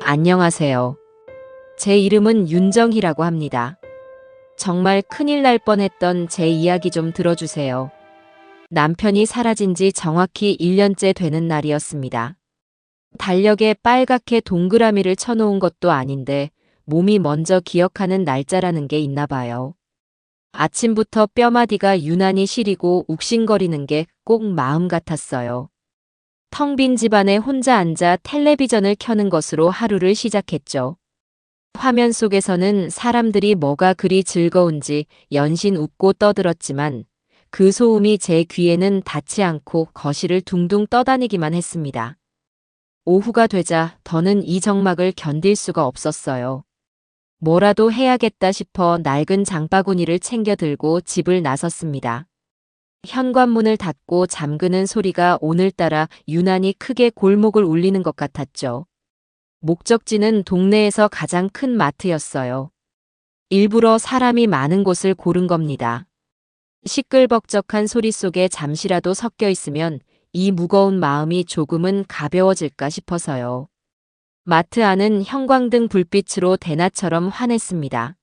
안녕하세요. 제 이름은 윤정희라고 합니다. 정말 큰일 날 뻔했던 제 이야기 좀 들어주세요. 남편이 사라진 지 정확히 1년째 되는 날이었습니다. 달력에 빨갛게 동그라미를 쳐놓은 것도 아닌데 몸이 먼저 기억하는 날짜라는 게 있나 봐요. 아침부터 뼈마디가 유난히 시리고 욱신거리는 게 꼭 마음 같았어요. 텅 빈 집안에 혼자 앉아 텔레비전을 켜는 것으로 하루를 시작했죠. 화면 속에서는 사람들이 뭐가 그리 즐거운지 연신 웃고 떠들었지만 그 소음이 제 귀에는 닿지 않고 거실을 둥둥 떠다니기만 했습니다. 오후가 되자 더는 이 적막을 견딜 수가 없었어요. 뭐라도 해야겠다 싶어 낡은 장바구니를 챙겨 들고 집을 나섰습니다. 현관문을 닫고 잠그는 소리가 오늘따라 유난히 크게 골목을 울리는 것 같았죠. 목적지는 동네에서 가장 큰 마트였어요. 일부러 사람이 많은 곳을 고른 겁니다. 시끌벅적한 소리 속에 잠시라도 섞여 있으면 이 무거운 마음이 조금은 가벼워질까 싶어서요. 마트 안은 형광등 불빛으로 대낮처럼 환했습니다.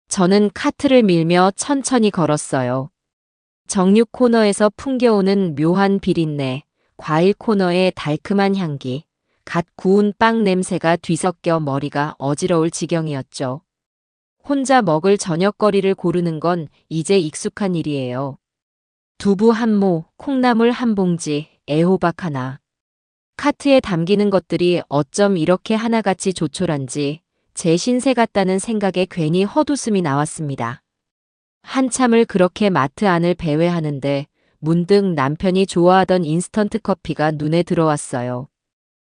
저는 카트를 밀며 천천히 걸었어요. 정육 코너에서 풍겨오는 묘한 비린내, 과일 코너의 달큼한 향기, 갓 구운 빵 냄새가 뒤섞여 머리가 어지러울 지경이었죠. 혼자 먹을 저녁거리를 고르는 건 이제 익숙한 일이에요. 두부 한 모, 콩나물 한 봉지, 애호박 하나. 카트에 담기는 것들이 어쩜 이렇게 하나같이 조촐한지 제 신세 같다는 생각에 괜히 헛웃음이 나왔습니다. 한참을 그렇게 마트 안을 배회하는데 문득 남편이 좋아하던 인스턴트 커피가 눈에 들어왔어요.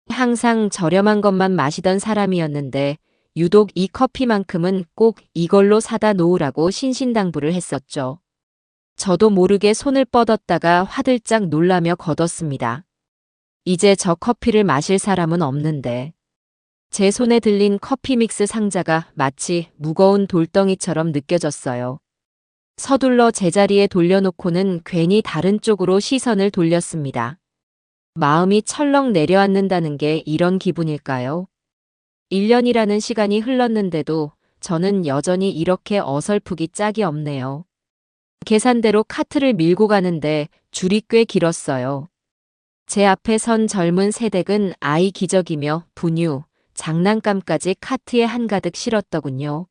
항상 저렴한 것만 마시던 사람이었는데 유독 이 커피만큼은 꼭 이걸로 사다 놓으라고 신신당부를 했었죠. 저도 모르게 손을 뻗었다가 화들짝 놀라며 걷었습니다. 이제 저 커피를 마실 사람은 없는데. 제 손에 들린 커피 믹스 상자가 마치 무거운 돌덩이처럼 느껴졌어요. 서둘러 제자리에 돌려놓고는 괜히 다른 쪽으로 시선을 돌렸습니다. 마음이 철렁 내려앉는다는 게 이런 기분일까요? 1년이라는 시간이 흘렀는데도 저는 여전히 이렇게 어설프기 짝이 없네요. 계산대로 카트를 밀고 가는데 줄이 꽤 길었어요. 제 앞에 선 젊은 새댁은 아이 기저귀며 분유, 장난감까지 카트에 한가득 실었더군요.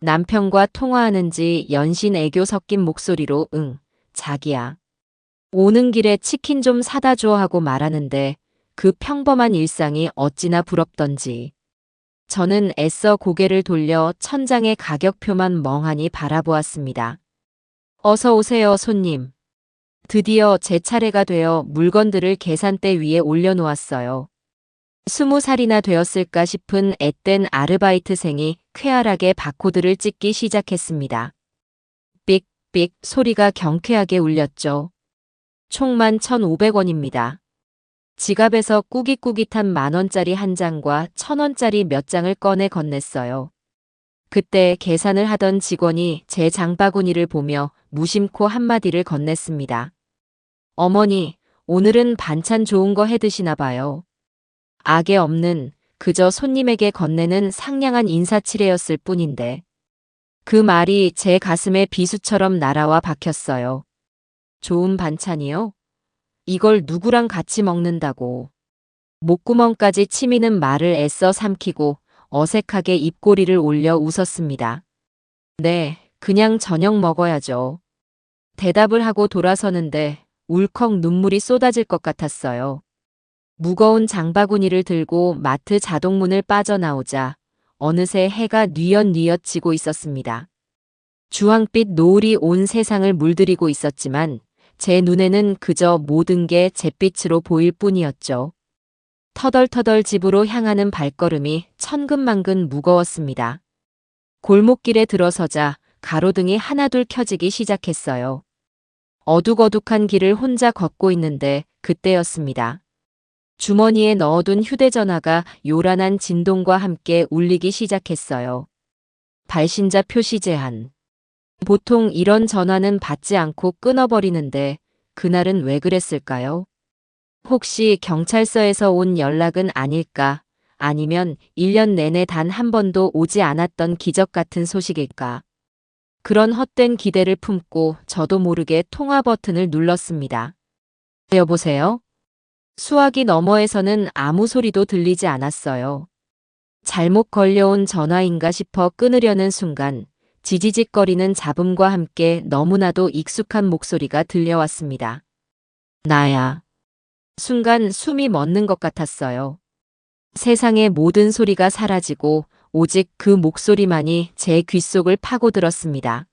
남편과 통화하는지 연신 애교 섞인 목소리로 응, 자기야. 오는 길에 치킨 좀 사다 줘 하고 말하는데 그 평범한 일상이 어찌나 부럽던지. 저는 애써 고개를 돌려 천장의 가격표만 멍하니 바라보았습니다. 어서 오세요, 손님. 드디어 제 차례가 되어 물건들을 계산대 위에 올려놓았어요. 20살이나 되었을까 싶은 앳된 아르바이트생이 쾌활하게 바코드를 찍기 시작했습니다. 삑삑 소리가 경쾌하게 울렸죠. 총만 1,500원입니다. 지갑에서 꾸깃꾸깃한 만원짜리 한 장과 1,000원짜리 몇 장을 꺼내 건넸어요. 그때 계산을 하던 직원이 제 장바구니를 보며 무심코 한마디를 건넸습니다. 어머니, 오늘은 반찬 좋은 거 해드시나 봐요. 악에 없는 그저 손님에게 건네는 상냥한 인사치레였을 뿐인데 그 말이 제 가슴에 비수처럼 날아와 박혔어요. 좋은 반찬이요? 이걸 누구랑 같이 먹는다고. 목구멍까지 치미는 말을 애써 삼키고 어색하게 입꼬리를 올려 웃었습니다. 네, 그냥 저녁 먹어야죠. 대답을 하고 돌아서는데 울컥 눈물이 쏟아질 것 같았어요. 무거운 장바구니를 들고 마트 자동문을 빠져나오자 어느새 해가 뉘엿뉘엿 지고 있었습니다. 주황빛 노을이 온 세상을 물들이고 있었지만 제 눈에는 그저 모든 게 잿빛으로 보일 뿐이었죠. 터덜터덜 집으로 향하는 발걸음이 천근만근 무거웠습니다. 골목길에 들어서자 가로등이 하나둘 켜지기 시작했어요. 어둑어둑한 길을 혼자 걷고 있는데 그때였습니다. 주머니에 넣어둔 휴대전화가 요란한 진동과 함께 울리기 시작했어요. 발신자 표시 제한. 보통 이런 전화는 받지 않고 끊어버리는데 그날은 왜 그랬을까요? 혹시 경찰서에서 온 연락은 아닐까? 아니면 1년 내내 단 한 번도 오지 않았던 기적 같은 소식일까? 그런 헛된 기대를 품고 저도 모르게 통화 버튼을 눌렀습니다. 여보세요? 수화기 너머에서는 아무 소리도 들리지 않았어요. 잘못 걸려온 전화인가 싶어 끊으려는 순간 지지직거리는 잡음과 함께 너무나도 익숙한 목소리가 들려왔습니다. 나야. 순간 숨이 멎는 것 같았어요. 세상의 모든 소리가 사라지고 오직 그 목소리만이 제 귓속을 파고들었습니다.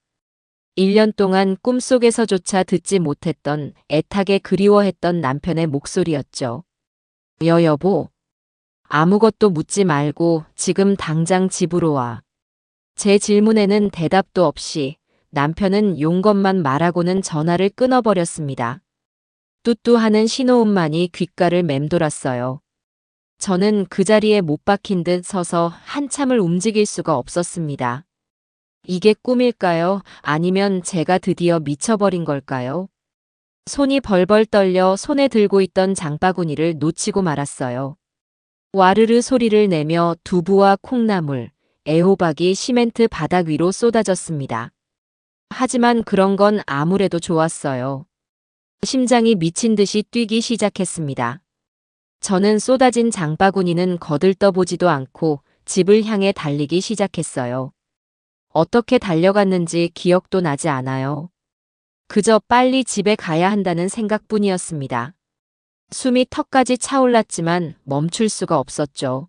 1년 동안 꿈속에서조차 듣지 못했던 애타게 그리워했던 남편의 목소리였죠. 여보. 아무것도 묻지 말고 지금 당장 집으로 와. 제 질문에는 대답도 없이 남편은 용건만 말하고는 전화를 끊어버렸습니다. 뚜뚜하는 신호음만이 귓가를 맴돌았어요. 저는 그 자리에 못 박힌 듯 서서 한참을 움직일 수가 없었습니다. 이게 꿈일까요? 아니면 제가 드디어 미쳐버린 걸까요? 손이 벌벌 떨려 손에 들고 있던 장바구니를 놓치고 말았어요. 와르르 소리를 내며 두부와 콩나물, 애호박이 시멘트 바닥 위로 쏟아졌습니다. 하지만 그런 건 아무래도 좋았어요. 심장이 미친 듯이 뛰기 시작했습니다. 저는 쏟아진 장바구니는 거들떠보지도 않고 집을 향해 달리기 시작했어요. 어떻게 달려갔는지 기억도 나지 않아요. 그저 빨리 집에 가야 한다는 생각뿐이었습니다. 숨이 턱까지 차올랐지만 멈출 수가 없었죠.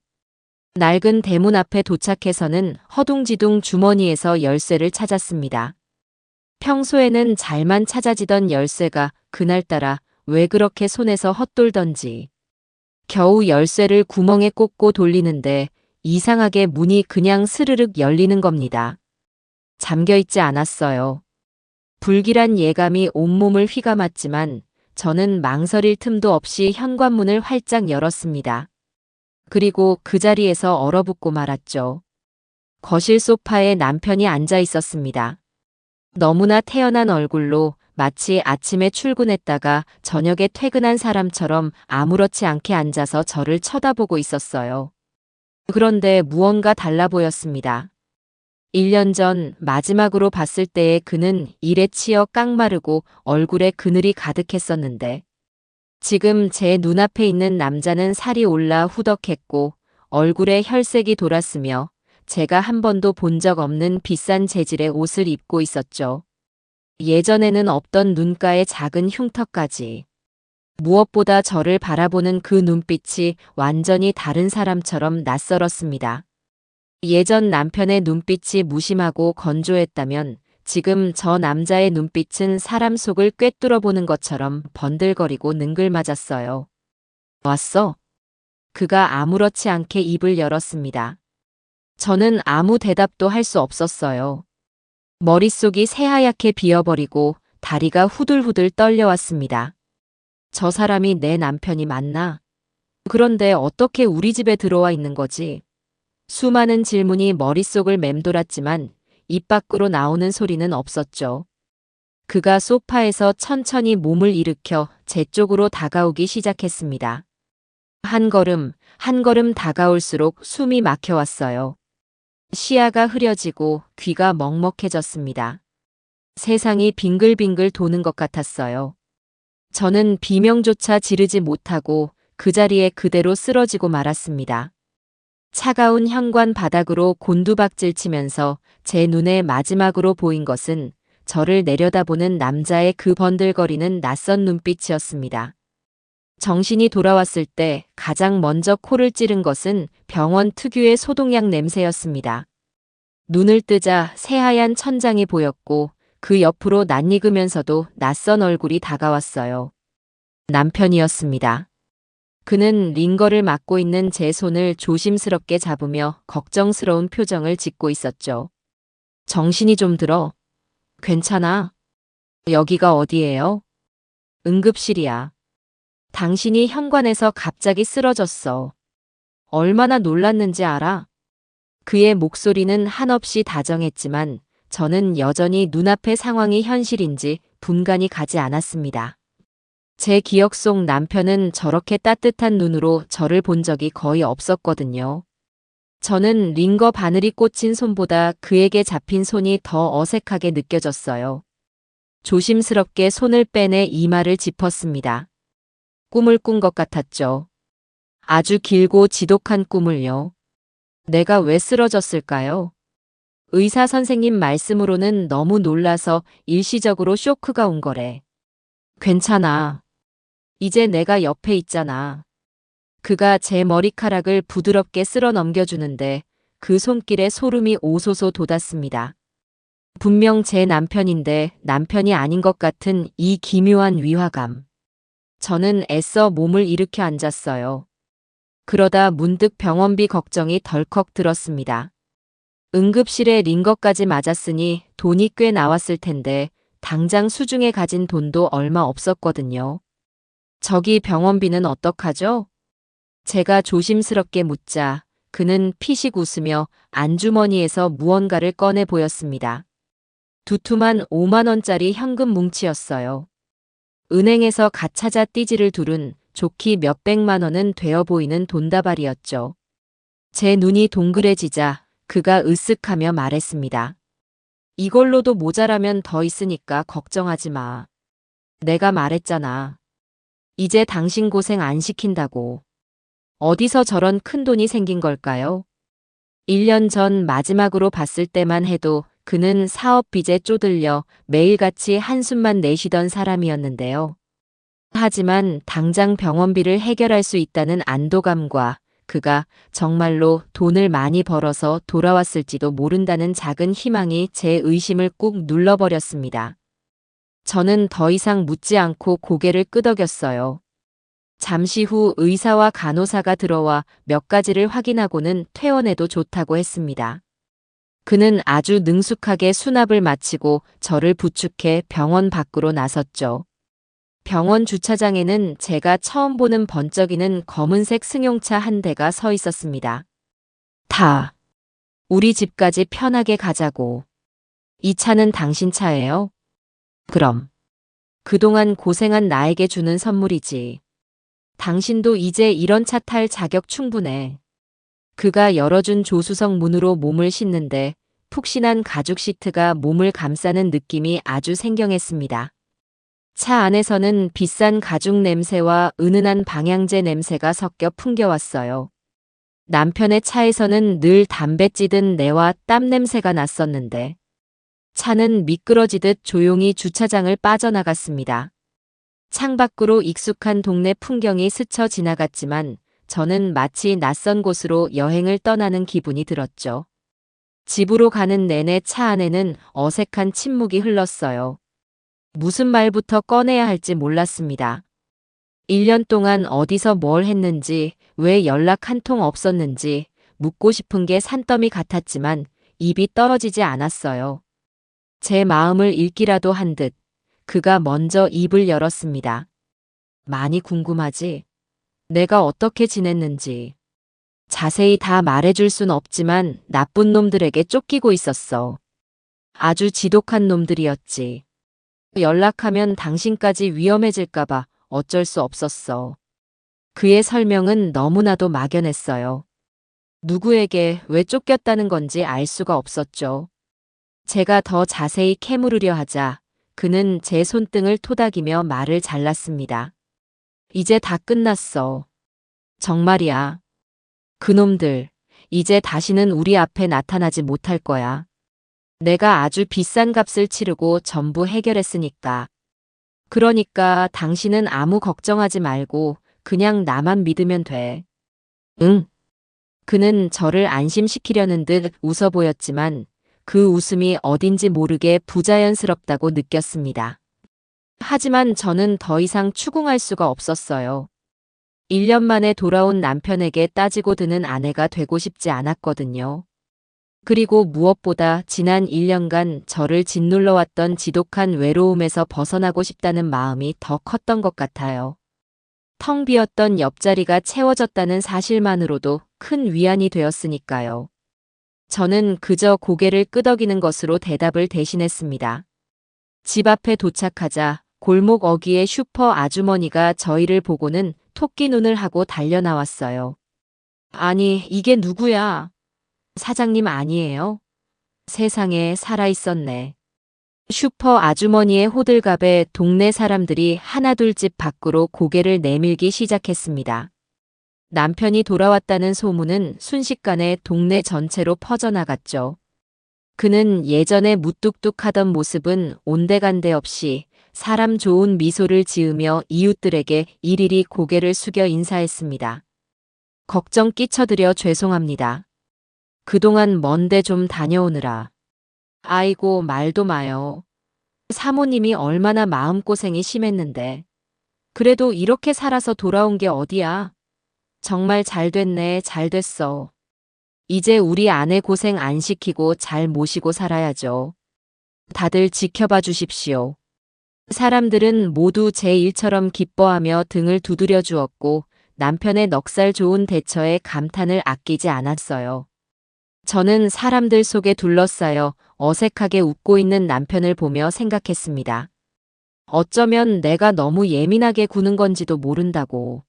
낡은 대문 앞에 도착해서는 허둥지둥 주머니에서 열쇠를 찾았습니다. 평소에는 잘만 찾아지던 열쇠가 그날따라 왜 그렇게 손에서 헛돌던지. 겨우 열쇠를 구멍에 꽂고 돌리는데 이상하게 문이 그냥 스르륵 열리는 겁니다. 잠겨있지 않았어요. 불길한 예감이 온몸을 휘감았지만 저는 망설일 틈도 없이 현관문을 활짝 열었습니다. 그리고 그 자리에서 얼어붙고 말았죠. 거실 소파에 남편이 앉아 있었습니다. 너무나 태연한 얼굴로 마치 아침에 출근했다가 저녁에 퇴근한 사람처럼 아무렇지 않게 앉아서 저를 쳐다보고 있었어요. 그런데 무언가 달라 보였습니다. 1년 전 마지막으로 봤을 때의 그는 일에 치여 깡마르고 얼굴에 그늘이 가득했었는데 지금 제 눈앞에 있는 남자는 살이 올라 후덕했고 얼굴에 혈색이 돌았으며 제가 한 번도 본 적 없는 비싼 재질의 옷을 입고 있었죠. 예전에는 없던 눈가에 작은 흉터까지. 무엇보다 저를 바라보는 그 눈빛이 완전히 다른 사람처럼 낯설었습니다. 예전 남편의 눈빛이 무심하고 건조했다면 지금 저 남자의 눈빛은 사람 속을 꿰뚫어 보는 것처럼 번들거리고 능글맞았어요. 왔어? 그가 아무렇지 않게 입을 열었습니다. 저는 아무 대답도 할 수 없었어요. 머릿속이 새하얗게 비어버리고 다리가 후들후들 떨려왔습니다. 저 사람이 내 남편이 맞나? 그런데 어떻게 우리 집에 들어와 있는 거지? 수많은 질문이 머릿속을 맴돌았지만 입 밖으로 나오는 소리는 없었죠. 그가 소파에서 천천히 몸을 일으켜 제 쪽으로 다가오기 시작했습니다. 한 걸음, 한 걸음 다가올수록 숨이 막혀왔어요. 시야가 흐려지고 귀가 먹먹해졌습니다. 세상이 빙글빙글 도는 것 같았어요. 저는 비명조차 지르지 못하고 그 자리에 그대로 쓰러지고 말았습니다. 차가운 현관 바닥으로 곤두박질 치면서 제 눈에 마지막으로 보인 것은 저를 내려다보는 남자의 그 번들거리는 낯선 눈빛이었습니다. 정신이 돌아왔을 때 가장 먼저 코를 찌른 것은 병원 특유의 소독약 냄새였습니다. 눈을 뜨자 새하얀 천장이 보였고 그 옆으로 낯익으면서도 낯선 얼굴이 다가왔어요. 남편이었습니다. 그는 링거를 맡고 있는 제 손을 조심스럽게 잡으며 걱정스러운 표정을 짓고 있었죠. 정신이 좀 들어. 괜찮아? 여기가 어디예요? 응급실이야. 당신이 현관에서 갑자기 쓰러졌어. 얼마나 놀랐는지 알아? 그의 목소리는 한없이 다정했지만 저는 여전히 눈앞의 상황이 현실인지 분간이 가지 않았습니다. 제 기억 속 남편은 저렇게 따뜻한 눈으로 저를 본 적이 거의 없었거든요. 저는 링거 바늘이 꽂힌 손보다 그에게 잡힌 손이 더 어색하게 느껴졌어요. 조심스럽게 손을 빼내 이마를 짚었습니다. 꿈을 꾼 것 같았죠. 아주 길고 지독한 꿈을요. 내가 왜 쓰러졌을까요? 의사 선생님 말씀으로는 너무 놀라서 일시적으로 쇼크가 온 거래. 괜찮아. 이제 내가 옆에 있잖아. 그가 제 머리카락을 부드럽게 쓸어 넘겨주는데 그 손길에 소름이 오소소 돋았습니다. 분명 제 남편인데 남편이 아닌 것 같은 이 기묘한 위화감. 저는 애써 몸을 일으켜 앉았어요. 그러다 문득 병원비 걱정이 덜컥 들었습니다. 응급실에 링거까지 맞았으니 돈이 꽤 나왔을 텐데 당장 수중에 가진 돈도 얼마 없었거든요. 저기 병원비는 어떡하죠? 제가 조심스럽게 묻자 그는 피식 웃으며 안주머니에서 무언가를 꺼내 보였습니다. 두툼한 5만 원짜리 현금 뭉치였어요. 은행에서 갓 찾아 띠지를 두른 좋기 몇백만 원은 되어 보이는 돈다발이었죠. 제 눈이 동그래지자 그가 으쓱하며 말했습니다. 이걸로도 모자라면 더 있으니까 걱정하지 마. 내가 말했잖아. 이제 당신 고생 안 시킨다고. 어디서 저런 큰 돈이 생긴 걸까요? 1년 전 마지막으로 봤을 때만 해도 그는 사업 빚에 쪼들려 매일같이 한숨만 내쉬던 사람이었는데요. 하지만 당장 병원비를 해결할 수 있다는 안도감과 그가 정말로 돈을 많이 벌어서 돌아왔을지도 모른다는 작은 희망이 제 의심을 꾹 눌러버렸습니다. 저는 더 이상 묻지 않고 고개를 끄덕였어요. 잠시 후 의사와 간호사가 들어와 몇 가지를 확인하고는 퇴원해도 좋다고 했습니다. 그는 아주 능숙하게 수납을 마치고 저를 부축해 병원 밖으로 나섰죠. 병원 주차장에는 제가 처음 보는 번쩍이는 검은색 승용차 한 대가 서 있었습니다. 다. 우리 집까지 편하게 가자고. 이 차는 당신 차예요? 그럼. 그동안 고생한 나에게 주는 선물이지. 당신도 이제 이런 차 탈 자격 충분해. 그가 열어준 조수석 문으로 몸을 싣는데 푹신한 가죽 시트가 몸을 감싸는 느낌이 아주 생경했습니다. 차 안에서는 비싼 가죽 냄새와 은은한 방향제 냄새가 섞여 풍겨왔어요. 남편의 차에서는 늘 담배 찌든 내와 땀 냄새가 났었는데 차는 미끄러지듯 조용히 주차장을 빠져나갔습니다. 창밖으로 익숙한 동네 풍경이 스쳐 지나갔지만 저는 마치 낯선 곳으로 여행을 떠나는 기분이 들었죠. 집으로 가는 내내 차 안에는 어색한 침묵이 흘렀어요. 무슨 말부터 꺼내야 할지 몰랐습니다. 1년 동안 어디서 뭘 했는지, 왜 연락 한 통 없었는지 묻고 싶은 게 산더미 같았지만 입이 떨어지지 않았어요. 제 마음을 읽기라도 한 듯 그가 먼저 입을 열었습니다. 많이 궁금하지? 내가 어떻게 지냈는지. 자세히 다 말해줄 순 없지만 나쁜 놈들에게 쫓기고 있었어. 아주 지독한 놈들이었지. 연락하면 당신까지 위험해질까봐 어쩔 수 없었어. 그의 설명은 너무나도 막연했어요. 누구에게 왜 쫓겼다는 건지 알 수가 없었죠. 제가 더 자세히 캐물으려 하자 그는 제 손등을 토닥이며 말을 잘랐습니다. 이제 다 끝났어. 정말이야. 그놈들, 이제 다시는 우리 앞에 나타나지 못할 거야. 내가 아주 비싼 값을 치르고 전부 해결했으니까. 그러니까 당신은 아무 걱정하지 말고 그냥 나만 믿으면 돼. 응. 그는 저를 안심시키려는 듯 웃어 보였지만 그 웃음이 어딘지 모르게 부자연스럽다고 느꼈습니다. 하지만 저는 더 이상 추궁할 수가 없었어요. 1년 만에 돌아온 남편에게 따지고 드는 아내가 되고 싶지 않았거든요. 그리고 무엇보다 지난 1년간 저를 짓눌러왔던 지독한 외로움에서 벗어나고 싶다는 마음이 더 컸던 것 같아요. 텅 비었던 옆자리가 채워졌다는 사실만으로도 큰 위안이 되었으니까요. 저는 그저 고개를 끄덕이는 것으로 대답을 대신했습니다. 집 앞에 도착하자 골목 어귀의 슈퍼 아주머니가 저희를 보고는 토끼 눈을 하고 달려나왔어요. 아니, 이게 누구야? 사장님 아니에요? 세상에 살아있었네. 슈퍼 아주머니의 호들갑에 동네 사람들이 하나둘 집 밖으로 고개를 내밀기 시작했습니다. 남편이 돌아왔다는 소문은 순식간에 동네 전체로 퍼져나갔죠. 그는 예전에 무뚝뚝하던 모습은 온데간데 없이 사람 좋은 미소를 지으며 이웃들에게 일일이 고개를 숙여 인사했습니다. 걱정 끼쳐드려 죄송합니다. 그동안 먼데 좀 다녀오느라. 아이고, 말도 마요. 사모님이 얼마나 마음고생이 심했는데. 그래도 이렇게 살아서 돌아온 게 어디야. 정말 잘 됐네, 잘 됐어. 이제 우리 아내 고생 안 시키고 잘 모시고 살아야죠. 다들 지켜봐 주십시오. 사람들은 모두 제 일처럼 기뻐하며 등을 두드려 주었고 남편의 넉살 좋은 대처에 감탄을 아끼지 않았어요. 저는 사람들 속에 둘러싸여 어색하게 웃고 있는 남편을 보며 생각했습니다. 어쩌면 내가 너무 예민하게 구는 건지도 모른다고.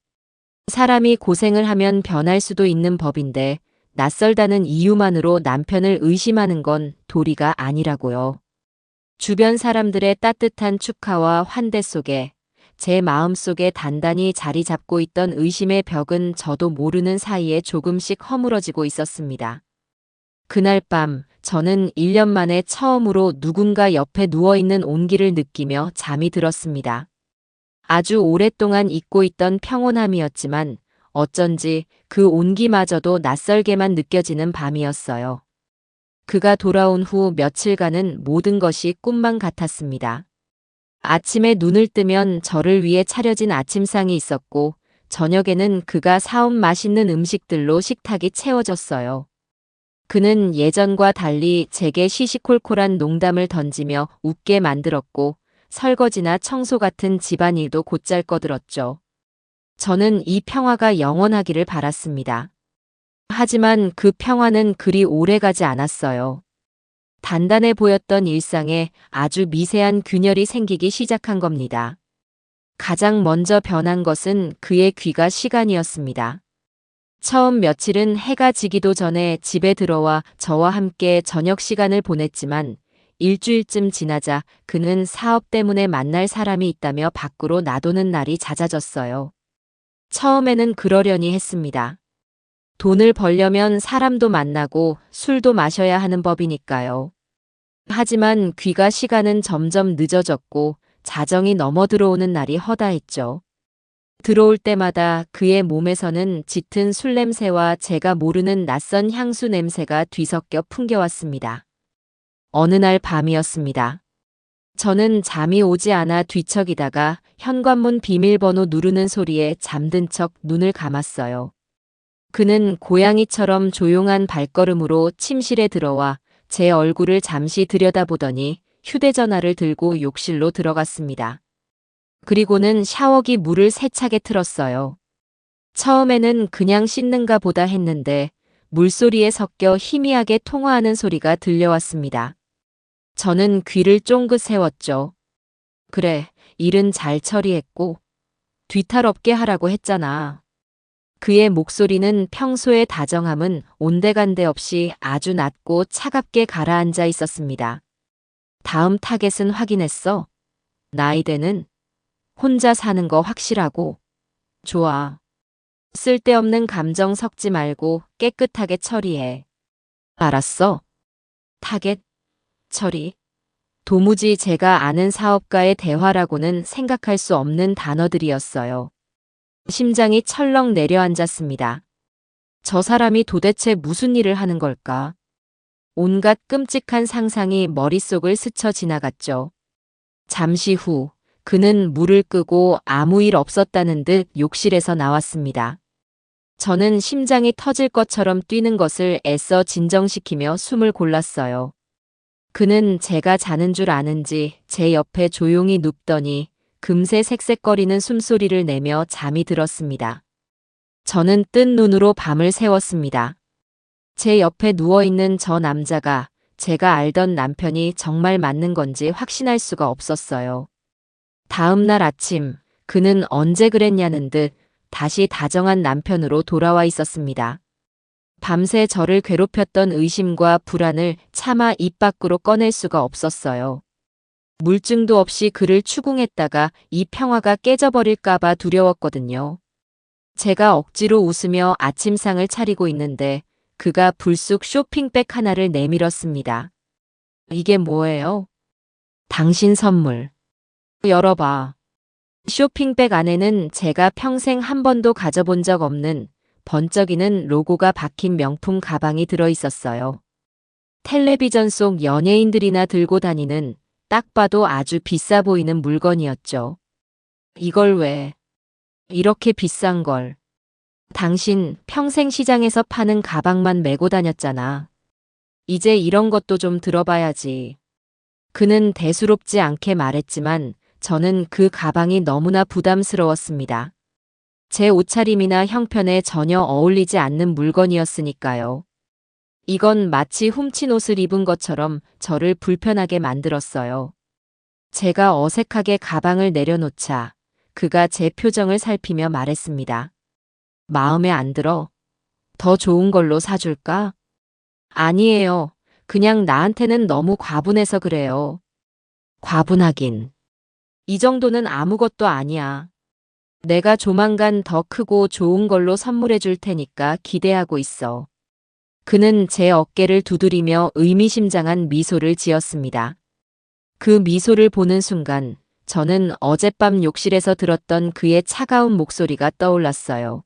사람이 고생을 하면 변할 수도 있는 법인데 낯설다는 이유만으로 남편을 의심하는 건 도리가 아니라고요. 주변 사람들의 따뜻한 축하와 환대 속에 제 마음속에 단단히 자리 잡고 있던 의심의 벽은 저도 모르는 사이에 조금씩 허물어지고 있었습니다. 그날 밤 저는 1년 만에 처음으로 누군가 옆에 누워있는 온기를 느끼며 잠이 들었습니다. 아주 오랫동안 잊고 있던 평온함이었지만 어쩐지 그 온기마저도 낯설게만 느껴지는 밤이었어요. 그가 돌아온 후 며칠간은 모든 것이 꿈만 같았습니다. 아침에 눈을 뜨면 저를 위해 차려진 아침상이 있었고 저녁에는 그가 사온 맛있는 음식들로 식탁이 채워졌어요. 그는 예전과 달리 제게 시시콜콜한 농담을 던지며 웃게 만들었고 설거지나 청소 같은 집안일도 곧잘 꺼들었죠. 저는 이 평화가 영원하기를 바랐습니다. 하지만 그 평화는 그리 오래가지 않았어요. 단단해 보였던 일상에 아주 미세한 균열이 생기기 시작한 겁니다. 가장 먼저 변한 것은 그의 귀가 시간이었습니다. 처음 며칠은 해가 지기도 전에 집에 들어와 저와 함께 저녁 시간을 보냈지만 일주일쯤 지나자 그는 사업 때문에 만날 사람이 있다며 밖으로 나도는 날이 잦아졌어요. 처음에는 그러려니 했습니다. 돈을 벌려면 사람도 만나고 술도 마셔야 하는 법이니까요. 하지만 귀가 시간은 점점 늦어졌고 자정이 넘어 들어오는 날이 허다했죠. 들어올 때마다 그의 몸에서는 짙은 술 냄새와 제가 모르는 낯선 향수 냄새가 뒤섞여 풍겨왔습니다. 어느 날 밤이었습니다. 저는 잠이 오지 않아 뒤척이다가 현관문 비밀번호 누르는 소리에 잠든 척 눈을 감았어요. 그는 고양이처럼 조용한 발걸음으로 침실에 들어와 제 얼굴을 잠시 들여다보더니 휴대전화를 들고 욕실로 들어갔습니다. 그리고는 샤워기 물을 세차게 틀었어요. 처음에는 그냥 씻는가 보다 했는데 물소리에 섞여 희미하게 통화하는 소리가 들려왔습니다. 저는 귀를 쫑긋 세웠죠. 그래, 일은 잘 처리했고 뒤탈 없게 하라고 했잖아. 그의 목소리는 평소의 다정함은 온데간데 없이 아주 낮고 차갑게 가라앉아 있었습니다. 다음 타겟은 확인했어? 나이대는? 혼자 사는 거 확실하고? 좋아. 쓸데없는 감정 섞지 말고 깨끗하게 처리해. 알았어. 타겟, 처리. 도무지 제가 아는 사업가의 대화라고는 생각할 수 없는 단어들이었어요. 심장이 철렁 내려앉았습니다. 저 사람이 도대체 무슨 일을 하는 걸까? 온갖 끔찍한 상상이 머릿속을 스쳐 지나갔죠. 잠시 후 그는 물을 끄고 아무 일 없었다는 듯 욕실에서 나왔습니다. 저는 심장이 터질 것처럼 뛰는 것을 애써 진정시키며 숨을 골랐어요. 그는 제가 자는 줄 아는지 제 옆에 조용히 눕더니 금세 색색거리는 숨소리를 내며 잠이 들었습니다. 저는 뜬 눈으로 밤을 새웠습니다. 제 옆에 누워있는 저 남자가 제가 알던 남편이 정말 맞는 건지 확신할 수가 없었어요. 다음 날 아침, 그는 언제 그랬냐는 듯 다시 다정한 남편으로 돌아와 있었습니다. 밤새 저를 괴롭혔던 의심과 불안을 차마 입 밖으로 꺼낼 수가 없었어요. 물증도 없이 그를 추궁했다가 이 평화가 깨져버릴까봐 두려웠거든요. 제가 억지로 웃으며 아침상을 차리고 있는데 그가 불쑥 쇼핑백 하나를 내밀었습니다. 이게 뭐예요? 당신 선물. 열어봐. 쇼핑백 안에는 제가 평생 한 번도 가져본 적 없는 번쩍이는 로고가 박힌 명품 가방이 들어있었어요. 텔레비전 속 연예인들이나 들고 다니는 딱 봐도 아주 비싸 보이는 물건이었죠. 이걸 왜 이렇게 비싼 걸? 당신 평생 시장에서 파는 가방만 메고 다녔잖아. 이제 이런 것도 좀 들어봐야지. 그는 대수롭지 않게 말했지만 저는 그 가방이 너무나 부담스러웠습니다. 제 옷차림이나 형편에 전혀 어울리지 않는 물건이었으니까요. 이건 마치 훔친 옷을 입은 것처럼 저를 불편하게 만들었어요. 제가 어색하게 가방을 내려놓자 그가 제 표정을 살피며 말했습니다. 마음에 안 들어? 더 좋은 걸로 사줄까? 아니에요. 그냥 나한테는 너무 과분해서 그래요. 과분하긴. 이 정도는 아무것도 아니야. 내가 조만간 더 크고 좋은 걸로 선물해 줄 테니까 기대하고 있어. 그는 제 어깨를 두드리며 의미심장한 미소를 지었습니다. 그 미소를 보는 순간 저는 어젯밤 욕실에서 들었던 그의 차가운 목소리가 떠올랐어요.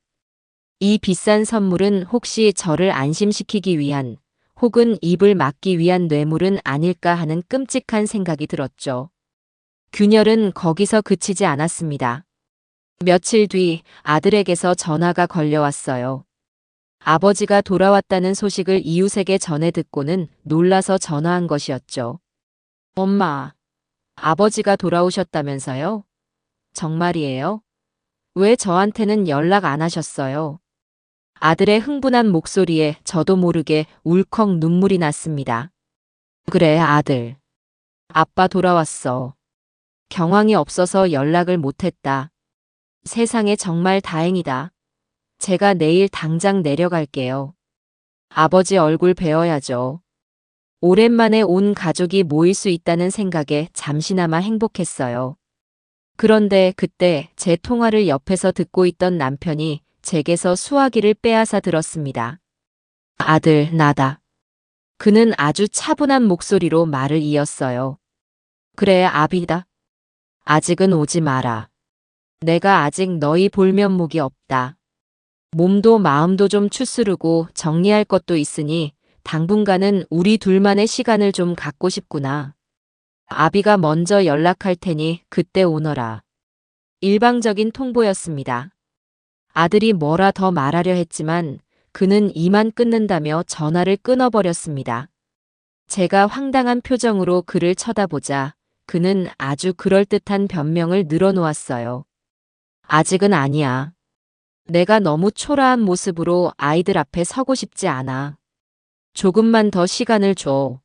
이 비싼 선물은 혹시 저를 안심시키기 위한 혹은 입을 막기 위한 뇌물은 아닐까 하는 끔찍한 생각이 들었죠. 균열은 거기서 그치지 않았습니다. 며칠 뒤 아들에게서 전화가 걸려왔어요. 아버지가 돌아왔다는 소식을 이웃에게 전해 듣고는 놀라서 전화한 것이었죠. 엄마, 아버지가 돌아오셨다면서요? 정말이에요? 왜 저한테는 연락 안 하셨어요? 아들의 흥분한 목소리에 저도 모르게 울컥 눈물이 났습니다. 그래, 아들. 아빠 돌아왔어. 경황이 없어서 연락을 못했다. 세상에 정말 다행이다. 제가 내일 당장 내려갈게요. 아버지 얼굴 뵈어야죠. 오랜만에 온 가족이 모일 수 있다는 생각에 잠시나마 행복했어요. 그런데 그때 제 통화를 옆에서 듣고 있던 남편이 제게서 수화기를 빼앗아 들었습니다. 아들, 나다. 그는 아주 차분한 목소리로 말을 이었어요. 그래, 아비다. 아직은 오지 마라. 내가 아직 너희 볼 면목이 없다. 몸도 마음도 좀 추스르고 정리할 것도 있으니 당분간은 우리 둘만의 시간을 좀 갖고 싶구나. 아비가 먼저 연락할 테니 그때 오너라. 일방적인 통보였습니다. 아들이 뭐라 더 말하려 했지만 그는 이만 끊는다며 전화를 끊어버렸습니다. 제가 황당한 표정으로 그를 쳐다보자 그는 아주 그럴듯한 변명을 늘어놓았어요. 아직은 아니야. 내가 너무 초라한 모습으로 아이들 앞에 서고 싶지 않아. 조금만 더 시간을 줘.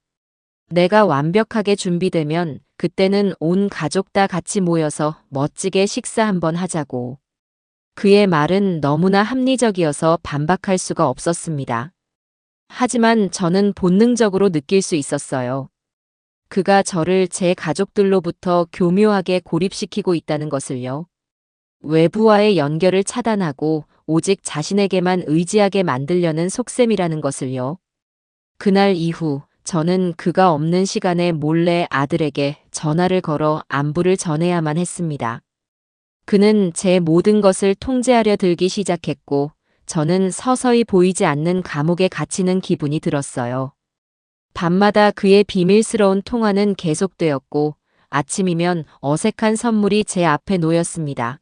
내가 완벽하게 준비되면 그때는 온 가족 다 같이 모여서 멋지게 식사 한번 하자고. 그의 말은 너무나 합리적이어서 반박할 수가 없었습니다. 하지만 저는 본능적으로 느낄 수 있었어요. 그가 저를 제 가족들로부터 교묘하게 고립시키고 있다는 것을요. 외부와의 연결을 차단하고 오직 자신에게만 의지하게 만들려는 속셈이라는 것을요. 그날 이후 저는 그가 없는 시간에 몰래 아들에게 전화를 걸어 안부를 전해야만 했습니다. 그는 제 모든 것을 통제하려 들기 시작했고 저는 서서히 보이지 않는 감옥에 갇히는 기분이 들었어요. 밤마다 그의 비밀스러운 통화는 계속되었고 아침이면 어색한 선물이 제 앞에 놓였습니다.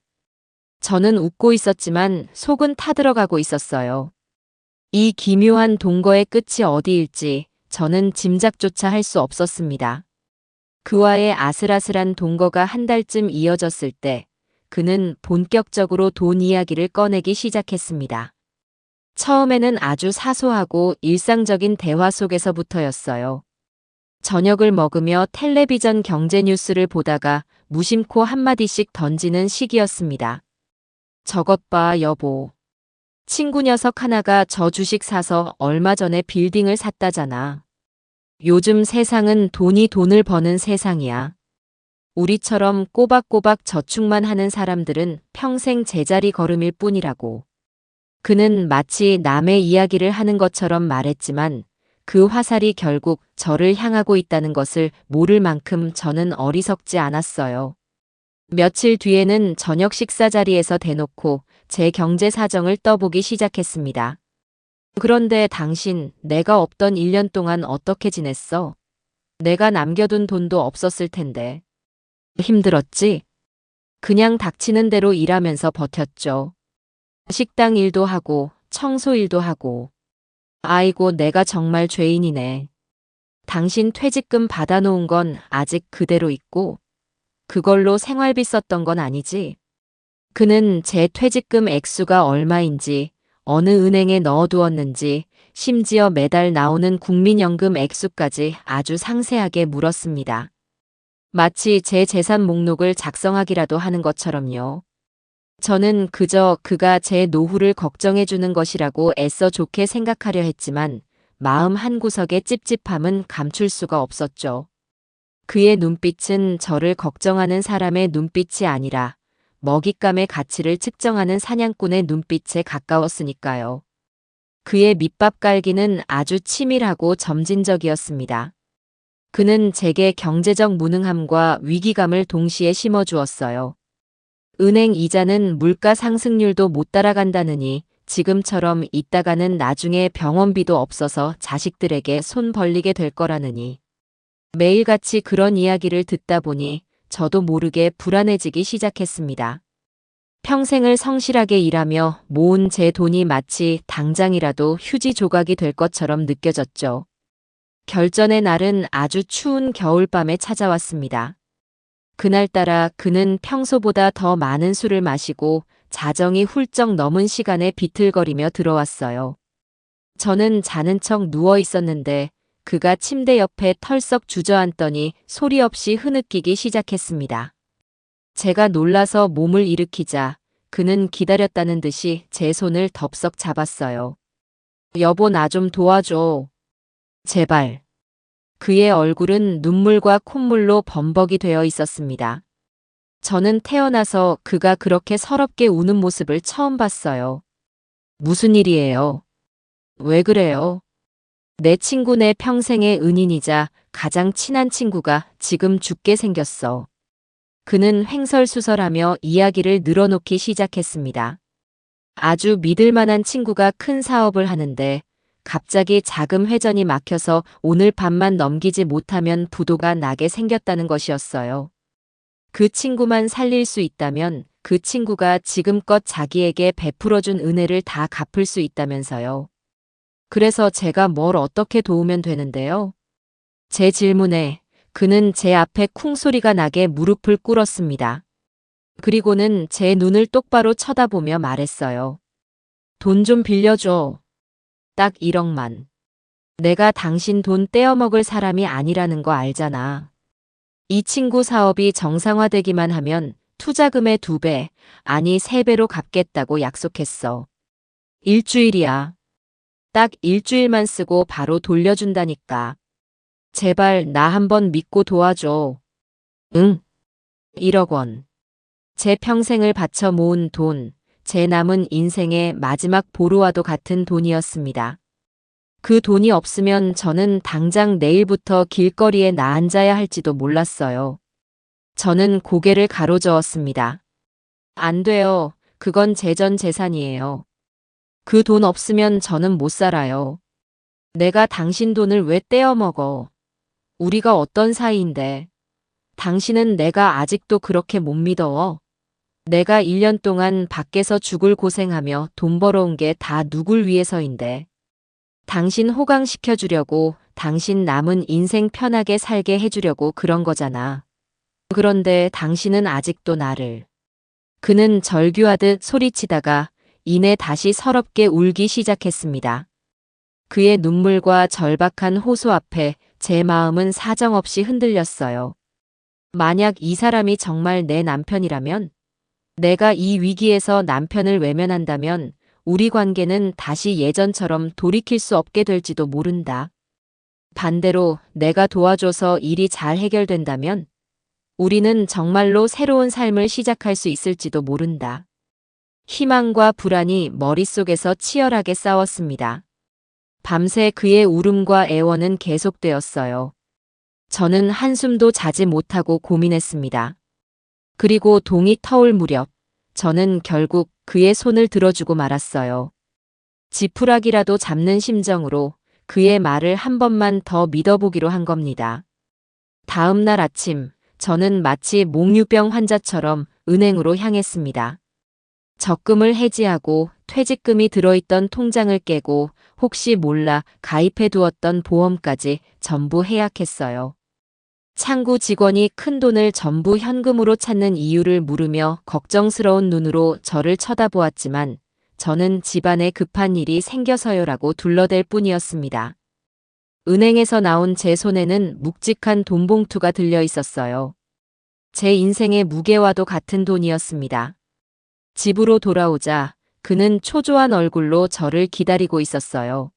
저는 웃고 있었지만 속은 타들어가고 있었어요. 이 기묘한 동거의 끝이 어디일지 저는 짐작조차 할 수 없었습니다. 그와의 아슬아슬한 동거가 한 달쯤 이어졌을 때 그는 본격적으로 돈 이야기를 꺼내기 시작했습니다. 처음에는 아주 사소하고 일상적인 대화 속에서부터였어요. 저녁을 먹으며 텔레비전 경제 뉴스를 보다가 무심코 한마디씩 던지는 시기였습니다. 저것 봐, 여보. 친구 녀석 하나가 저 주식 사서 얼마 전에 빌딩을 샀다잖아. 요즘 세상은 돈이 돈을 버는 세상이야. 우리처럼 꼬박꼬박 저축만 하는 사람들은 평생 제자리 걸음일 뿐이라고. 그는 마치 남의 이야기를 하는 것처럼 말했지만 그 화살이 결국 저를 향하고 있다는 것을 모를 만큼 저는 어리석지 않았어요. 며칠 뒤에는 저녁 식사 자리에서 대놓고 제 경제 사정을 떠보기 시작했습니다. 그런데 당신, 내가 없던 1년 동안 어떻게 지냈어? 내가 남겨둔 돈도 없었을 텐데. 힘들었지? 그냥 닥치는 대로 일하면서 버텼죠. 식당 일도 하고, 청소 일도 하고. 아이고, 내가 정말 죄인이네. 당신 퇴직금 받아놓은 건 아직 그대로 있고, 그걸로 생활비 썼던 건 아니지? 그는 제 퇴직금 액수가 얼마인지, 어느 은행에 넣어두었는지, 심지어 매달 나오는 국민연금 액수까지 아주 상세하게 물었습니다. 마치 제 재산 목록을 작성하기라도 하는 것처럼요. 저는 그저 그가 제 노후를 걱정해주는 것이라고 애써 좋게 생각하려 했지만 마음 한구석의 찝찝함은 감출 수가 없었죠. 그의 눈빛은 저를 걱정하는 사람의 눈빛이 아니라 먹잇감의 가치를 측정하는 사냥꾼의 눈빛에 가까웠으니까요. 그의 밑밥 깔기는 아주 치밀하고 점진적이었습니다. 그는 제게 경제적 무능함과 위기감을 동시에 심어주었어요. 은행 이자는 물가 상승률도 못 따라간다느니 지금처럼 있다가는 나중에 병원비도 없어서 자식들에게 손 벌리게 될 거라느니. 매일같이 그런 이야기를 듣다 보니 저도 모르게 불안해지기 시작했습니다. 평생을 성실하게 일하며 모은 제 돈이 마치 당장이라도 휴지 조각이 될 것처럼 느껴졌죠. 결전의 날은 아주 추운 겨울밤에 찾아왔습니다. 그날따라 그는 평소보다 더 많은 술을 마시고 자정이 훌쩍 넘은 시간에 비틀거리며 들어왔어요. 저는 자는 척 누워 있었는데 그가 침대 옆에 털썩 주저앉더니 소리 없이 흐느끼기 시작했습니다. 제가 놀라서 몸을 일으키자 그는 기다렸다는 듯이 제 손을 덥석 잡았어요. 여보, 나 좀 도와줘. 제발. 그의 얼굴은 눈물과 콧물로 범벅이 되어 있었습니다. 저는 태어나서 그가 그렇게 서럽게 우는 모습을 처음 봤어요. 무슨 일이에요? 왜 그래요? 내 친구, 내 평생의 은인이자 가장 친한 친구가 지금 죽게 생겼어. 그는 횡설수설하며 이야기를 늘어놓기 시작했습니다. 아주 믿을 만한 친구가 큰 사업을 하는데 갑자기 자금 회전이 막혀서 오늘 밤만 넘기지 못하면 부도가 나게 생겼다는 것이었어요. 그 친구만 살릴 수 있다면 그 친구가 지금껏 자기에게 베풀어준 은혜를 다 갚을 수 있다면서요. 그래서 제가 뭘 어떻게 도우면 되는데요? 제 질문에 그는 제 앞에 쿵소리가 나게 무릎을 꿇었습니다. 그리고는 제 눈을 똑바로 쳐다보며 말했어요. 돈 좀 빌려줘. 딱 1억만. 내가 당신 돈 떼어먹을 사람이 아니라는 거 알잖아. 이 친구 사업이 정상화되기만 하면 투자금의 2배, 아니 3배로 갚겠다고 약속했어. 일주일이야. 딱 일주일만 쓰고 바로 돌려준다니까. 제발 나 한번 믿고 도와줘. 응. 1억 원. 제 평생을 바쳐 모은 돈, 제 남은 인생의 마지막 보루와도 같은 돈이었습니다. 그 돈이 없으면 저는 당장 내일부터 길거리에 나앉아야 할지도 몰랐어요. 저는 고개를 가로저었습니다. 안 돼요. 그건 제 전 재산이에요. 그 돈 없으면 저는 못 살아요. 내가 당신 돈을 왜 떼어먹어? 우리가 어떤 사이인데. 당신은 내가 아직도 그렇게 못 믿어. 내가 1년 동안 밖에서 죽을 고생하며 돈 벌어온 게 다 누굴 위해서인데. 당신 호강시켜주려고, 당신 남은 인생 편하게 살게 해주려고 그런 거잖아. 그런데 당신은 아직도 나를. 그는 절규하듯 소리치다가 이내 다시 서럽게 울기 시작했습니다. 그의 눈물과 절박한 호소 앞에 제 마음은 사정없이 흔들렸어요. 만약 이 사람이 정말 내 남편이라면, 내가 이 위기에서 남편을 외면한다면 우리 관계는 다시 예전처럼 돌이킬 수 없게 될지도 모른다. 반대로 내가 도와줘서 일이 잘 해결된다면 우리는 정말로 새로운 삶을 시작할 수 있을지도 모른다. 희망과 불안이 머릿속에서 치열하게 싸웠습니다. 밤새 그의 울음과 애원은 계속되었어요. 저는 한숨도 자지 못하고 고민했습니다. 그리고 동이 터올 무렵, 저는 결국 그의 손을 들어주고 말았어요. 지푸라기라도 잡는 심정으로 그의 말을 한 번만 더 믿어보기로 한 겁니다. 다음 날 아침, 저는 마치 몽유병 환자처럼 은행으로 향했습니다. 적금을 해지하고 퇴직금이 들어있던 통장을 깨고 혹시 몰라 가입해 두었던 보험까지 전부 해약했어요. 창구 직원이 큰돈을 전부 현금으로 찾는 이유를 물으며 걱정스러운 눈으로 저를 쳐다보았지만 저는 집안에 급한 일이 생겨서요라고 둘러댈 뿐이었습니다. 은행에서 나온 제 손에는 묵직한 돈 봉투가 들려 있었어요. 제 인생의 무게와도 같은 돈이었습니다. 집으로 돌아오자 그는 초조한 얼굴로 저를 기다리고 있었어요.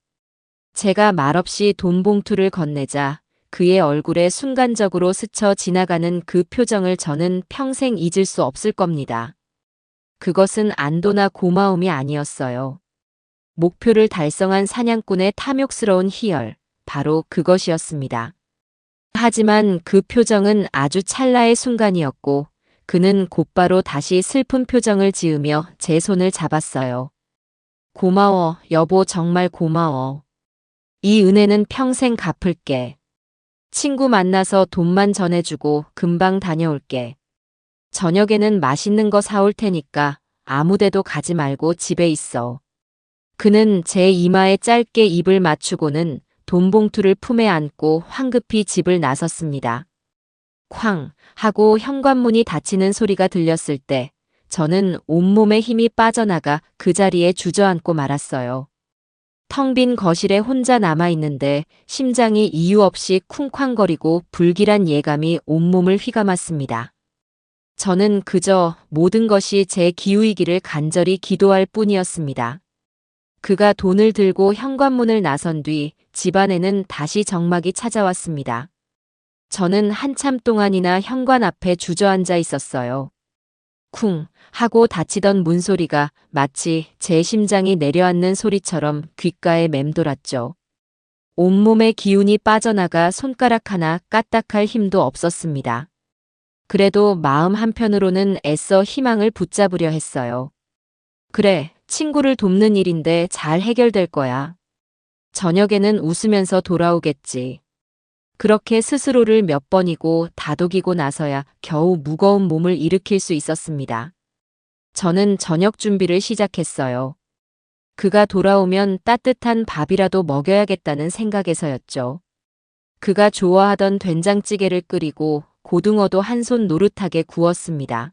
제가 말없이 돈 봉투를 건네자 그의 얼굴에 순간적으로 스쳐 지나가는 그 표정을 저는 평생 잊을 수 없을 겁니다. 그것은 안도나 고마움이 아니었어요. 목표를 달성한 사냥꾼의 탐욕스러운 희열, 바로 그것이었습니다. 하지만 그 표정은 아주 찰나의 순간이었고 그는 곧바로 다시 슬픈 표정을 지으며 제 손을 잡았어요. 고마워, 여보, 정말 고마워. 이 은혜는 평생 갚을게. 친구 만나서 돈만 전해주고 금방 다녀올게. 저녁에는 맛있는 거 사올 테니까 아무데도 가지 말고 집에 있어. 그는 제 이마에 짧게 입을 맞추고는 돈 봉투를 품에 안고 황급히 집을 나섰습니다. 쾅 하고 현관문이 닫히는 소리가 들렸을 때 저는 온몸에 힘이 빠져나가 그 자리에 주저앉고 말았어요. 텅 빈 거실에 혼자 남아있는데 심장이 이유 없이 쿵쾅거리고 불길한 예감이 온몸을 휘감았습니다. 저는 그저 모든 것이 제 기우이기를 간절히 기도할 뿐이었습니다. 그가 돈을 들고 현관문을 나선 뒤 집안에는 다시 정막이 찾아왔습니다. 저는 한참 동안이나 현관 앞에 주저앉아 있었어요. 쿵 하고 닫히던 문소리가 마치 제 심장이 내려앉는 소리처럼 귓가에 맴돌았죠. 온몸의 기운이 빠져나가 손가락 하나 까딱할 힘도 없었습니다. 그래도 마음 한편으로는 애써 희망을 붙잡으려 했어요. 그래, 친구를 돕는 일인데 잘 해결될 거야. 저녁에는 웃으면서 돌아오겠지. 그렇게 스스로를 몇 번이고 다독이고 나서야 겨우 무거운 몸을 일으킬 수 있었습니다. 저는 저녁 준비를 시작했어요. 그가 돌아오면 따뜻한 밥이라도 먹여야겠다는 생각에서였죠. 그가 좋아하던 된장찌개를 끓이고 고등어도 한 손 노릇하게 구웠습니다.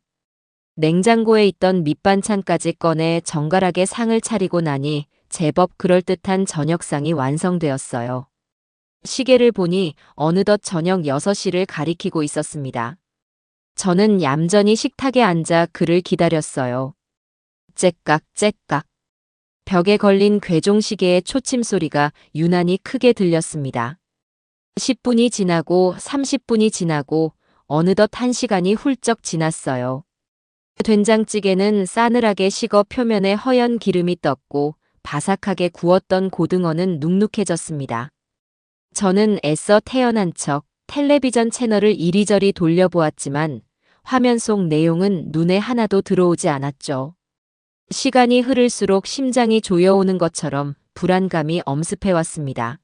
냉장고에 있던 밑반찬까지 꺼내 정갈하게 상을 차리고 나니 제법 그럴듯한 저녁상이 완성되었어요. 시계를 보니 어느덧 저녁 6시를 가리키고 있었습니다. 저는 얌전히 식탁에 앉아 그를 기다렸어요. 째깍 째깍. 벽에 걸린 괴종시계의 초침 소리가 유난히 크게 들렸습니다. 10분이 지나고 30분이 지나고 어느덧 1시간이 훌쩍 지났어요. 된장찌개는 싸늘하게 식어 표면에 허연 기름이 떴고 바삭하게 구웠던 고등어는 눅눅해졌습니다. 저는 애써 태연한 척 텔레비전 채널을 이리저리 돌려보았지만 화면 속 내용은 눈에 하나도 들어오지 않았죠. 시간이 흐를수록 심장이 조여오는 것처럼 불안감이 엄습해왔습니다.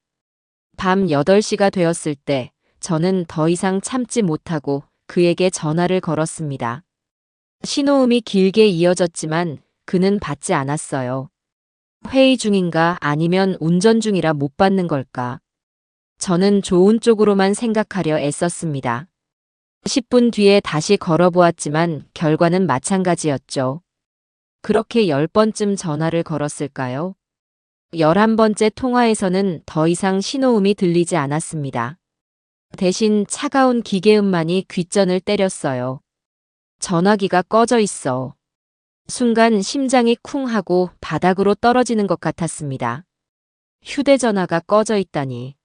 밤 8시가 되었을 때 저는 더 이상 참지 못하고 그에게 전화를 걸었습니다. 신호음이 길게 이어졌지만 그는 받지 않았어요. 회의 중인가 아니면 운전 중이라 못 받는 걸까? 저는 좋은 쪽으로만 생각하려 애썼습니다. 10분 뒤에 다시 걸어보았지만 결과는 마찬가지였죠. 그렇게 10번쯤 전화를 걸었을까요? 11번째 통화에서는 더 이상 신호음이 들리지 않았습니다. 대신 차가운 기계음만이 귓전을 때렸어요. 전화기가 꺼져 있어. 순간 심장이 쿵 하고 바닥으로 떨어지는 것 같았습니다. 휴대전화가 꺼져 있다니.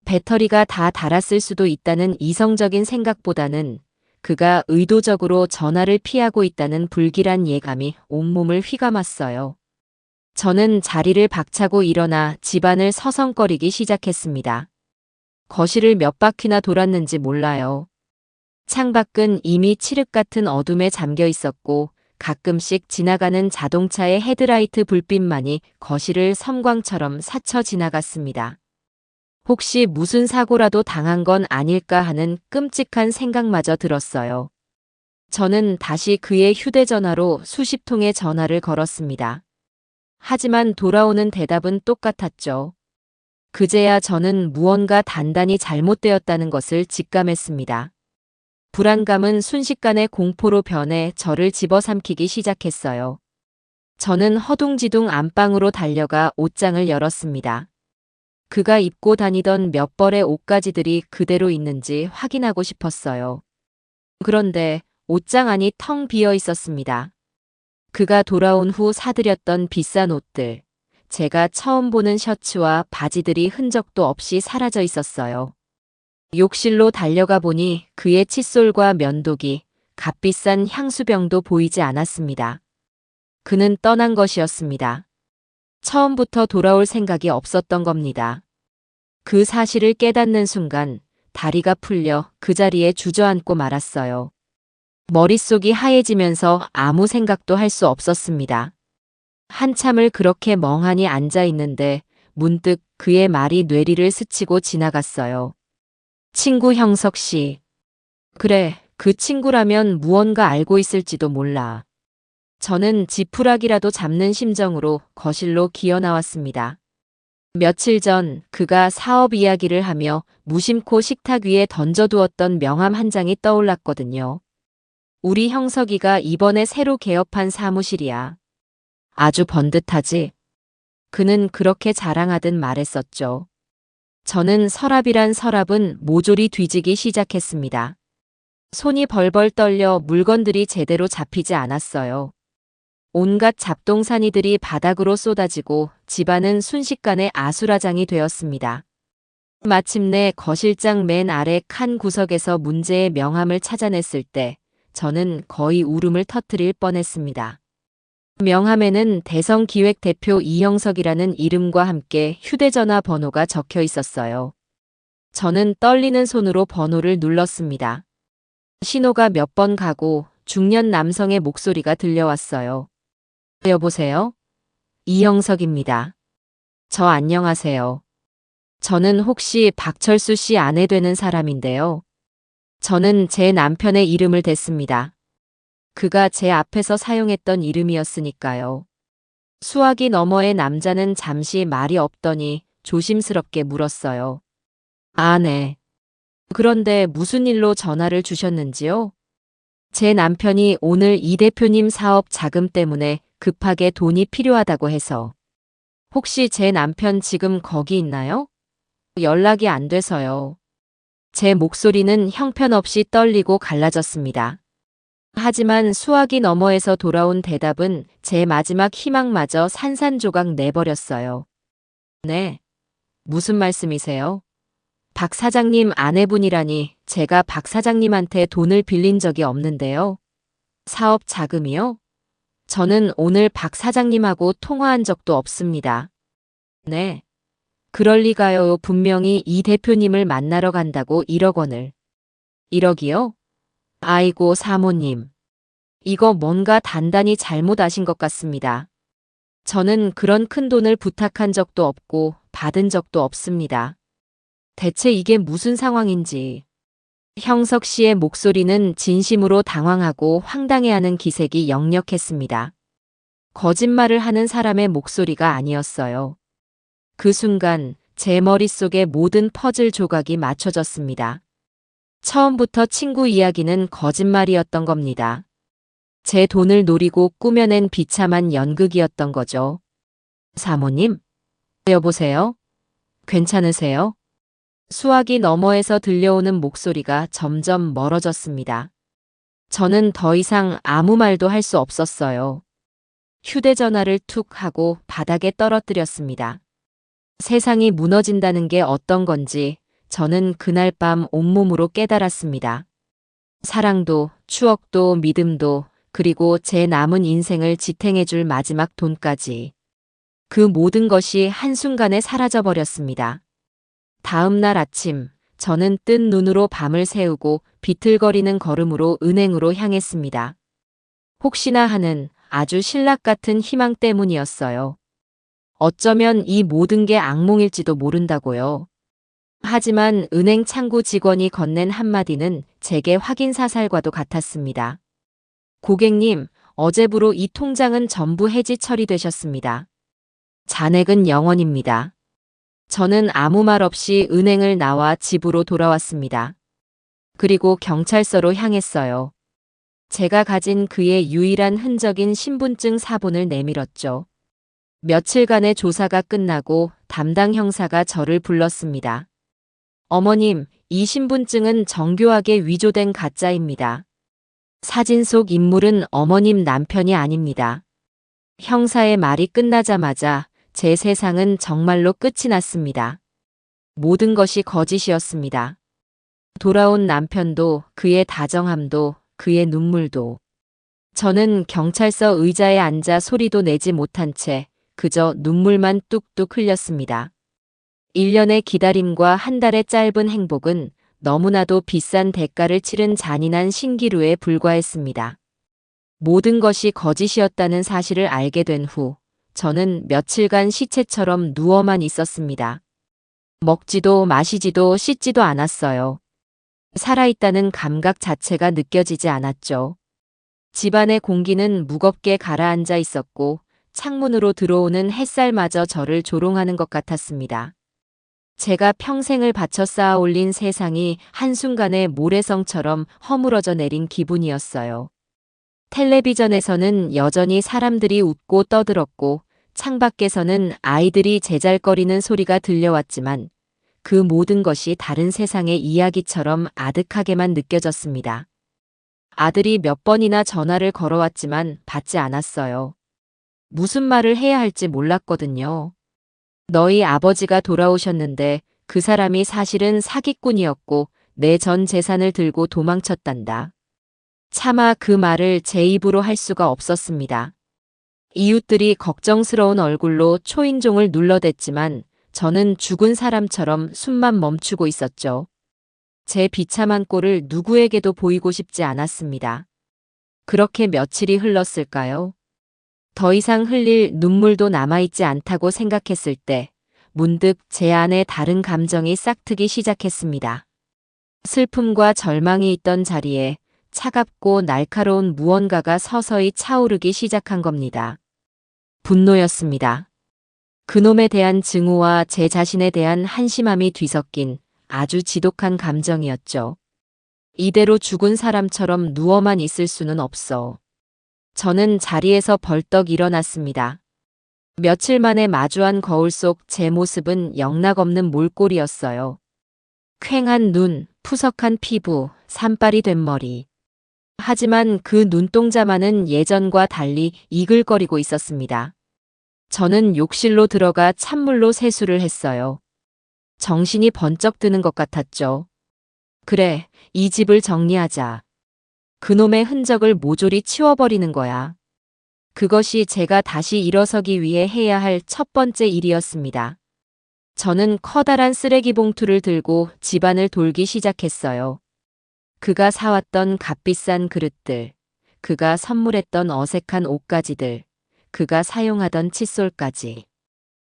배터리가 다 닳았을 수도 있다는 이성적인 생각보다는 그가 의도적으로 전화를 피하고 있다는 불길한 예감이 온몸을 휘감았어요. 저는 자리를 박차고 일어나 집안을 서성거리기 시작했습니다. 거실을 몇 바퀴나 돌았는지 몰라요. 창밖은 이미 칠흑 같은 어둠에 잠겨 있었고 가끔씩 지나가는 자동차의 헤드라이트 불빛만이 거실을 섬광처럼 스쳐 지나갔습니다. 혹시 무슨 사고라도 당한 건 아닐까 하는 끔찍한 생각마저 들었어요. 저는 다시 그의 휴대전화로 수십 통의 전화를 걸었습니다. 하지만 돌아오는 대답은 똑같았죠. 그제야 저는 무언가 단단히 잘못되었다는 것을 직감했습니다. 불안감은 순식간에 공포로 변해 저를 집어삼키기 시작했어요. 저는 허둥지둥 안방으로 달려가 옷장을 열었습니다. 그가 입고 다니던 몇 벌의 옷가지들이 그대로 있는지 확인하고 싶었어요. 그런데 옷장 안이 텅 비어 있었습니다. 그가 돌아온 후 사들였던 비싼 옷들, 제가 처음 보는 셔츠와 바지들이 흔적도 없이 사라져 있었어요. 욕실로 달려가 보니 그의 칫솔과 면도기, 값비싼 향수병도 보이지 않았습니다. 그는 떠난 것이었습니다. 처음부터 돌아올 생각이 없었던 겁니다. 그 사실을 깨닫는 순간 다리가 풀려 그 자리에 주저앉고 말았어요. 머릿속이 하얘지면서 아무 생각도 할 수 없었습니다. 한참을 그렇게 멍하니 앉아 있는데 문득 그의 말이 뇌리를 스치고 지나갔어요. 친구 형석 씨. 그래, 그 친구라면 무언가 알고 있을지도 몰라. 저는 지푸라기라도 잡는 심정으로 거실로 기어 나왔습니다. 며칠 전 그가 사업 이야기를 하며 무심코 식탁 위에 던져두었던 명함 한 장이 떠올랐거든요. 우리 형석이가 이번에 새로 개업한 사무실이야. 아주 번듯하지? 그는 그렇게 자랑하듯 말했었죠. 저는 서랍이란 서랍은 모조리 뒤지기 시작했습니다. 손이 벌벌 떨려 물건들이 제대로 잡히지 않았어요. 온갖 잡동사니들이 바닥으로 쏟아지고 집안은 순식간에 아수라장이 되었습니다. 마침내 거실장 맨 아래 칸 구석에서 문제의 명함을 찾아냈을 때 저는 거의 울음을 터뜨릴 뻔했습니다. 명함에는 대성기획대표 이형석이라는 이름과 함께 휴대전화 번호가 적혀 있었어요. 저는 떨리는 손으로 번호를 눌렀습니다. 신호가 몇 번 가고 중년 남성의 목소리가 들려왔어요. 여보세요? 이형석입니다. 저 안녕하세요. 저는 혹시 박철수 씨 아내 되는 사람인데요. 저는 제 남편의 이름을 댔습니다. 그가 제 앞에서 사용했던 이름이었으니까요. 수화기 너머의 남자는 잠시 말이 없더니 조심스럽게 물었어요. 아, 네. 그런데 무슨 일로 전화를 주셨는지요? 제 남편이 오늘 이 대표님 사업 자금 때문에 급하게 돈이 필요하다고 해서. 혹시 제 남편 지금 거기 있나요? 연락이 안 돼서요. 제 목소리는 형편없이 떨리고 갈라졌습니다. 하지만 수화기 너머에서 돌아온 대답은 제 마지막 희망마저 산산조각 내버렸어요. 네. 무슨 말씀이세요? 박 사장님 아내분이라니 제가 박 사장님한테 돈을 빌린 적이 없는데요. 사업 자금이요? 저는 오늘 박 사장님하고 통화한 적도 없습니다. 네. 그럴 리가요. 분명히 이 대표님을 만나러 간다고 1억 원을. 1억이요? 아이고 사모님. 이거 뭔가 단단히 잘못 아신 것 같습니다. 저는 그런 큰 돈을 부탁한 적도 없고 받은 적도 없습니다. 대체 이게 무슨 상황인지. 형석 씨의 목소리는 진심으로 당황하고 황당해하는 기색이 역력했습니다. 거짓말을 하는 사람의 목소리가 아니었어요. 그 순간 제 머릿속에 모든 퍼즐 조각이 맞춰졌습니다. 처음부터 친구 이야기는 거짓말이었던 겁니다. 제 돈을 노리고 꾸며낸 비참한 연극이었던 거죠. 사모님? 여보세요? 괜찮으세요? 수화기 너머에서 들려오는 목소리가 점점 멀어졌습니다. 저는 더 이상 아무 말도 할 수 없었어요. 휴대전화를 툭 하고 바닥에 떨어뜨렸습니다. 세상이 무너진다는 게 어떤 건지 저는 그날 밤 온몸으로 깨달았습니다. 사랑도, 추억도, 믿음도, 그리고 제 남은 인생을 지탱해줄 마지막 돈까지. 그 모든 것이 한순간에 사라져버렸습니다. 다음 날 아침, 저는 뜬 눈으로 밤을 새우고 비틀거리는 걸음으로 은행으로 향했습니다. 혹시나 하는 아주 신락 같은 희망 때문이었어요. 어쩌면 이 모든 게 악몽일지도 모른다고요. 하지만 은행 창구 직원이 건넨 한마디는 제게 확인 사살과도 같았습니다. 고객님, 어제부로 이 통장은 전부 해지 처리되셨습니다. 잔액은 0원입니다. 저는 아무 말 없이 은행을 나와 집으로 돌아왔습니다. 그리고 경찰서로 향했어요. 제가 가진 그의 유일한 흔적인 신분증 사본을 내밀었죠. 며칠간의 조사가 끝나고 담당 형사가 저를 불렀습니다. 어머님, 이 신분증은 정교하게 위조된 가짜입니다. 사진 속 인물은 어머님 남편이 아닙니다. 형사의 말이 끝나자마자 제 세상은 정말로 끝이 났습니다. 모든 것이 거짓이었습니다. 돌아온 남편도, 그의 다정함도, 그의 눈물도. 저는 경찰서 의자에 앉아 소리도 내지 못한 채 그저 눈물만 뚝뚝 흘렸습니다. 1년의 기다림과 한 달의 짧은 행복은 너무나도 비싼 대가를 치른 잔인한 신기루에 불과했습니다. 모든 것이 거짓이었다는 사실을 알게 된 후, 저는 며칠간 시체처럼 누워만 있었습니다. 먹지도 마시지도 씻지도 않았어요. 살아있다는 감각 자체가 느껴지지 않았죠. 집안의 공기는 무겁게 가라앉아 있었고, 창문으로 들어오는 햇살마저 저를 조롱하는 것 같았습니다. 제가 평생을 바쳐 쌓아 올린 세상이 한순간에 모래성처럼 허물어져 내린 기분이었어요. 텔레비전에서는 여전히 사람들이 웃고 떠들었고 창밖에서는 아이들이 제잘거리는 소리가 들려왔지만 그 모든 것이 다른 세상의 이야기처럼 아득하게만 느껴졌습니다. 아들이 몇 번이나 전화를 걸어왔지만 받지 않았어요. 무슨 말을 해야 할지 몰랐거든요. 너희 아버지가 돌아오셨는데 그 사람이 사실은 사기꾼이었고 내 전 재산을 들고 도망쳤단다. 차마 그 말을 제 입으로 할 수가 없었습니다. 이웃들이 걱정스러운 얼굴로 초인종을 눌러댔지만 저는 죽은 사람처럼 숨만 멈추고 있었죠. 제 비참한 꼴을 누구에게도 보이고 싶지 않았습니다. 그렇게 며칠이 흘렀을까요? 더 이상 흘릴 눈물도 남아있지 않다고 생각했을 때 문득 제 안에 다른 감정이 싹트기 시작했습니다. 슬픔과 절망이 있던 자리에 차갑고 날카로운 무언가가 서서히 차오르기 시작한 겁니다. 분노였습니다. 그놈에 대한 증오와 제 자신에 대한 한심함이 뒤섞인 아주 지독한 감정이었죠. 이대로 죽은 사람처럼 누워만 있을 수는 없어. 저는 자리에서 벌떡 일어났습니다. 며칠 만에 마주한 거울 속 제 모습은 영락없는 몰골이었어요. 퀭한 눈, 푸석한 피부, 산발이 된 머리. 하지만 그 눈동자만은 예전과 달리 이글거리고 있었습니다. 저는 욕실로 들어가 찬물로 세수를 했어요. 정신이 번쩍 드는 것 같았죠. 그래, 이 집을 정리하자. 그놈의 흔적을 모조리 치워버리는 거야. 그것이 제가 다시 일어서기 위해 해야 할 첫 번째 일이었습니다. 저는 커다란 쓰레기 봉투를 들고 집안을 돌기 시작했어요. 그가 사왔던 값비싼 그릇들, 그가 선물했던 어색한 옷가지들, 그가 사용하던 칫솔까지.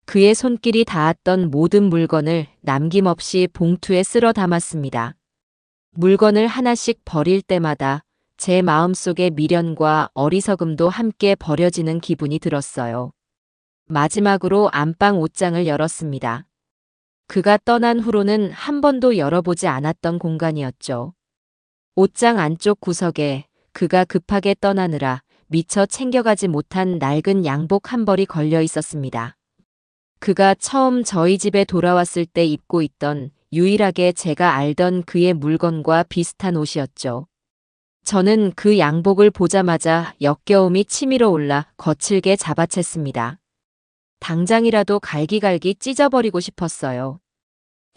그의 손길이 닿았던 모든 물건을 남김없이 봉투에 쓸어 담았습니다. 물건을 하나씩 버릴 때마다 제 마음속의 미련과 어리석음도 함께 버려지는 기분이 들었어요. 마지막으로 안방 옷장을 열었습니다. 그가 떠난 후로는 한 번도 열어보지 않았던 공간이었죠. 옷장 안쪽 구석에 그가 급하게 떠나느라 미처 챙겨가지 못한 낡은 양복 한 벌이 걸려 있었습니다. 그가 처음 저희 집에 돌아왔을 때 입고 있던 유일하게 제가 알던 그의 물건과 비슷한 옷이었죠. 저는 그 양복을 보자마자 역겨움이 치밀어 올라 거칠게 잡아챘습니다. 당장이라도 갈기갈기 찢어버리고 싶었어요.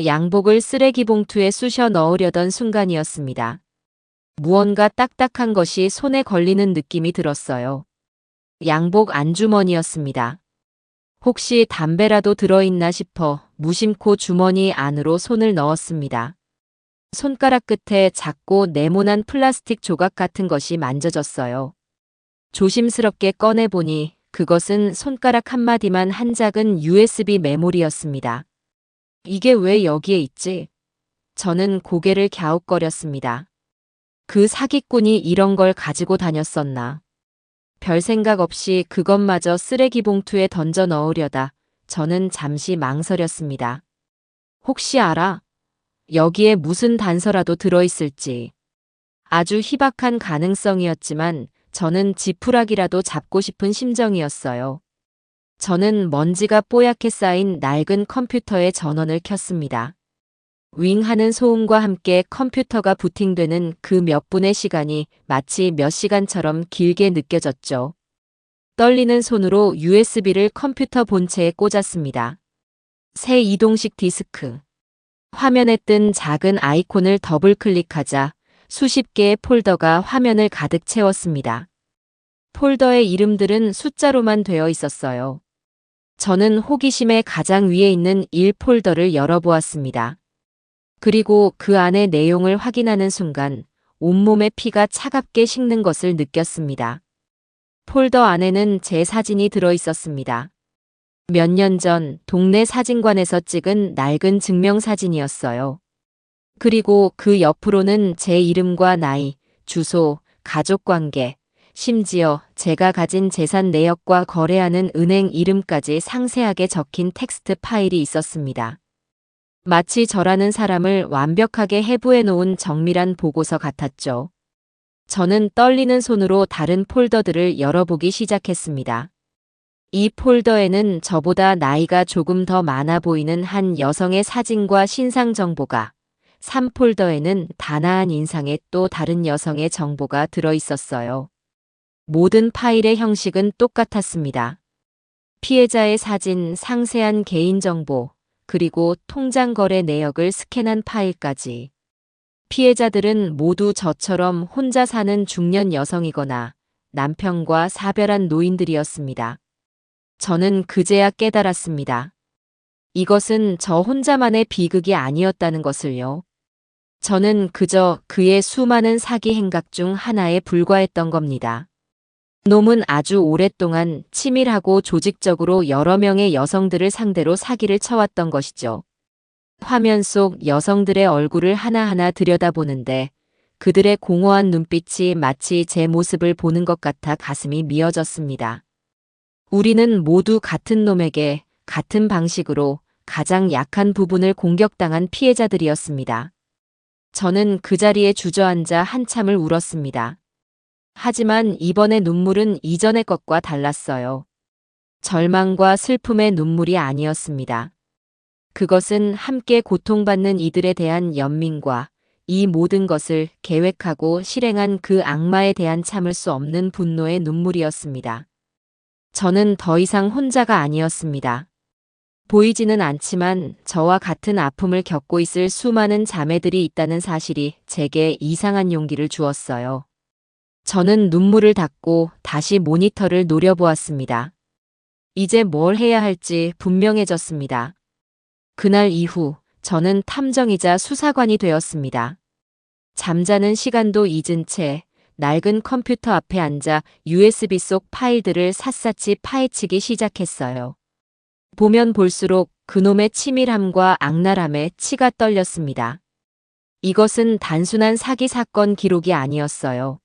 양복을 쓰레기 봉투에 쑤셔 넣으려던 순간이었습니다. 무언가 딱딱한 것이 손에 걸리는 느낌이 들었어요. 양복 안주머니였습니다. 혹시 담배라도 들어있나 싶어 무심코 주머니 안으로 손을 넣었습니다. 손가락 끝에 작고 네모난 플라스틱 조각 같은 것이 만져졌어요. 조심스럽게 꺼내보니 그것은 손가락 한마디만 한 작은 USB 메모리였습니다. 이게 왜 여기에 있지? 저는 고개를 갸웃거렸습니다. 그 사기꾼이 이런 걸 가지고 다녔었나. 별 생각 없이 그것마저 쓰레기 봉투에 던져 넣으려다 저는 잠시 망설였습니다. 혹시 알아? 여기에 무슨 단서라도 들어있을지. 아주 희박한 가능성이었지만 저는 지푸라기라도 잡고 싶은 심정이었어요. 저는 먼지가 뽀얗게 쌓인 낡은 컴퓨터의 전원을 켰습니다. 윙 하는 소음과 함께 컴퓨터가 부팅되는 그 몇 분의 시간이 마치 몇 시간처럼 길게 느껴졌죠. 떨리는 손으로 USB를 컴퓨터 본체에 꽂았습니다. 새 이동식 디스크. 화면에 뜬 작은 아이콘을 더블 클릭하자 수십 개의 폴더가 화면을 가득 채웠습니다. 폴더의 이름들은 숫자로만 되어 있었어요. 저는 호기심에 가장 위에 있는 1폴더를 열어보았습니다. 그리고 그 안의 내용을 확인하는 순간 온몸에 피가 차갑게 식는 것을 느꼈습니다. 폴더 안에는 제 사진이 들어 있었습니다. 몇 년 전 동네 사진관에서 찍은 낡은 증명사진이었어요. 그리고 그 옆으로는 제 이름과 나이, 주소, 가족관계, 심지어 제가 가진 재산 내역과 거래하는 은행 이름까지 상세하게 적힌 텍스트 파일이 있었습니다. 마치 저라는 사람을 완벽하게 해부해 놓은 정밀한 보고서 같았죠. 저는 떨리는 손으로 다른 폴더들을 열어보기 시작했습니다. 이 폴더에는 저보다 나이가 조금 더 많아 보이는 한 여성의 사진과 신상 정보가, 3폴더에는 단아한 인상의 또 다른 여성의 정보가 들어 있었어요. 모든 파일의 형식은 똑같았습니다. 피해자의 사진, 상세한 개인정보, 그리고 통장 거래 내역을 스캔한 파일까지. 피해자들은 모두 저처럼 혼자 사는 중년 여성이거나 남편과 사별한 노인들이었습니다. 저는 그제야 깨달았습니다. 이것은 저 혼자만의 비극이 아니었다는 것을요. 저는 그저 그의 수많은 사기 행각 중 하나에 불과했던 겁니다. 놈은 아주 오랫동안 치밀하고 조직적으로 여러 명의 여성들을 상대로 사기를 쳐왔던 것이죠. 화면 속 여성들의 얼굴을 하나하나 들여다보는데 그들의 공허한 눈빛이 마치 제 모습을 보는 것 같아 가슴이 미어졌습니다. 우리는 모두 같은 놈에게 같은 방식으로 가장 약한 부분을 공격당한 피해자들이었습니다. 저는 그 자리에 주저앉아 한참을 울었습니다. 하지만 이번의 눈물은 이전의 것과 달랐어요. 절망과 슬픔의 눈물이 아니었습니다. 그것은 함께 고통받는 이들에 대한 연민과 이 모든 것을 계획하고 실행한 그 악마에 대한 참을 수 없는 분노의 눈물이었습니다. 저는 더 이상 혼자가 아니었습니다. 보이지는 않지만 저와 같은 아픔을 겪고 있을 수많은 자매들이 있다는 사실이 제게 이상한 용기를 주었어요. 저는 눈물을 닦고 다시 모니터를 노려보았습니다. 이제 뭘 해야 할지 분명해졌습니다. 그날 이후 저는 탐정이자 수사관이 되었습니다. 잠자는 시간도 잊은 채 낡은 컴퓨터 앞에 앉아 USB 속 파일들을 샅샅이 파헤치기 시작했어요. 보면 볼수록 그놈의 치밀함과 악랄함에 치가 떨렸습니다. 이것은 단순한 사기 사건 기록이 아니었어요.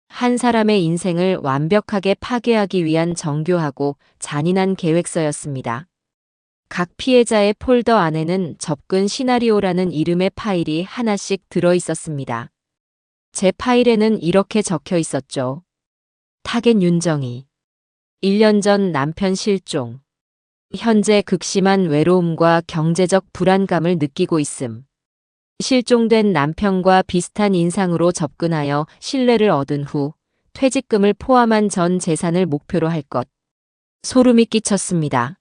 한 사람의 인생을 완벽하게 파괴하기 위한 정교하고 잔인한 계획서였습니다. 각 피해자의 폴더 안에는 접근 시나리오라는 이름의 파일이 하나씩 들어 있었습니다. 제 파일에는 이렇게 적혀 있었죠. 타겟 윤정희. 1년 전 남편 실종. 현재 극심한 외로움과 경제적 불안감을 느끼고 있음. 실종된 남편과 비슷한 인상으로 접근하여 신뢰를 얻은 후 퇴직금을 포함한 전 재산을 목표로 할 것. 소름이 끼쳤습니다.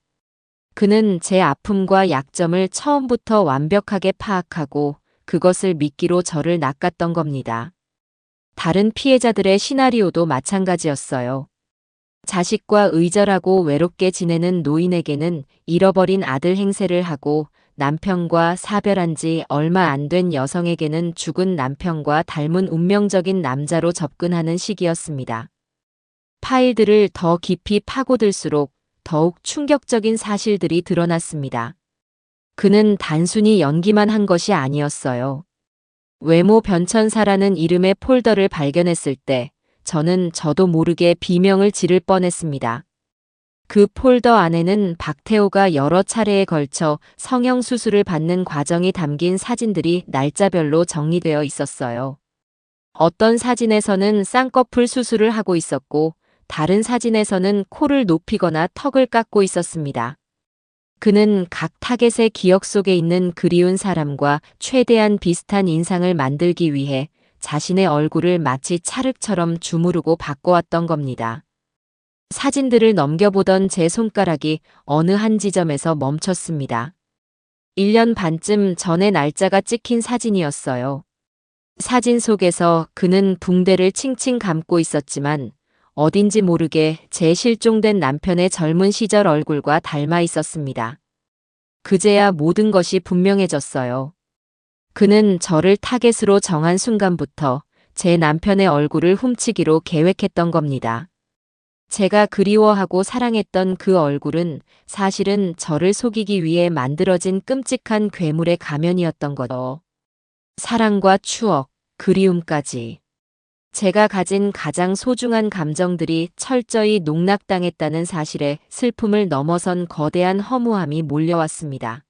그는 제 아픔과 약점을 처음부터 완벽하게 파악하고 그것을 미끼로 저를 낚았던 겁니다. 다른 피해자들의 시나리오도 마찬가지였어요. 자식과 의절하고 외롭게 지내는 노인에게는 잃어버린 아들 행세를 하고 남편과 사별한 지 얼마 안 된 여성에게는 죽은 남편과 닮은 운명적인 남자로 접근하는 시기였습니다. 파일들을 더 깊이 파고들수록 더욱 충격적인 사실들이 드러났습니다. 그는 단순히 연기만 한 것이 아니었어요. 외모 변천사라는 이름의 폴더를 발견했을 때 저는 저도 모르게 비명을 지를 뻔했습니다. 그 폴더 안에는 박태호가 여러 차례에 걸쳐 성형수술을 받는 과정이 담긴 사진들이 날짜별로 정리되어 있었어요. 어떤 사진에서는 쌍꺼풀 수술을 하고 있었고 다른 사진에서는 코를 높이거나 턱을 깎고 있었습니다. 그는 각 타겟의 기억 속에 있는 그리운 사람과 최대한 비슷한 인상을 만들기 위해 자신의 얼굴을 마치 찰흙처럼 주무르고 바꿔왔던 겁니다. 사진들을 넘겨보던 제 손가락이 어느 한 지점에서 멈췄습니다. 1년 반쯤 전의 날짜가 찍힌 사진이었어요. 사진 속에서 그는 붕대를 칭칭 감고 있었지만 어딘지 모르게 제 실종된 남편의 젊은 시절 얼굴과 닮아 있었습니다. 그제야 모든 것이 분명해졌어요. 그는 저를 타겟으로 정한 순간부터 제 남편의 얼굴을 훔치기로 계획했던 겁니다. 제가 그리워하고 사랑했던 그 얼굴은 사실은 저를 속이기 위해 만들어진 끔찍한 괴물의 가면이었던 거죠. 사랑과 추억, 그리움까지. 제가 가진 가장 소중한 감정들이 철저히 농락당했다는 사실에 슬픔을 넘어선 거대한 허무함이 몰려왔습니다.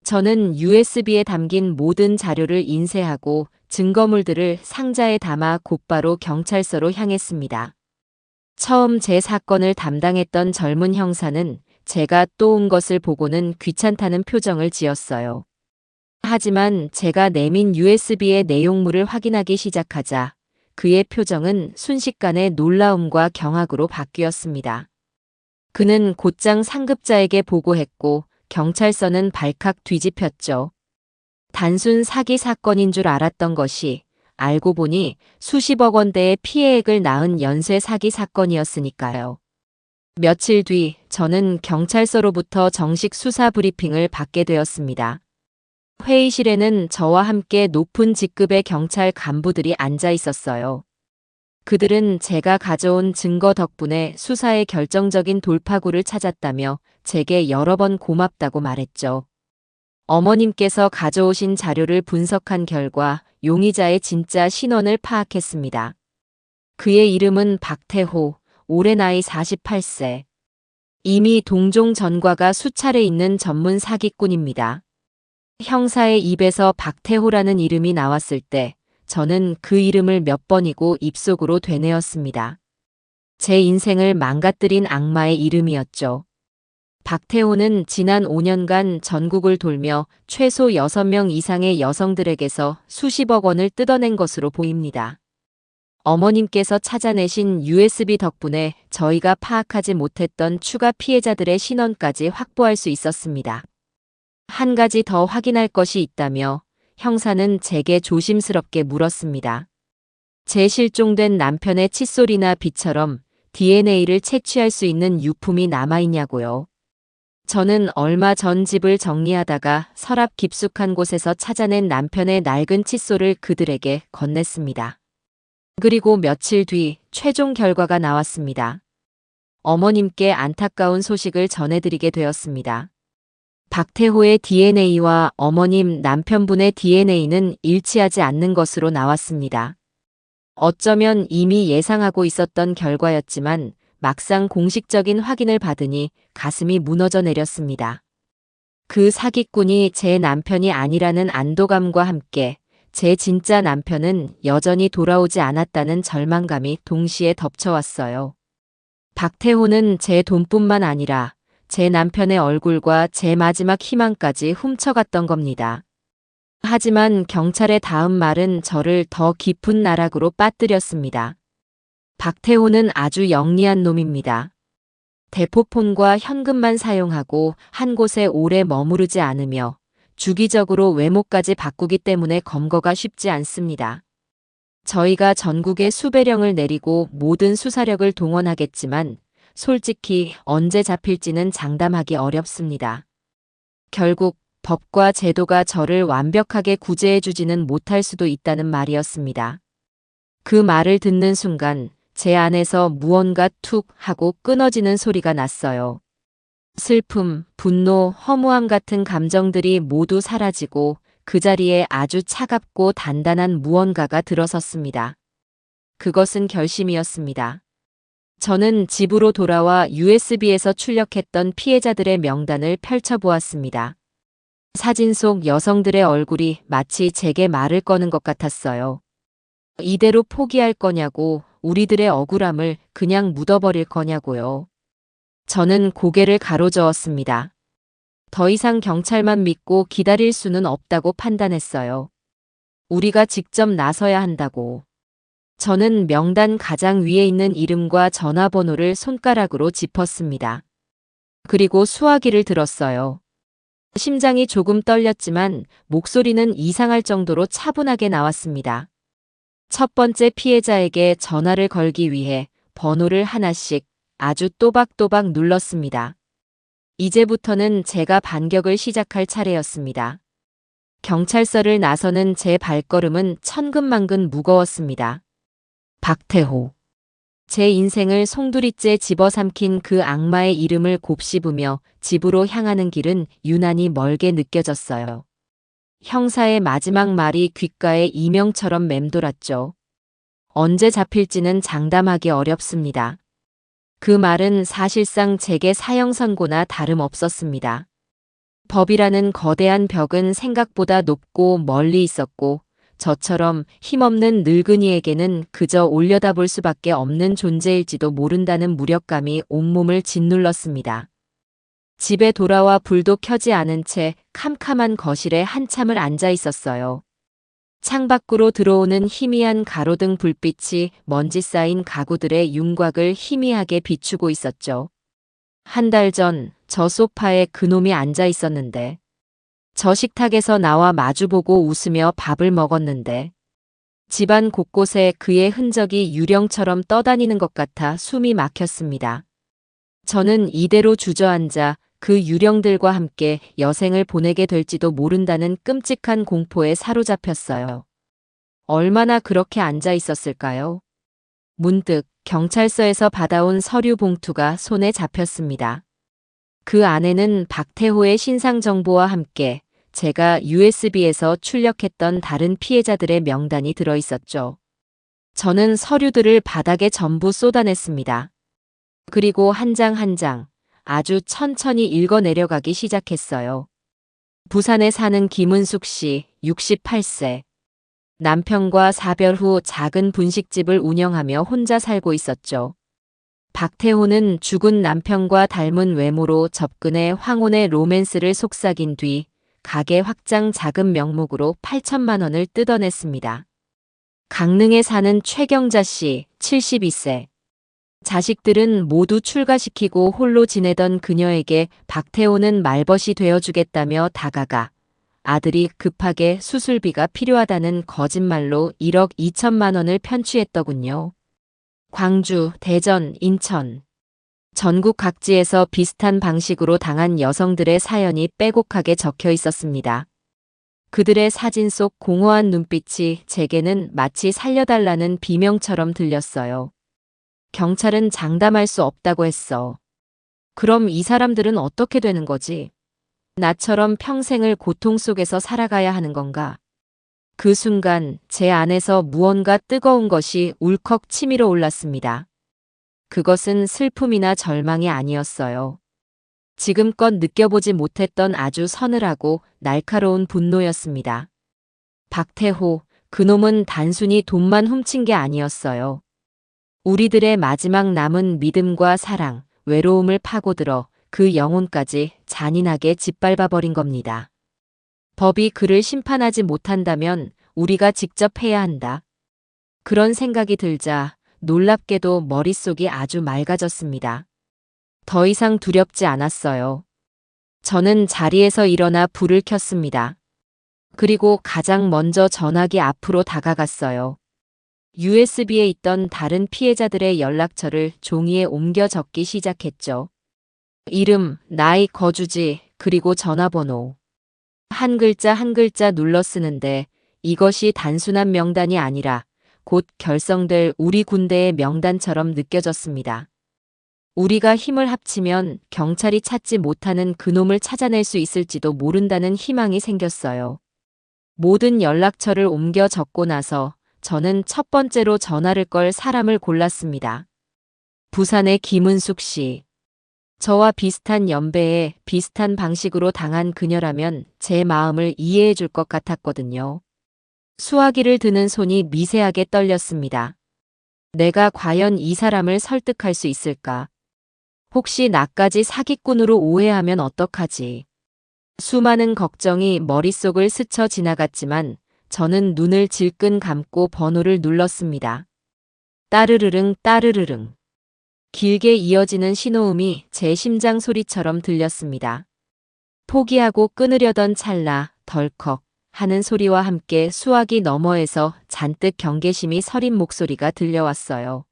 저는 USB에 담긴 모든 자료를 인쇄하고 증거물들을 상자에 담아 곧바로 경찰서로 향했습니다. 처음 제 사건을 담당했던 젊은 형사는 제가 또 온 것을 보고는 귀찮다는 표정을 지었어요. 하지만 제가 내민 USB의 내용물을 확인하기 시작하자 그의 표정은 순식간에 놀라움과 경악으로 바뀌었습니다. 그는 곧장 상급자에게 보고했고 경찰서는 발칵 뒤집혔죠. 단순 사기 사건인 줄 알았던 것이 알고 보니 수십억 원대의 피해액을 낳은 연쇄 사기 사건이었으니까요. 며칠 뒤 저는 경찰서로부터 정식 수사 브리핑을 받게 되었습니다. 회의실에는 저와 함께 높은 직급의 경찰 간부들이 앉아 있었어요. 그들은 제가 가져온 증거 덕분에 수사의 결정적인 돌파구를 찾았다며 제게 여러 번 고맙다고 말했죠. 어머님께서 가져오신 자료를 분석한 결과 용의자의 진짜 신원을 파악했습니다. 그의 이름은 박태호, 올해 나이 48세. 이미 동종 전과가 수차례 있는 전문 사기꾼입니다. 형사의 입에서 박태호라는 이름이 나왔을 때 저는 그 이름을 몇 번이고 입속으로 되뇌었습니다. 제 인생을 망가뜨린 악마의 이름이었죠. 박태호는 지난 5년간 전국을 돌며 최소 6명 이상의 여성들에게서 수십억 원을 뜯어낸 것으로 보입니다. 어머님께서 찾아내신 USB 덕분에 저희가 파악하지 못했던 추가 피해자들의 신원까지 확보할 수 있었습니다. 한 가지 더 확인할 것이 있다며 형사는 제게 조심스럽게 물었습니다. 제 실종된 남편의 칫솔이나 비처럼 DNA를 채취할 수 있는 유품이 남아있냐고요. 저는 얼마 전 집을 정리하다가 서랍 깊숙한 곳에서 찾아낸 남편의 낡은 칫솔을 그들에게 건넸습니다. 그리고 며칠 뒤 최종 결과가 나왔습니다. 어머님께 안타까운 소식을 전해드리게 되었습니다. 박태호의 DNA와 어머님 남편분의 DNA는 일치하지 않는 것으로 나왔습니다. 어쩌면 이미 예상하고 있었던 결과였지만 막상 공식적인 확인을 받으니 가슴이 무너져 내렸습니다. 그 사기꾼이 제 남편이 아니라는 안도감과 함께 제 진짜 남편은 여전히 돌아오지 않았다는 절망감이 동시에 덮쳐왔어요. 박태호는 제 돈뿐만 아니라 제 남편의 얼굴과 제 마지막 희망까지 훔쳐갔던 겁니다. 하지만 경찰의 다음 말은 저를 더 깊은 나락으로 빠뜨렸습니다. 박태호는 아주 영리한 놈입니다. 대포폰과 현금만 사용하고 한 곳에 오래 머무르지 않으며 주기적으로 외모까지 바꾸기 때문에 검거가 쉽지 않습니다. 저희가 전국에 수배령을 내리고 모든 수사력을 동원하겠지만 솔직히 언제 잡힐지는 장담하기 어렵습니다. 결국 법과 제도가 저를 완벽하게 구제해주지는 못할 수도 있다는 말이었습니다. 그 말을 듣는 순간 제 안에서 무언가 툭 하고 끊어지는 소리가 났어요. 슬픔, 분노, 허무함 같은 감정들이 모두 사라지고 그 자리에 아주 차갑고 단단한 무언가가 들어섰습니다. 그것은 결심이었습니다. 저는 집으로 돌아와 USB에서 출력했던 피해자들의 명단을 펼쳐보았습니다. 사진 속 여성들의 얼굴이 마치 제게 말을 거는 것 같았어요. 이대로 포기할 거냐고, 우리들의 억울함을 그냥 묻어버릴 거냐고요. 저는 고개를 가로저었습니다. 더 이상 경찰만 믿고 기다릴 수는 없다고 판단했어요. 우리가 직접 나서야 한다고. 저는 명단 가장 위에 있는 이름과 전화번호를 손가락으로 짚었습니다. 그리고 수화기를 들었어요. 심장이 조금 떨렸지만 목소리는 이상할 정도로 차분하게 나왔습니다. 첫 번째 피해자에게 전화를 걸기 위해 번호를 하나씩 아주 또박또박 눌렀습니다. 이제부터는 제가 반격을 시작할 차례였습니다. 경찰서를 나서는 제 발걸음은 천근만근 무거웠습니다. 박태호. 제 인생을 송두리째 집어삼킨 그 악마의 이름을 곱씹으며 집으로 향하는 길은 유난히 멀게 느껴졌어요. 형사의 마지막 말이 귓가에 이명처럼 맴돌았죠. 언제 잡힐지는 장담하기 어렵습니다. 그 말은 사실상 제게 사형 선고나 다름없었습니다. 법이라는 거대한 벽은 생각보다 높고 멀리 있었고 저처럼 힘없는 늙은이에게는 그저 올려다볼 수밖에 없는 존재일지도 모른다는 무력감이 온몸을 짓눌렀습니다. 집에 돌아와 불도 켜지 않은 채 캄캄한 거실에 한참을 앉아 있었어요. 창밖으로 들어오는 희미한 가로등 불빛이 먼지 쌓인 가구들의 윤곽을 희미하게 비추고 있었죠. 한 달 전 저 소파에 그놈이 앉아 있었는데, 저 식탁에서 나와 마주보고 웃으며 밥을 먹었는데, 집안 곳곳에 그의 흔적이 유령처럼 떠다니는 것 같아 숨이 막혔습니다. 저는 이대로 주저앉아 그 유령들과 함께 여생을 보내게 될지도 모른다는 끔찍한 공포에 사로잡혔어요. 얼마나 그렇게 앉아 있었을까요? 문득 경찰서에서 받아온 서류 봉투가 손에 잡혔습니다. 그 안에는 박태호의 신상 정보와 함께 제가 USB에서 출력했던 다른 피해자들의 명단이 들어 있었죠. 저는 서류들을 바닥에 전부 쏟아냈습니다. 그리고 한 장 한 장 아주 천천히 읽어 내려가기 시작했어요. 부산에 사는 김은숙 씨, 68세. 남편과 사별 후 작은 분식집을 운영하며 혼자 살고 있었죠. 박태호는 죽은 남편과 닮은 외모로 접근해 황혼의 로맨스를 속삭인 뒤 가게 확장 자금 명목으로 8천만 원을 뜯어냈습니다. 강릉에 사는 최경자 씨, 72세. 자식들은 모두 출가시키고 홀로 지내던 그녀에게 박태호는 말벗이 되어주겠다며 다가가 아들이 급하게 수술비가 필요하다는 거짓말로 1억 2천만 원을 편취했더군요. 광주, 대전, 인천. 전국 각지에서 비슷한 방식으로 당한 여성들의 사연이 빼곡하게 적혀 있었습니다. 그들의 사진 속 공허한 눈빛이 제게는 마치 살려달라는 비명처럼 들렸어요. 경찰은 장담할 수 없다고 했어. 그럼 이 사람들은 어떻게 되는 거지? 나처럼 평생을 고통 속에서 살아가야 하는 건가? 그 순간 제 안에서 무언가 뜨거운 것이 울컥 치밀어 올랐습니다. 그것은 슬픔이나 절망이 아니었어요. 지금껏 느껴보지 못했던 아주 서늘하고 날카로운 분노였습니다. 박태호, 그놈은 단순히 돈만 훔친 게 아니었어요. 우리들의 마지막 남은 믿음과 사랑, 외로움을 파고들어 그 영혼까지 잔인하게 짓밟아버린 겁니다. 법이 그를 심판하지 못한다면 우리가 직접 해야 한다. 그런 생각이 들자 놀랍게도 머릿속이 아주 맑아졌습니다. 더 이상 두렵지 않았어요. 저는 자리에서 일어나 불을 켰습니다. 그리고 가장 먼저 전화기 앞으로 다가갔어요. USB에 있던 다른 피해자들의 연락처를 종이에 옮겨 적기 시작했죠. 이름, 나이, 거주지, 그리고 전화번호. 한 글자 한 글자 눌러 쓰는데 이것이 단순한 명단이 아니라 곧 결성될 우리 군대의 명단처럼 느껴졌습니다. 우리가 힘을 합치면 경찰이 찾지 못하는 그놈을 찾아낼 수 있을지도 모른다는 희망이 생겼어요. 모든 연락처를 옮겨 적고 나서 저는 첫 번째로 전화를 걸 사람을 골랐습니다. 부산의 김은숙 씨. 저와 비슷한 연배에 비슷한 방식으로 당한 그녀라면 제 마음을 이해해 줄 것 같았거든요. 수화기를 드는 손이 미세하게 떨렸습니다. 내가 과연 이 사람을 설득할 수 있을까? 혹시 나까지 사기꾼으로 오해하면 어떡하지? 수많은 걱정이 머릿속을 스쳐 지나갔지만 저는 눈을 질끈 감고 번호를 눌렀습니다. 따르르릉 따르르릉. 길게 이어지는 신호음이 제 심장 소리처럼 들렸습니다. 포기하고 끊으려던 찰나 덜컥 하는 소리와 함께 수화기 너머에서 잔뜩 경계심이 서린 목소리가 들려왔어요.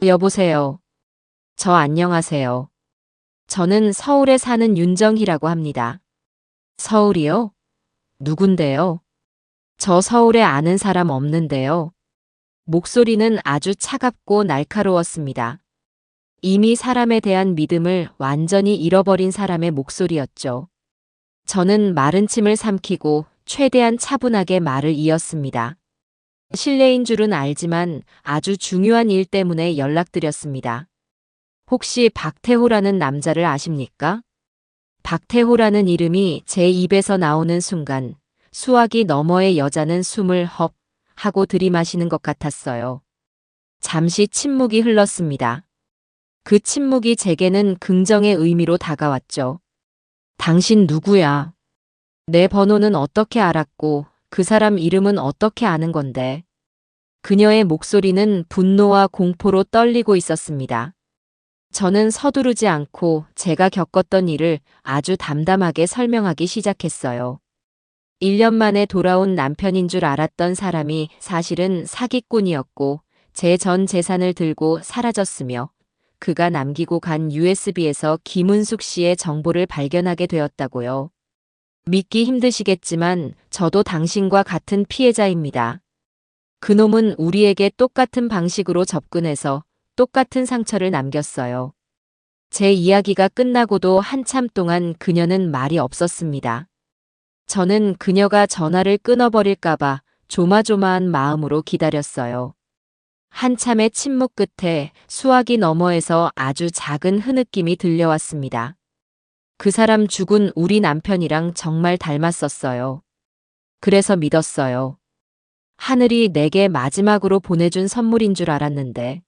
여보세요. 저 안녕하세요. 저는 서울에 사는 윤정희라고 합니다. 서울이요? 누군데요? 저 서울에 아는 사람 없는데요. 목소리는 아주 차갑고 날카로웠습니다. 이미 사람에 대한 믿음을 완전히 잃어버린 사람의 목소리였죠. 저는 마른 침을 삼키고 최대한 차분하게 말을 이었습니다. 실례인 줄은 알지만 아주 중요한 일 때문에 연락드렸습니다. 혹시 박태호라는 남자를 아십니까? 박태호라는 이름이 제 입에서 나오는 순간 수화기 너머의 여자는 숨을 헙 하고 들이마시는 것 같았어요. 잠시 침묵이 흘렀습니다. 그 침묵이 제게는 긍정의 의미로 다가왔죠. 당신 누구야? 내 번호는 어떻게 알았고 그 사람 이름은 어떻게 아는 건데? 그녀의 목소리는 분노와 공포로 떨리고 있었습니다. 저는 서두르지 않고 제가 겪었던 일을 아주 담담하게 설명하기 시작했어요. 1년 만에 돌아온 남편인 줄 알았던 사람이 사실은 사기꾼이었고 제 전 재산을 들고 사라졌으며 그가 남기고 간 USB에서 김은숙 씨의 정보를 발견하게 되었다고요. 믿기 힘드시겠지만 저도 당신과 같은 피해자입니다. 그놈은 우리에게 똑같은 방식으로 접근해서 똑같은 상처를 남겼어요. 제 이야기가 끝나고도 한참 동안 그녀는 말이 없었습니다. 저는 그녀가 전화를 끊어버릴까봐 조마조마한 마음으로 기다렸어요. 한참의 침묵 끝에 수화기 너머에서 아주 작은 흐느낌이 들려왔습니다. 그 사람 죽은 우리 남편이랑 정말 닮았었어요. 그래서 믿었어요. 하늘이 내게 마지막으로 보내준 선물인 줄 알았는데.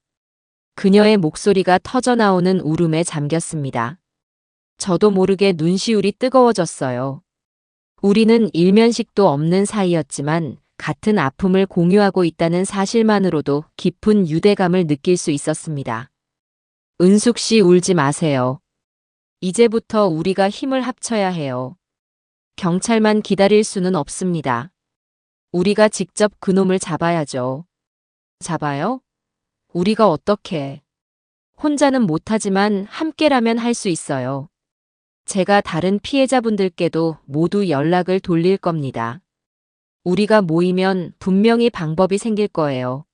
그녀의 목소리가 터져나오는 울음에 잠겼습니다. 저도 모르게 눈시울이 뜨거워졌어요. 우리는 일면식도 없는 사이였지만 같은 아픔을 공유하고 있다는 사실만으로도 깊은 유대감을 느낄 수 있었습니다. 은숙 씨 울지 마세요. 이제부터 우리가 힘을 합쳐야 해요. 경찰만 기다릴 수는 없습니다. 우리가 직접 그놈을 잡아야죠. 잡아요? 우리가 어떻게? 혼자는 못하지만 함께라면 할 수 있어요. 제가 다른 피해자분들께도 모두 연락을 돌릴 겁니다. 우리가 모이면 분명히 방법이 생길 거예요.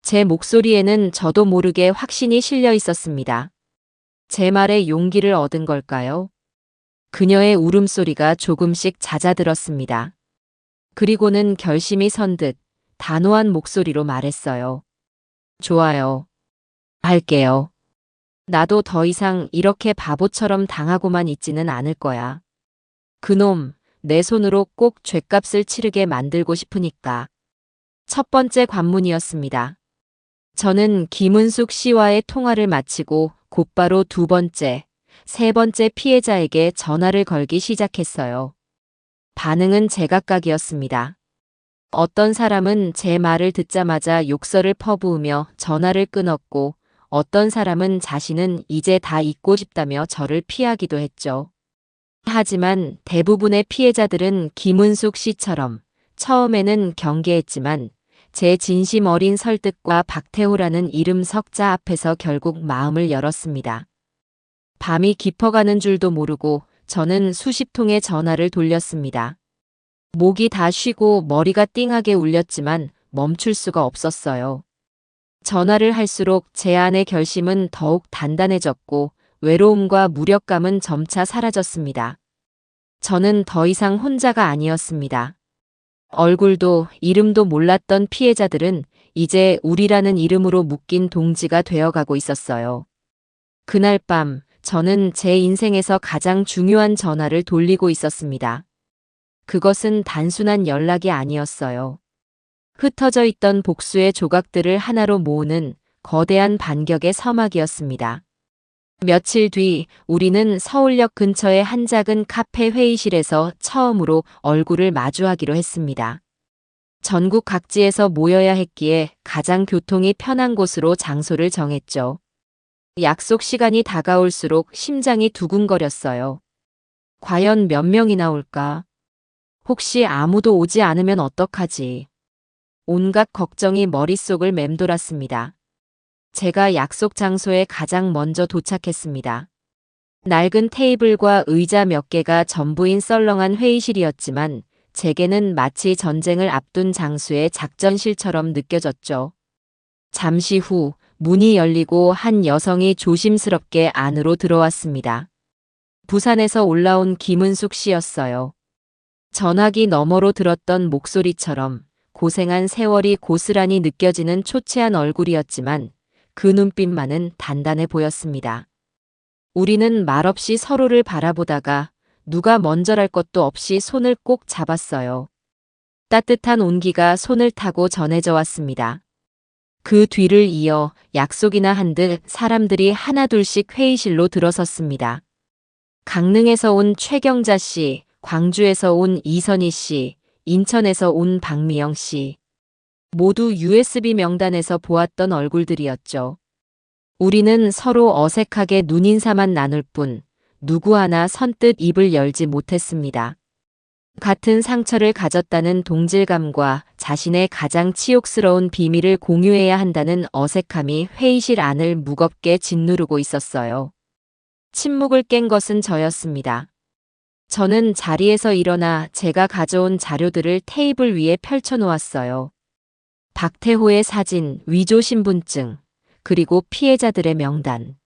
제 목소리에는 저도 모르게 확신이 실려 있었습니다. 제 말에 용기를 얻은 걸까요? 그녀의 울음소리가 조금씩 잦아들었습니다. 그리고는 결심이 선 듯 단호한 목소리로 말했어요. 좋아요. 할게요. 나도 더 이상 이렇게 바보처럼 당하고만 있지는 않을 거야. 그놈, 내 손으로 꼭 죗값을 치르게 만들고 싶으니까. 첫 번째 관문이었습니다. 저는 김은숙 씨와의 통화를 마치고 곧바로 두 번째, 세 번째 피해자에게 전화를 걸기 시작했어요. 반응은 제각각이었습니다. 어떤 사람은 제 말을 듣자마자 욕설을 퍼부으며 전화를 끊었고, 어떤 사람은 자신은 이제 다 잊고 싶다며 저를 피하기도 했죠. 하지만 대부분의 피해자들은 김은숙 씨처럼 처음에는 경계했지만 제 진심 어린 설득과 박태호라는 이름 석자 앞에서 결국 마음을 열었습니다. 밤이 깊어가는 줄도 모르고 저는 수십 통의 전화를 돌렸습니다. 목이 다 쉬고 머리가 띵하게 울렸지만 멈출 수가 없었어요. 전화를 할수록 제 안의 결심은 더욱 단단해졌고 외로움과 무력감은 점차 사라졌습니다. 저는 더 이상 혼자가 아니었습니다. 얼굴도 이름도 몰랐던 피해자들은 이제 우리라는 이름으로 묶인 동지가 되어가고 있었어요. 그날 밤 저는 제 인생에서 가장 중요한 전화를 돌리고 있었습니다. 그것은 단순한 연락이 아니었어요. 흩어져 있던 복수의 조각들을 하나로 모으는 거대한 반격의 서막이었습니다. 며칠 뒤 우리는 서울역 근처의 한 작은 카페 회의실에서 처음으로 얼굴을 마주하기로 했습니다. 전국 각지에서 모여야 했기에 가장 교통이 편한 곳으로 장소를 정했죠. 약속 시간이 다가올수록 심장이 두근거렸어요. 과연 몇 명이나 올까? 혹시 아무도 오지 않으면 어떡하지? 온갖 걱정이 머릿속을 맴돌았습니다. 제가 약속 장소에 가장 먼저 도착했습니다. 낡은 테이블과 의자 몇 개가 전부인 썰렁한 회의실이었지만 제게는 마치 전쟁을 앞둔 장수의 작전실처럼 느껴졌죠. 잠시 후 문이 열리고 한 여성이 조심스럽게 안으로 들어왔습니다. 부산에서 올라온 김은숙 씨였어요. 전화기 너머로 들었던 목소리처럼 고생한 세월이 고스란히 느껴지는 초췌한 얼굴이었지만 그 눈빛만은 단단해 보였습니다. 우리는 말없이 서로를 바라보다가 누가 먼저랄 것도 없이 손을 꼭 잡았어요. 따뜻한 온기가 손을 타고 전해져 왔습니다. 그 뒤를 이어 약속이나 한 듯 사람들이 하나둘씩 회의실로 들어섰습니다. 강릉에서 온 최경자 씨, 광주에서 온 이선희 씨, 인천에서 온 박미영 씨. 모두 USB 명단에서 보았던 얼굴들이었죠. 우리는 서로 어색하게 눈인사만 나눌 뿐 누구 하나 선뜻 입을 열지 못했습니다. 같은 상처를 가졌다는 동질감과 자신의 가장 치욕스러운 비밀을 공유해야 한다는 어색함이 회의실 안을 무겁게 짓누르고 있었어요. 침묵을 깬 것은 저였습니다. 저는 자리에서 일어나 제가 가져온 자료들을 테이블 위에 펼쳐놓았어요. 박태호의 사진, 위조 신분증, 그리고 피해자들의 명단.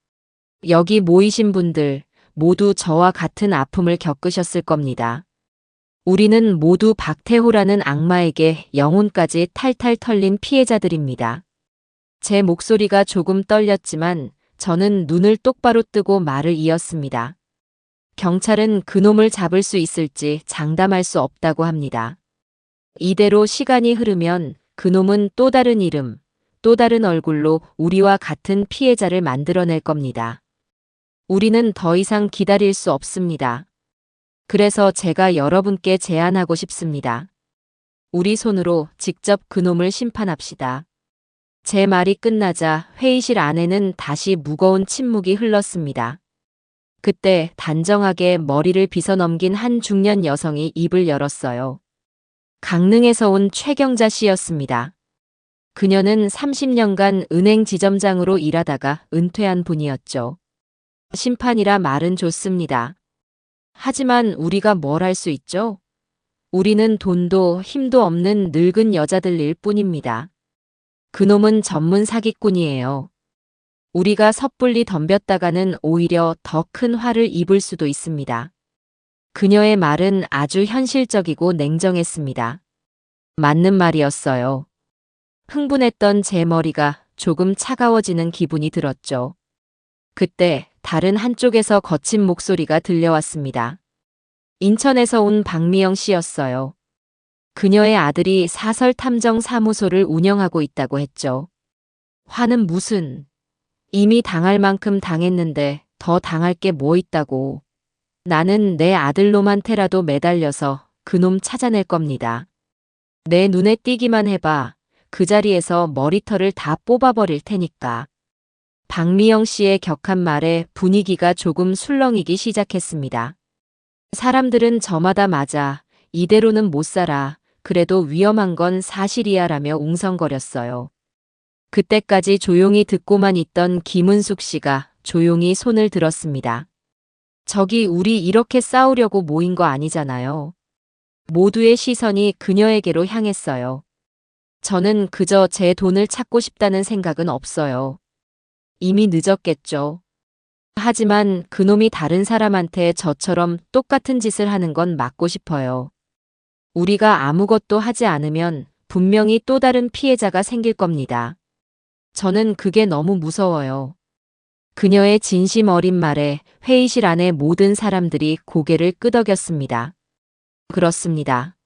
여기 모이신 분들 모두 저와 같은 아픔을 겪으셨을 겁니다. 우리는 모두 박태호라는 악마에게 영혼까지 탈탈 털린 피해자들입니다. 제 목소리가 조금 떨렸지만 저는 눈을 똑바로 뜨고 말을 이었습니다. 경찰은 그놈을 잡을 수 있을지 장담할 수 없다고 합니다. 이대로 시간이 흐르면 그놈은 또 다른 이름, 또 다른 얼굴로 우리와 같은 피해자를 만들어낼 겁니다. 우리는 더 이상 기다릴 수 없습니다. 그래서 제가 여러분께 제안하고 싶습니다. 우리 손으로 직접 그놈을 심판합시다. 제 말이 끝나자 회의실 안에는 다시 무거운 침묵이 흘렀습니다. 그때 단정하게 머리를 빗어넘긴 한 중년 여성이 입을 열었어요. 강릉에서 온 최경자 씨였습니다. 그녀는 30년간 은행 지점장으로 일하다가 은퇴한 분이었죠. 심판이라 말은 좋습니다. 하지만 우리가 뭘 할 수 있죠? 우리는 돈도 힘도 없는 늙은 여자들일 뿐입니다. 그놈은 전문 사기꾼이에요. 우리가 섣불리 덤볐다가는 오히려 더 큰 화를 입을 수도 있습니다. 그녀의 말은 아주 현실적이고 냉정했습니다. 맞는 말이었어요. 흥분했던 제 머리가 조금 차가워지는 기분이 들었죠. 그때 다른 한쪽에서 거친 목소리가 들려왔습니다. 인천에서 온 박미영 씨였어요. 그녀의 아들이 사설 탐정 사무소를 운영하고 있다고 했죠. 화는 무슨, 이미 당할 만큼 당했는데 더 당할 게 뭐 있다고. 나는 내 아들놈한테라도 매달려서 그놈 찾아낼 겁니다. 내 눈에 띄기만 해봐. 그 자리에서 머리털을 다 뽑아버릴 테니까. 박미영 씨의 격한 말에 분위기가 조금 술렁이기 시작했습니다. 사람들은 저마다 맞아. 이대로는 못 살아. 그래도 위험한 건 사실이야 라며 웅성거렸어요. 그때까지 조용히 듣고만 있던 김은숙 씨가 조용히 손을 들었습니다. 저기 우리 이렇게 싸우려고 모인 거 아니잖아요. 모두의 시선이 그녀에게로 향했어요. 저는 그저 제 돈을 찾고 싶다는 생각은 없어요. 이미 늦었겠죠. 하지만 그놈이 다른 사람한테 저처럼 똑같은 짓을 하는 건 막고 싶어요. 우리가 아무것도 하지 않으면 분명히 또 다른 피해자가 생길 겁니다. 저는 그게 너무 무서워요. 그녀의 진심 어린 말에 회의실 안의 모든 사람들이 고개를 끄덕였습니다. 그렇습니다.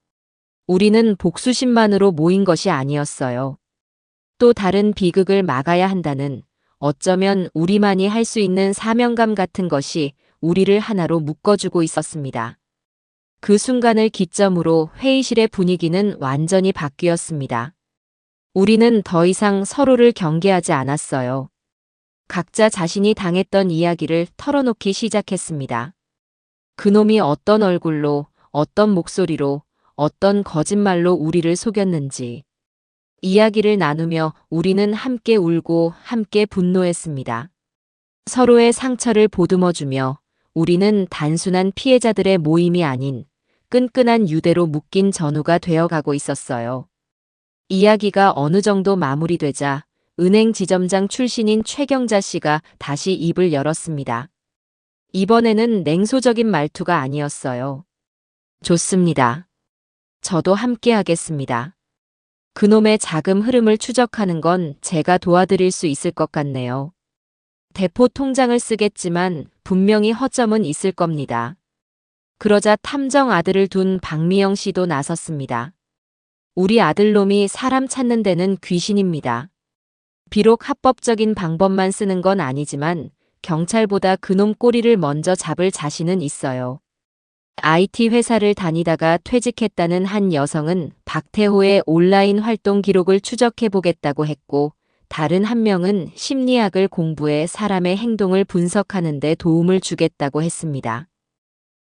우리는 복수심만으로 모인 것이 아니었어요. 또 다른 비극을 막아야 한다는, 어쩌면 우리만이 할 수 있는 사명감 같은 것이 우리를 하나로 묶어주고 있었습니다. 그 순간을 기점으로 회의실의 분위기는 완전히 바뀌었습니다. 우리는 더 이상 서로를 경계하지 않았어요. 각자 자신이 당했던 이야기를 털어놓기 시작했습니다. 그놈이 어떤 얼굴로, 어떤 목소리로, 어떤 거짓말로 우리를 속였는지. 이야기를 나누며 우리는 함께 울고 함께 분노했습니다. 서로의 상처를 보듬어주며 우리는 단순한 피해자들의 모임이 아닌 끈끈한 유대로 묶인 전우가 되어가고 있었어요. 이야기가 어느 정도 마무리되자 은행 지점장 출신인 최경자 씨가 다시 입을 열었습니다. 이번에는 냉소적인 말투가 아니었어요. 좋습니다. 저도 함께 하겠습니다. 그놈의 자금 흐름을 추적하는 건 제가 도와드릴 수 있을 것 같네요. 대포 통장을 쓰겠지만 분명히 허점은 있을 겁니다. 그러자 탐정 아들을 둔 박미영 씨도 나섰습니다. 우리 아들놈이 사람 찾는 데는 귀신입니다. 비록 합법적인 방법만 쓰는 건 아니지만 경찰보다 그놈 꼬리를 먼저 잡을 자신은 있어요. IT 회사를 다니다가 퇴직했다는 한 여성은 박태호의 온라인 활동 기록을 추적해보겠다고 했고, 다른 한 명은 심리학을 공부해 사람의 행동을 분석하는 데 도움을 주겠다고 했습니다.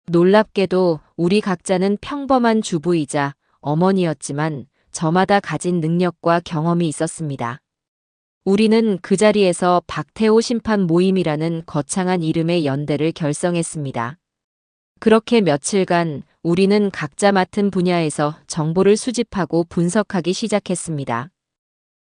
놀랍게도 우리 각자는 평범한 주부이자 어머니였지만 저마다 가진 능력과 경험이 있었습니다. 우리는 그 자리에서 박태호 심판 모임이라는 거창한 이름의 연대를 결성했습니다. 그렇게 며칠간 우리는 각자 맡은 분야에서 정보를 수집하고 분석하기 시작했습니다.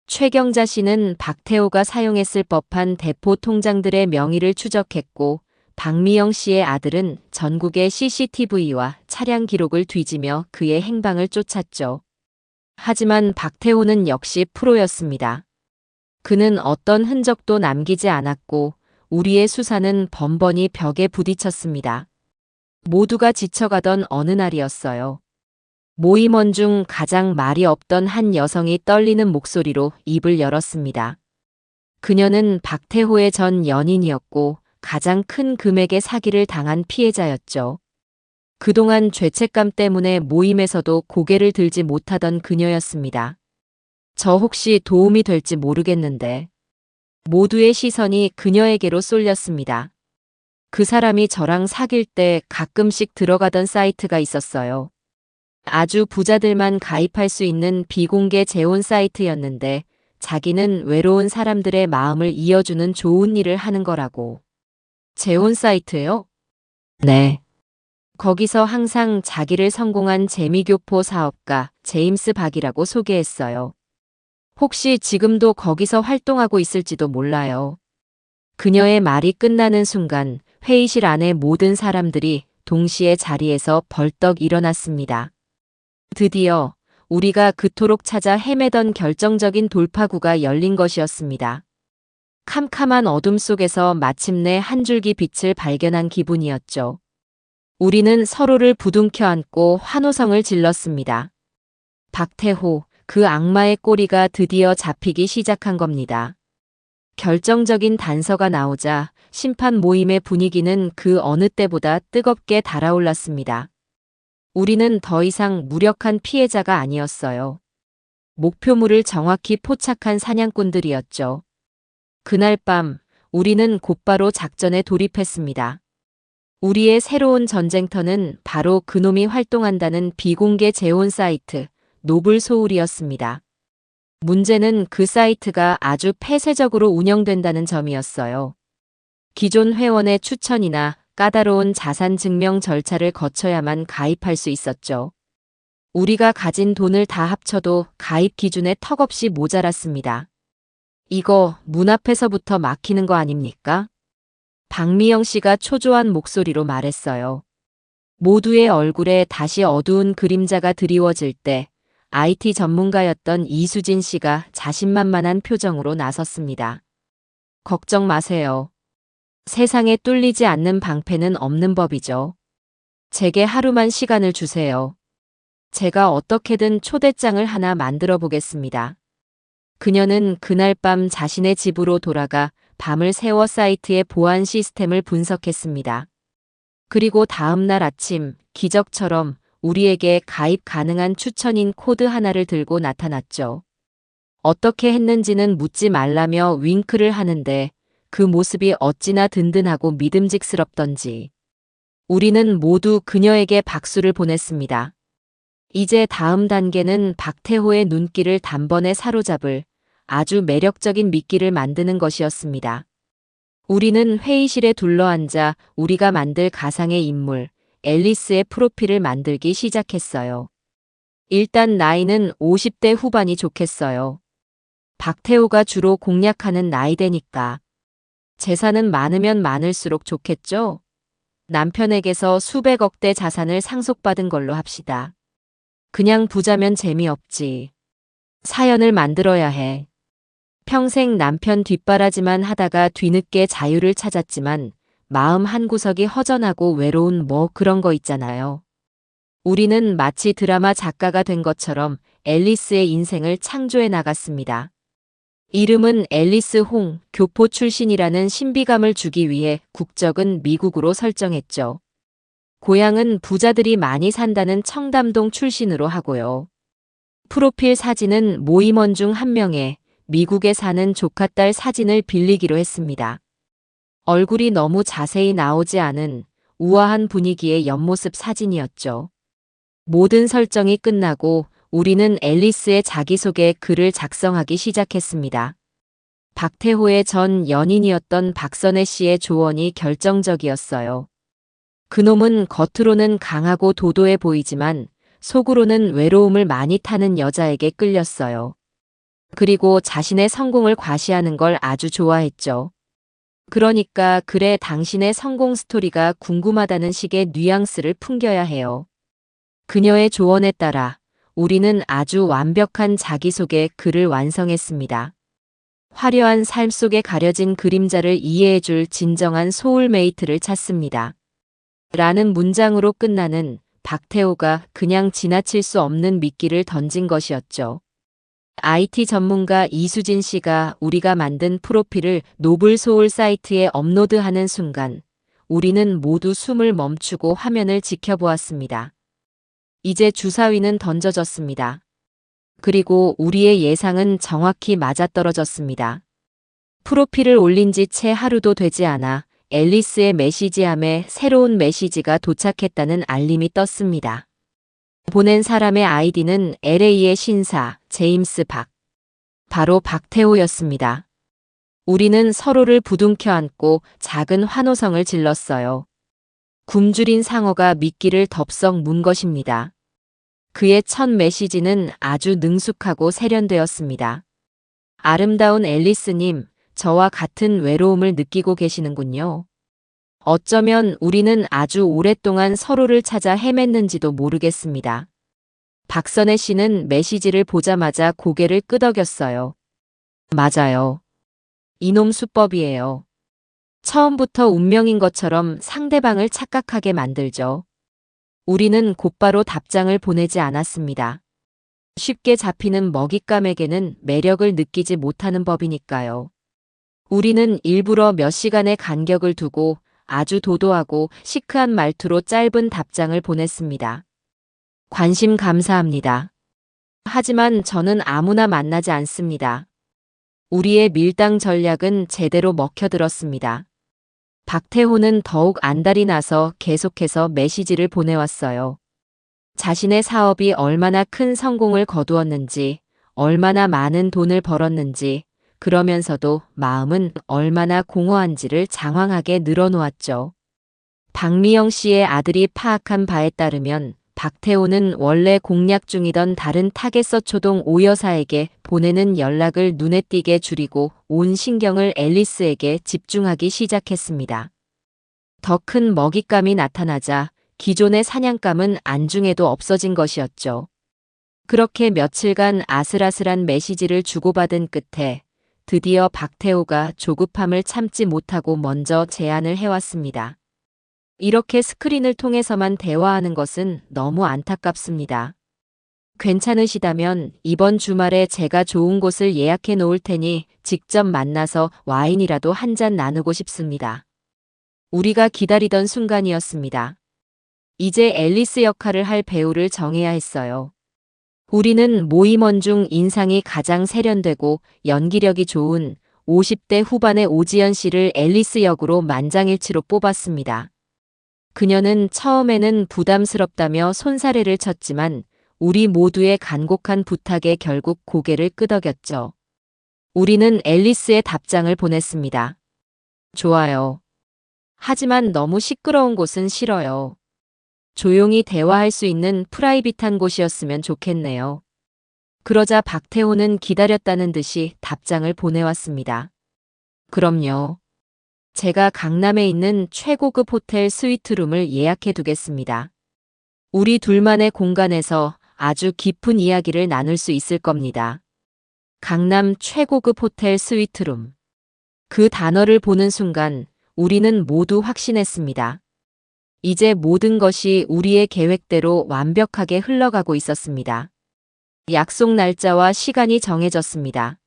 최경자 씨는 박태호가 사용했을 법한 대포 통장들의 명의를 추적했고, 박미영 씨의 아들은 전국의 CCTV와 차량 기록을 뒤지며 그의 행방을 쫓았죠. 하지만 박태호는 역시 프로였습니다. 그는 어떤 흔적도 남기지 않았고 우리의 수사는 번번이 벽에 부딪혔습니다. 모두가 지쳐가던 어느 날이었어요. 모임원 중 가장 말이 없던 한 여성이 떨리는 목소리로 입을 열었습니다. 그녀는 박태호의 전 연인이었고 가장 큰 금액의 사기를 당한 피해자였죠. 그동안 죄책감 때문에 모임에서도 고개를 들지 못하던 그녀였습니다. 저 혹시 도움이 될지 모르겠는데. 모두의 시선이 그녀에게로 쏠렸습니다. 그 사람이 저랑 사귈 때 가끔씩 들어가던 사이트가 있었어요. 아주 부자들만 가입할 수 있는 비공개 재혼 사이트였는데 자기는 외로운 사람들의 마음을 이어주는 좋은 일을 하는 거라고. 재혼 사이트요? 네. 거기서 항상 자기를 성공한 재미교포 사업가 제임스 박이라고 소개했어요. 혹시 지금도 거기서 활동하고 있을지도 몰라요. 그녀의 말이 끝나는 순간 회의실 안의 모든 사람들이 동시에 자리에서 벌떡 일어났습니다. 드디어 우리가 그토록 찾아 헤매던 결정적인 돌파구가 열린 것이었습니다. 캄캄한 어둠 속에서 마침내 한 줄기 빛을 발견한 기분이었죠. 우리는 서로를 부둥켜 안고 환호성을 질렀습니다. 박태호, 그 악마의 꼬리가 드디어 잡히기 시작한 겁니다. 결정적인 단서가 나오자 심판 모임의 분위기는 그 어느 때보다 뜨겁게 달아올랐습니다. 우리는 더 이상 무력한 피해자가 아니었어요. 목표물을 정확히 포착한 사냥꾼들이었죠. 그날 밤 우리는 곧바로 작전에 돌입했습니다. 우리의 새로운 전쟁터는 바로 그놈이 활동한다는 비공개 재혼 사이트 노블 소울이었습니다. 문제는 그 사이트가 아주 폐쇄적으로 운영된다는 점이었어요. 기존 회원의 추천이나 까다로운 자산 증명 절차를 거쳐야만 가입할 수 있었죠. 우리가 가진 돈을 다 합쳐도 가입 기준에 턱없이 모자랐습니다. 이거 문 앞에서부터 막히는 거 아닙니까? 박미영 씨가 초조한 목소리로 말했어요. 모두의 얼굴에 다시 어두운 그림자가 드리워질 때 IT 전문가였던 이수진 씨가 자신만만한 표정으로 나섰습니다. 걱정 마세요. 세상에 뚫리지 않는 방패는 없는 법이죠. 제게 하루만 시간을 주세요. 제가 어떻게든 초대장을 하나 만들어 보겠습니다. 그녀는 그날 밤 자신의 집으로 돌아가 밤을 새워 사이트의 보안 시스템을 분석했습니다. 그리고 다음 날 아침 기적처럼 우리에게 가입 가능한 추천인 코드 하나를 들고 나타났죠. 어떻게 했는지는 묻지 말라며 윙크를 하는데 그 모습이 어찌나 든든하고 믿음직스럽던지. 우리는 모두 그녀에게 박수를 보냈습니다. 이제 다음 단계는 박태호의 눈길을 단번에 사로잡을 아주 매력적인 미끼를 만드는 것이었습니다. 우리는 회의실에 둘러앉아 우리가 만들 가상의 인물, 앨리스의 프로필을 만들기 시작했어요. 일단 나이는 50대 후반이 좋겠어요. 박태호가 주로 공략하는 나이대니까. 재산은 많으면 많을수록 좋겠죠? 남편에게서 수백억대 자산을 상속받은 걸로 합시다. 그냥 부자면 재미없지. 사연을 만들어야 해. 평생 남편 뒷바라지만 하다가 뒤늦게 자유를 찾았지만 마음 한구석이 허전하고 외로운 뭐 그런 거 있잖아요. 우리는 마치 드라마 작가가 된 것처럼 앨리스의 인생을 창조해 나갔습니다. 이름은 앨리스 홍, 교포 출신이라는 신비감을 주기 위해 국적은 미국으로 설정했죠. 고향은 부자들이 많이 산다는 청담동 출신으로 하고요. 프로필 사진은 모임원 중 한 명의 미국에 사는 조카딸 사진을 빌리기로 했습니다. 얼굴이 너무 자세히 나오지 않은 우아한 분위기의 옆모습 사진이었죠. 모든 설정이 끝나고 우리는 앨리스의 자기소개 글을 작성하기 시작했습니다. 박태호의 전 연인이었던 박선혜 씨의 조언이 결정적이었어요. 그놈은 겉으로는 강하고 도도해 보이지만 속으로는 외로움을 많이 타는 여자에게 끌렸어요. 그리고 자신의 성공을 과시하는 걸 아주 좋아했죠. 그러니까 그래 당신의 성공 스토리가 궁금하다는 식의 뉘앙스를 풍겨야 해요. 그녀의 조언에 따라 우리는 아주 완벽한 자기소개 글을 완성했습니다. 화려한 삶 속에 가려진 그림자를 이해해줄 진정한 소울메이트를 찾습니다. 라는 문장으로 끝나는 박태호가 그냥 지나칠 수 없는 미끼를 던진 것이었죠. IT 전문가 이수진 씨가 우리가 만든 프로필을 노블 소울 사이트에 업로드하는 순간 우리는 모두 숨을 멈추고 화면을 지켜보았습니다. 이제 주사위는 던져졌습니다. 그리고 우리의 예상은 정확히 맞아떨어졌습니다. 프로필을 올린 지 채 하루도 되지 않아 앨리스의 메시지함에 새로운 메시지가 도착했다는 알림이 떴습니다. 보낸 사람의 아이디는 LA의 신사 제임스 박. 바로 박태호였습니다. 우리는 서로를 부둥켜 안고 작은 환호성을 질렀어요. 굶주린 상어가 미끼를 덥석 문 것입니다. 그의 첫 메시지는 아주 능숙하고 세련되었습니다. 아름다운 앨리스님, 저와 같은 외로움을 느끼고 계시는군요. 어쩌면 우리는 아주 오랫동안 서로를 찾아 헤맸는지도 모르겠습니다. 박선혜 씨는 메시지를 보자마자 고개를 끄덕였어요. 맞아요. 이놈 수법이에요. 처음부터 운명인 것처럼 상대방을 착각하게 만들죠. 우리는 곧바로 답장을 보내지 않았습니다. 쉽게 잡히는 먹잇감에게는 매력을 느끼지 못하는 법이니까요. 우리는 일부러 몇 시간의 간격을 두고 아주 도도하고 시크한 말투로 짧은 답장을 보냈습니다. 관심 감사합니다. 하지만 저는 아무나 만나지 않습니다. 우리의 밀당 전략은 제대로 먹혀들었습니다. 박태호는 더욱 안달이 나서 계속해서 메시지를 보내왔어요. 자신의 사업이 얼마나 큰 성공을 거두었는지, 얼마나 많은 돈을 벌었는지, 그러면서도 마음은 얼마나 공허한지를 장황하게 늘어놓았죠. 박미영 씨의 아들이 파악한 바에 따르면 박태호는 원래 공략 중이던 다른 타겟서 초동 5여사에게 보내는 연락을 눈에 띄게 줄이고 온 신경을 앨리스에게 집중하기 시작했습니다. 더 큰 먹잇감이 나타나자 기존의 사냥감은 안중에도 없어진 것이었죠. 그렇게 며칠간 아슬아슬한 메시지를 주고받은 끝에 드디어 박태호가 조급함을 참지 못하고 먼저 제안을 해왔습니다. 이렇게 스크린을 통해서만 대화하는 것은 너무 안타깝습니다. 괜찮으시다면 이번 주말에 제가 좋은 곳을 예약해 놓을 테니 직접 만나서 와인이라도 한 잔 나누고 싶습니다. 우리가 기다리던 순간이었습니다. 이제 앨리스 역할을 할 배우를 정해야 했어요. 우리는 모임원 중 인상이 가장 세련되고 연기력이 좋은 50대 후반의 오지연 씨를 앨리스 역으로 만장일치로 뽑았습니다. 그녀는 처음에는 부담스럽다며 손사래를 쳤지만 우리 모두의 간곡한 부탁에 결국 고개를 끄덕였죠. 우리는 앨리스의 답장을 보냈습니다. 좋아요. 하지만 너무 시끄러운 곳은 싫어요. 조용히 대화할 수 있는 프라이빗한 곳이었으면 좋겠네요. 그러자 박태호는 기다렸다는 듯이 답장을 보내왔습니다. 그럼요. 제가 강남에 있는 최고급 호텔 스위트룸을 예약해 두겠습니다. 우리 둘만의 공간에서 아주 깊은 이야기를 나눌 수 있을 겁니다. 강남 최고급 호텔 스위트룸. 그 단어를 보는 순간 우리는 모두 확신했습니다. 이제 모든 것이 우리의 계획대로 완벽하게 흘러가고 있었습니다. 약속 날짜와 시간이 정해졌습니다.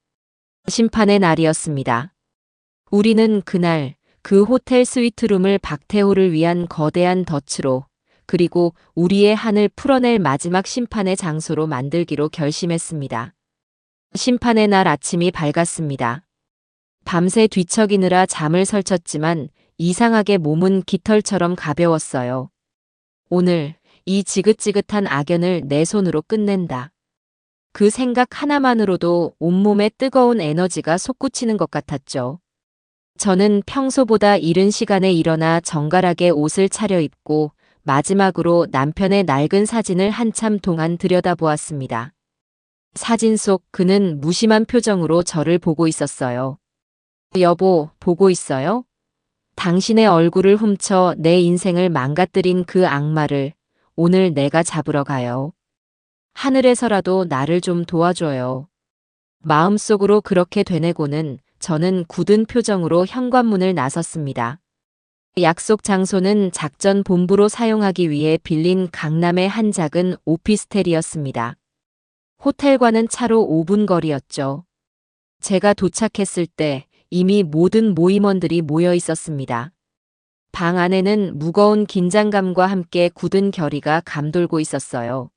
심판의 날이었습니다. 우리는 그날 그 호텔 스위트룸을 박태호를 위한 거대한 덫으로 그리고 우리의 한을 풀어낼 마지막 심판의 장소로 만들기로 결심했습니다. 심판의 날 아침이 밝았습니다. 밤새 뒤척이느라 잠을 설쳤지만 이상하게 몸은 깃털처럼 가벼웠어요. 오늘 이 지긋지긋한 악연을 내 손으로 끝낸다. 그 생각 하나만으로도 온몸에 뜨거운 에너지가 솟구치는 것 같았죠. 저는 평소보다 이른 시간에 일어나 정갈하게 옷을 차려입고 마지막으로 남편의 낡은 사진을 한참 동안 들여다보았습니다. 사진 속 그는 무심한 표정으로 저를 보고 있었어요. 여보, 보고 있어요? 당신의 얼굴을 훔쳐 내 인생을 망가뜨린 그 악마를 오늘 내가 잡으러 가요. 하늘에서라도 나를 좀 도와줘요. 마음속으로 그렇게 되뇌고는 저는 굳은 표정으로 현관문을 나섰습니다. 약속 장소는 작전 본부로 사용하기 위해 빌린 강남의 한 작은 오피스텔이었습니다. 호텔과는 차로 5분 거리였죠. 제가 도착했을 때 이미 모든 모임원들이 모여 있었습니다. 방 안에는 무거운 긴장감과 함께 굳은 결의가 감돌고 있었어요.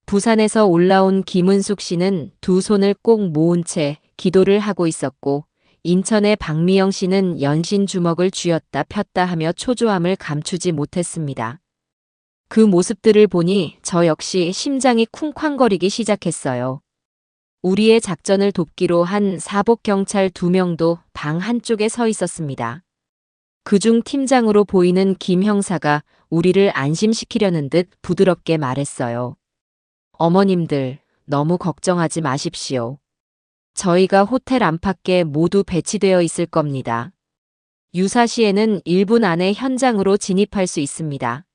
부산에서 올라온 김은숙 씨는 두 손을 꼭 모은 채 기도를 하고 있었고 인천의 박미영 씨는 연신 주먹을 쥐었다 폈다 하며 초조함을 감추지 못했습니다. 그 모습들을 보니 저 역시 심장이 쿵쾅거리기 시작했어요. 우리의 작전을 돕기로 한 사복경찰 2명도 방 한쪽에 서 있었습니다. 그중 팀장으로 보이는 김 형사가 우리를 안심시키려는 듯 부드럽게 말했어요. 어머님들, 너무 걱정하지 마십시오. 저희가 호텔 안팎에 모두 배치되어 있을 겁니다. 유사시에는 1분 안에 현장으로 진입할 수 있습니다.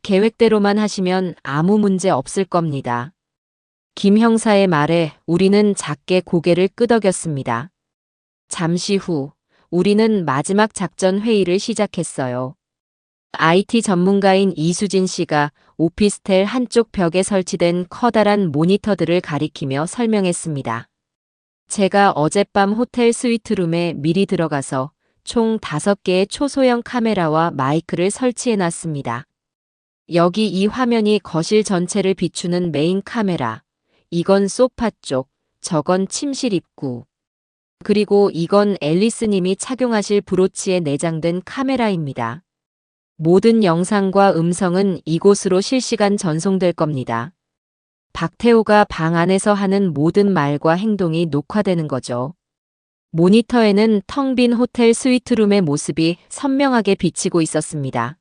계획대로만 하시면 아무 문제 없을 겁니다. 김 형사의 말에 우리는 작게 고개를 끄덕였습니다. 잠시 후 우리는 마지막 작전 회의를 시작했어요. IT 전문가인 이수진 씨가 오피스텔 한쪽 벽에 설치된 커다란 모니터들을 가리키며 설명했습니다. 제가 어젯밤 호텔 스위트룸에 미리 들어가서 총 5개의 초소형 카메라와 마이크를 설치해 놨습니다. 여기 이 화면이 거실 전체를 비추는 메인 카메라. 이건 소파 쪽, 저건 침실 입구. 그리고 이건 앨리스님이 착용하실 브로치에 내장된 카메라입니다. 모든 영상과 음성은 이곳으로 실시간 전송될 겁니다. 박태호가 방 안에서 하는 모든 말과 행동이 녹화되는 거죠. 모니터에는 텅 빈 호텔 스위트룸의 모습이 선명하게 비치고 있었습니다.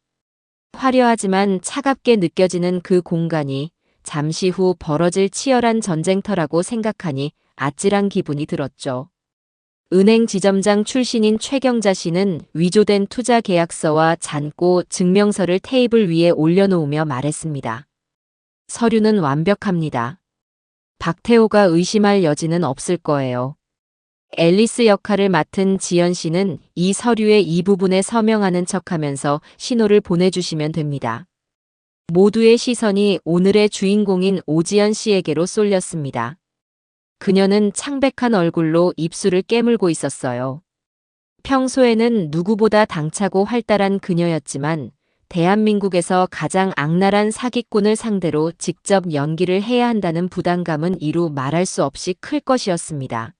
화려하지만 차갑게 느껴지는 그 공간이 잠시 후 벌어질 치열한 전쟁터라고 생각하니 아찔한 기분이 들었죠. 은행 지점장 출신인 최경자 씨는 위조된 투자 계약서와 잔고 증명서를 테이블 위에 올려놓으며 말했습니다. 서류는 완벽합니다. 박태호가 의심할 여지는 없을 거예요. 앨리스 역할을 맡은 지연 씨는 이 서류의 이 부분에 서명하는 척하면서 신호를 보내주시면 됩니다. 모두의 시선이 오늘의 주인공인 오지연 씨에게로 쏠렸습니다. 그녀는 창백한 얼굴로 입술을 깨물고 있었어요. 평소에는 누구보다 당차고 활달한 그녀였지만 대한민국에서 가장 악랄한 사기꾼을 상대로 직접 연기를 해야 한다는 부담감은 이루 말할 수 없이 클 것이었습니다.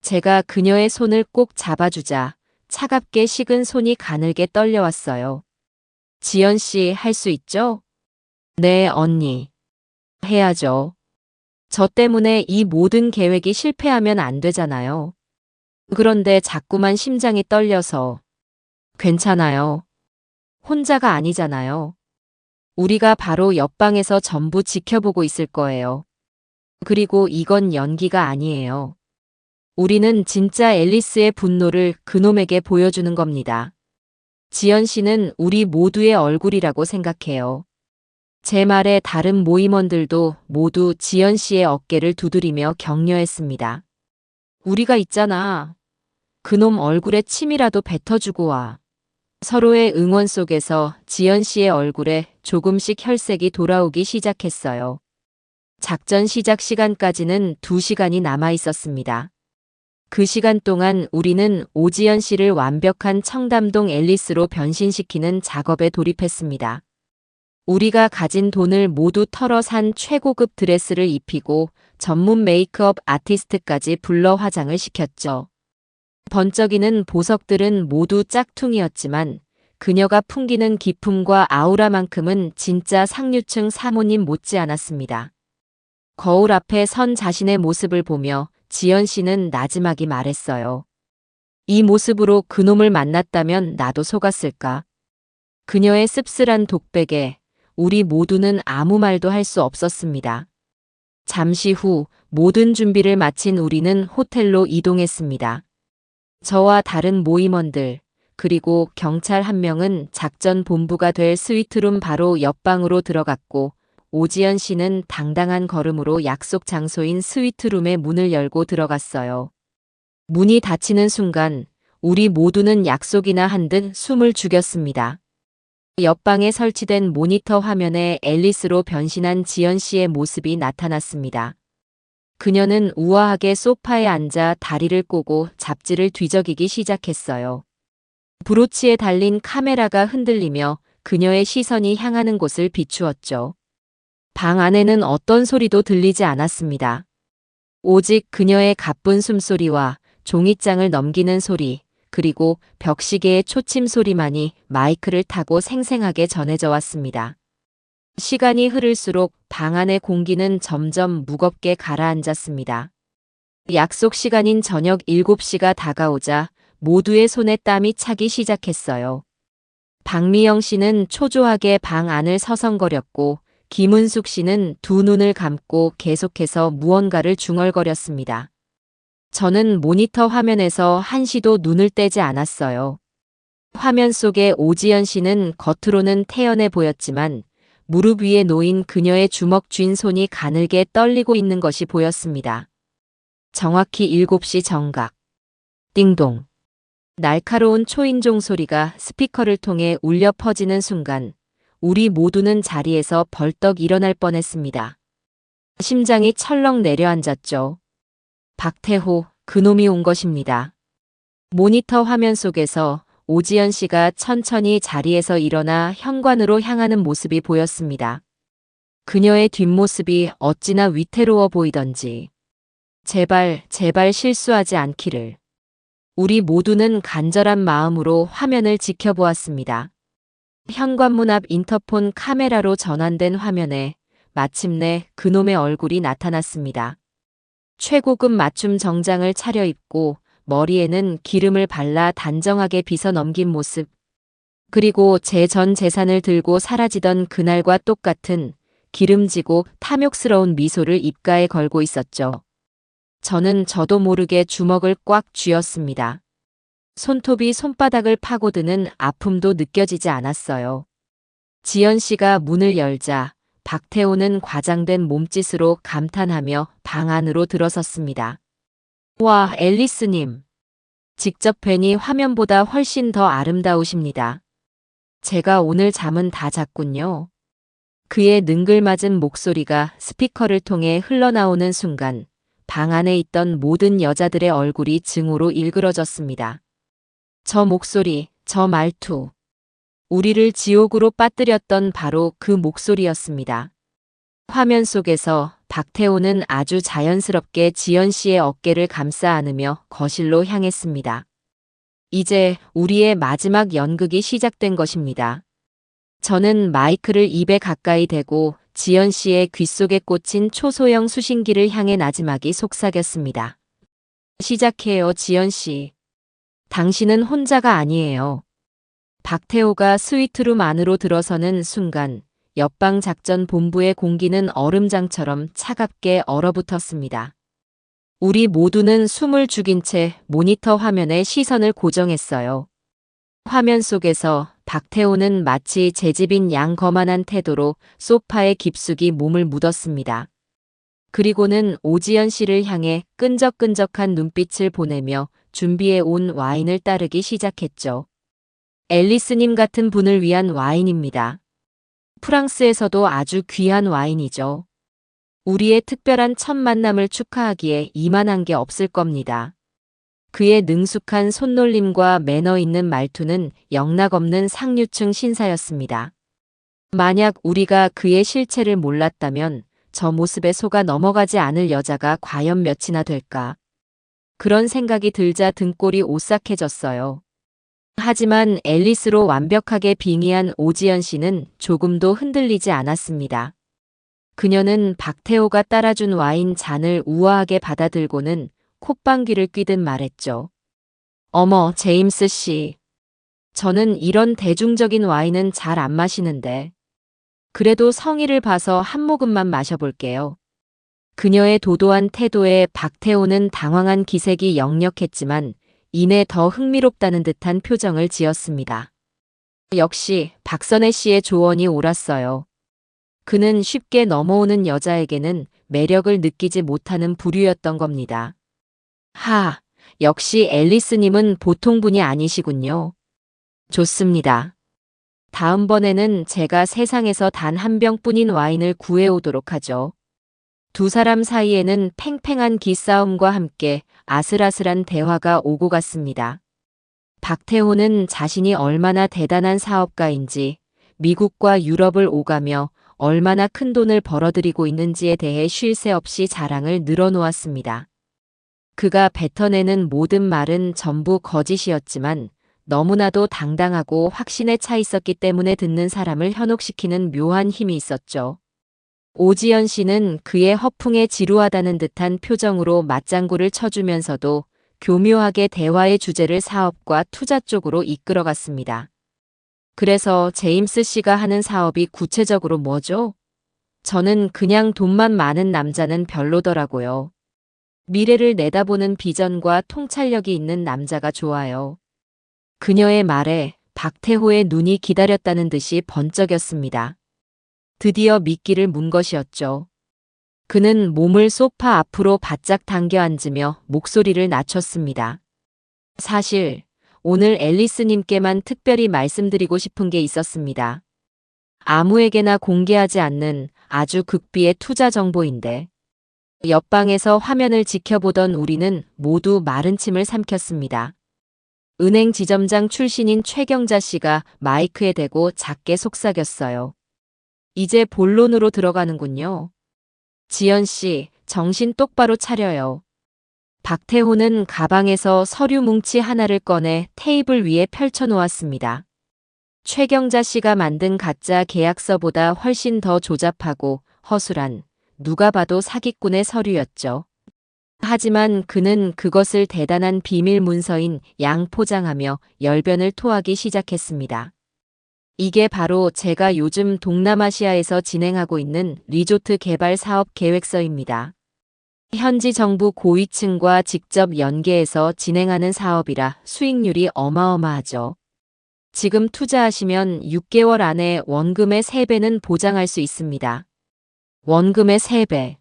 제가 그녀의 손을 꼭 잡아주자 차갑게 식은 손이 가늘게 떨려왔어요. 지연 씨, 할 수 있죠? 네, 언니. 해야죠. 저 때문에 이 모든 계획이 실패하면 안 되잖아요. 그런데 자꾸만 심장이 떨려서. 괜찮아요. 혼자가 아니잖아요. 우리가 바로 옆방에서 전부 지켜보고 있을 거예요. 그리고 이건 연기가 아니에요. 우리는 진짜 앨리스의 분노를 그놈에게 보여주는 겁니다. 지연 씨는 우리 모두의 얼굴이라고 생각해요. 제 말에 다른 모임원들도 모두 지연 씨의 어깨를 두드리며 격려했습니다. 우리가 있잖아. 그놈 얼굴에 침이라도 뱉어주고 와. 서로의 응원 속에서 지연 씨의 얼굴에 조금씩 혈색이 돌아오기 시작했어요. 작전 시작 시간까지는 2시간이 남아 있었습니다. 그 시간 동안 우리는 오지연 씨를 완벽한 청담동 앨리스로 변신시키는 작업에 돌입했습니다. 우리가 가진 돈을 모두 털어 산 최고급 드레스를 입히고 전문 메이크업 아티스트까지 불러 화장을 시켰죠. 번쩍이는 보석들은 모두 짝퉁이었지만 그녀가 풍기는 기품과 아우라만큼은 진짜 상류층 사모님 못지않았습니다. 거울 앞에 선 자신의 모습을 보며 지연 씨는 나지막이 말했어요. 이 모습으로 그놈을 만났다면 나도 속았을까? 그녀의 씁쓸한 독백에 우리 모두는 아무 말도 할 수 없었습니다. 잠시 후 모든 준비를 마친 우리는 호텔로 이동했습니다. 저와 다른 모임원들, 그리고 경찰 1명은 작전 본부가 될 스위트룸 바로 옆방으로 들어갔고 오지연 씨는 당당한 걸음으로 약속 장소인 스위트룸의 문을 열고 들어갔어요. 문이 닫히는 순간 우리 모두는 약속이나 한 듯 숨을 죽였습니다. 옆방에 설치된 모니터 화면에 앨리스로 변신한 지연 씨의 모습이 나타났습니다. 그녀는 우아하게 소파에 앉아 다리를 꼬고 잡지를 뒤적이기 시작했어요. 브로치에 달린 카메라가 흔들리며 그녀의 시선이 향하는 곳을 비추었죠. 방 안에는 어떤 소리도 들리지 않았습니다. 오직 그녀의 가쁜 숨소리와 종이장을 넘기는 소리, 그리고 벽시계의 초침 소리만이 마이크를 타고 생생하게 전해져 왔습니다. 시간이 흐를수록 방 안의 공기는 점점 무겁게 가라앉았습니다. 약속 시간인 저녁 7시가 다가오자 모두의 손에 땀이 차기 시작했어요. 박미영 씨는 초조하게 방 안을 서성거렸고 김은숙 씨는 두 눈을 감고 계속해서 무언가를 중얼거렸습니다. 저는 모니터 화면에서 한시도 눈을 떼지 않았어요. 화면 속의 오지연 씨는 겉으로는 태연해 보였지만 무릎 위에 놓인 그녀의 주먹 쥔 손이 가늘게 떨리고 있는 것이 보였습니다. 정확히 7시 정각. 띵동. 날카로운 초인종 소리가 스피커를 통해 울려 퍼지는 순간 우리 모두는 자리에서 벌떡 일어날 뻔했습니다. 심장이 철렁 내려앉았죠. 박태호, 그놈이 온 것입니다. 모니터 화면 속에서 오지연 씨가 천천히 자리에서 일어나 현관으로 향하는 모습이 보였습니다. 그녀의 뒷모습이 어찌나 위태로워 보이던지. 제발, 제발 실수하지 않기를. 우리 모두는 간절한 마음으로 화면을 지켜보았습니다. 현관문 앞 인터폰 카메라로 전환된 화면에 마침내 그놈의 얼굴이 나타났습니다. 최고급 맞춤 정장을 차려입고 머리에는 기름을 발라 단정하게 빗어 넘긴 모습. 그리고 제 전 재산을 들고 사라지던 그날과 똑같은 기름지고 탐욕스러운 미소를 입가에 걸고 있었죠. 저도 모르게 주먹을 꽉 쥐었습니다. 손톱이 손바닥을 파고드는 아픔도 느껴지지 않았어요. 지연 씨가 문을 열자 박태호는 과장된 몸짓으로 감탄하며 방 안으로 들어섰습니다. 와, 앨리스님. 직접 뵈니 화면보다 훨씬 더 아름다우십니다. 제가 오늘 잠은 다 잤군요. 그의 능글맞은 목소리가 스피커를 통해 흘러나오는 순간 방 안에 있던 모든 여자들의 얼굴이 증오로 일그러졌습니다. 저 목소리, 저 말투. 우리를 지옥으로 빠뜨렸던 바로 그 목소리였습니다. 화면 속에서 박태호는 아주 자연스럽게 지연 씨의 어깨를 감싸 안으며 거실로 향했습니다. 이제 우리의 마지막 연극이 시작된 것입니다. 저는 마이크를 입에 가까이 대고 지연 씨의 귓속에 꽂힌 초소형 수신기를 향해 나지막이 속삭였습니다. 시작해요, 지연 씨. 당신은 혼자가 아니에요. 박태호가 스위트룸 안으로 들어서는 순간 옆방 작전 본부의 공기는 얼음장처럼 차갑게 얼어붙었습니다. 우리 모두는 숨을 죽인 채 모니터 화면에 시선을 고정했어요. 화면 속에서 박태호는 마치 재집인 양 거만한 태도로 소파에 깊숙이 몸을 묻었습니다. 그리고는 오지연 씨를 향해 끈적끈적한 눈빛을 보내며 준비해 온 와인을 따르기 시작했죠. 앨리스님 같은 분을 위한 와인입니다. 프랑스에서도 아주 귀한 와인이죠. 우리의 특별한 첫 만남을 축하하기에 이만한 게 없을 겁니다. 그의 능숙한 손놀림과 매너 있는 말투는 영락없는 상류층 신사였습니다. 만약 우리가 그의 실체를 몰랐다면 저 모습에 속아 넘어가지 않을 여자가 과연 몇이나 될까? 그런 생각이 들자 등골이 오싹해졌어요. 하지만 앨리스로 완벽하게 빙의한 오지연 씨는 조금도 흔들리지 않았습니다. 그녀는 박태호가 따라준 와인 잔을 우아하게 받아들고는 콧방귀를 뀌듯 말했죠. 어머, 제임스 씨. 저는 이런 대중적인 와인은 잘 안 마시는데. 그래도 성의를 봐서 한 모금만 마셔볼게요. 그녀의 도도한 태도에 박태호는 당황한 기색이 역력했지만 이내 더 흥미롭다는 듯한 표정을 지었습니다. 역시 박선혜 씨의 조언이 옳았어요. 그는 쉽게 넘어오는 여자에게는 매력을 느끼지 못하는 부류였던 겁니다. 하, 역시 앨리스님은 보통 분이 아니시군요. 좋습니다. 다음번에는 제가 세상에서 단 한 병뿐인 와인을 구해오도록 하죠. 두 사람 사이에는 팽팽한 기싸움과 함께 아슬아슬한 대화가 오고 갔습니다. 박태호는 자신이 얼마나 대단한 사업가인지, 미국과 유럽을 오가며 얼마나 큰 돈을 벌어들이고 있는지에 대해 쉴 새 없이 자랑을 늘어놓았습니다. 그가 뱉어내는 모든 말은 전부 거짓이었지만 너무나도 당당하고 확신에 차 있었기 때문에 듣는 사람을 현혹시키는 묘한 힘이 있었죠. 오지연 씨는 그의 허풍에 지루하다는 듯한 표정으로 맞장구를 쳐주면서도 교묘하게 대화의 주제를 사업과 투자 쪽으로 이끌어갔습니다. 그래서 제임스 씨가 하는 사업이 구체적으로 뭐죠? 저는 그냥 돈만 많은 남자는 별로더라고요. 미래를 내다보는 비전과 통찰력이 있는 남자가 좋아요. 그녀의 말에 박태호의 눈이 기다렸다는 듯이 번쩍였습니다. 드디어 미끼를 문 것이었죠. 그는 몸을 소파 앞으로 바짝 당겨 앉으며 목소리를 낮췄습니다. 사실 오늘 앨리스님께만 특별히 말씀드리고 싶은 게 있었습니다. 아무에게나 공개하지 않는 아주 극비의 투자 정보인데 옆방에서 화면을 지켜보던 우리는 모두 마른 침을 삼켰습니다. 은행 지점장 출신인 최경자 씨가 마이크에 대고 작게 속삭였어요. 이제 본론으로 들어가는군요. 지연 씨, 정신 똑바로 차려요. 박태호는 가방에서 서류 뭉치 하나를 꺼내 테이블 위에 펼쳐놓았습니다. 최경자 씨가 만든 가짜 계약서보다 훨씬 더 조잡하고 허술한, 누가 봐도 사기꾼의 서류였죠. 하지만 그는 그것을 대단한 비밀 문서인 양포장하며 열변을 토하기 시작했습니다. 이게 바로 제가 요즘 동남아시아에서 진행하고 있는 리조트 개발 사업 계획서입니다. 현지 정부 고위층과 직접 연계해서 진행하는 사업이라 수익률이 어마어마하죠. 지금 투자하시면 6개월 안에 원금의 3배는 보장할 수 있습니다. 원금의 3배.